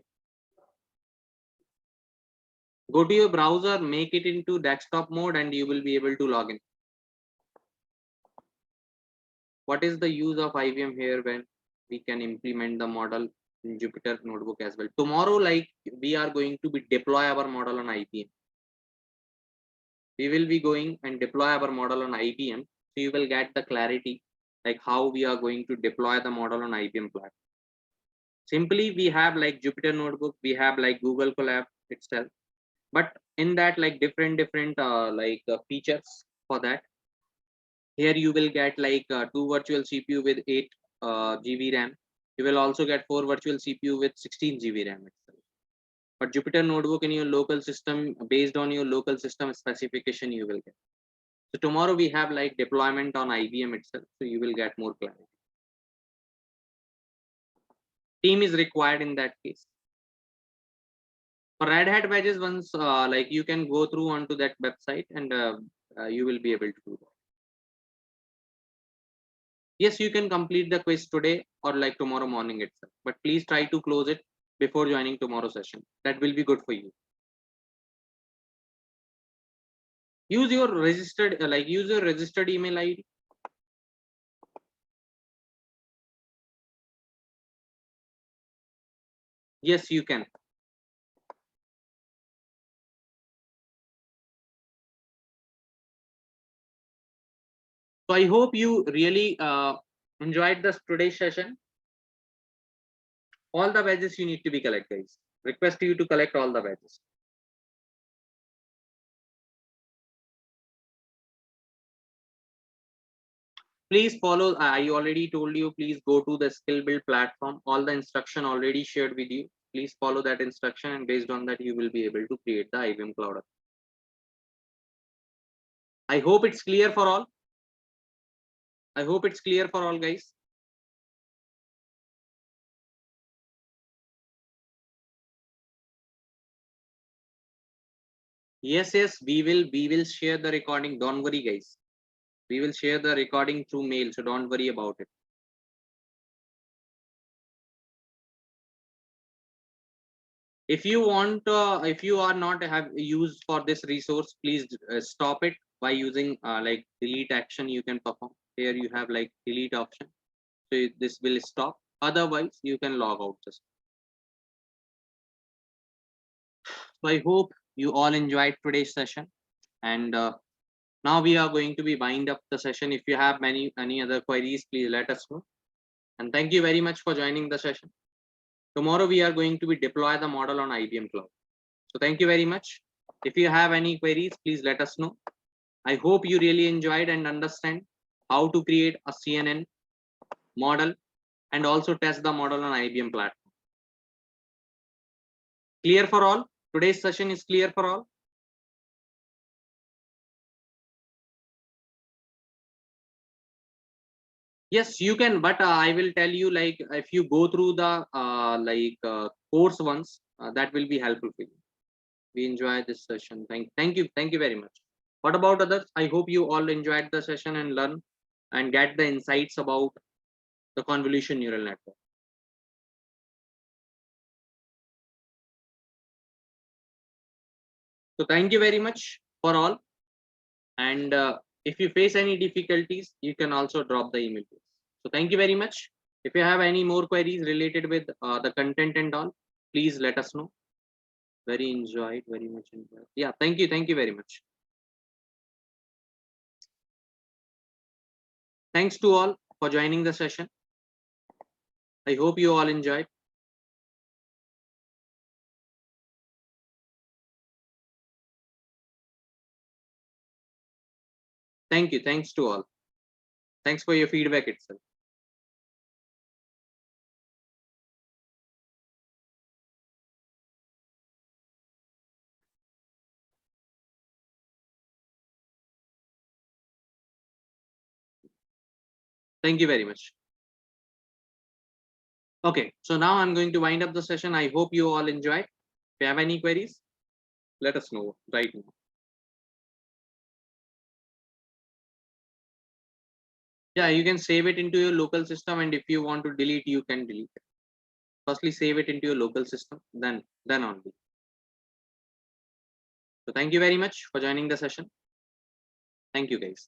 Go to your browser, make it into desktop mode, and you will be able to log in. What is the use of IBM here when we can implement the model in Jupyter notebook as well? Tomorrow, like we are going to be deploy our model on IBM. We will be going and deploy our model on IBM. So you will get the clarity like how we are going to deploy the model on IBM platform. Simply, we have like Jupyter notebook, we have like Google Colab itself, but in that like different features for that. Here you will get like 2 virtual CPU with 8 GB RAM. You will also get 4 virtual CPU with 16 GB RAM itself. But Jupyter notebook in your local system, based on your local system specification, you will get. So tomorrow we have like deployment on IBM itself, so you will get more clarity. Team is required in that case. For Red Hat badges, once like you can go through onto that website and you will be able to do that. Yes, you can complete the quiz today or like tomorrow morning itself, but please try to close it before joining tomorrow session. That will be good for you. Use your registered use your registered email ID. Yes, you can. So I hope you really enjoyed this today's session. All the badges you need to be collect, guys. Request you to collect all the badges. Please follow. I already told you, please go to the skill build platform. All the instruction already shared with you. Please follow that instruction, and based on that, you will be able to create the Ibm Cloud. I hope it's clear for all. I hope it's clear for all, guys. Yes, we will share the recording. Don't worry, guys. We will share the recording through mail, so don't worry about it. If you want, if you are not have used for this resource, please stop it by using like delete action. You can perform here. You have like delete option, so this will stop. Otherwise, you can log out just. So I hope you all enjoyed today's session, and now we are going to be wind up the session. If you have any other queries, please let us know. And thank you very much for joining the session. Tomorrow we are going to be deploy the model on Ibm Cloud. So thank you very much. If you have any queries, please let us know. I hope you really enjoyed and understand how to create a CNN model and also test the model on Ibm platform. Clear for all? Today's session is clear for all? Yes, you can, but I will tell you, like, if you go through the course once, that will be helpful for you. We enjoy this session. Thank you very much. What about others? I hope you all enjoyed the session and learn and get the insights about the convolution neural network. So thank you very much for all. And if you face any difficulties, you can also drop the email. So thank you very much. If you have any more queries related with the content and all, please let us know. Very much enjoyed. Yeah, thank you very much. Thanks to all for joining the session. I hope you all enjoyed. Thanks to all. Thanks for your feedback itself. Thank you very much. Okay, so now I'm going to wind up the session. I hope you all enjoyed. If you have any queries, let us know right now. Yeah, you can save it into your local system, and if you want to delete, you can delete it. Firstly, save it into your local system, then only. So thank you very much for joining the session. Thank you, guys.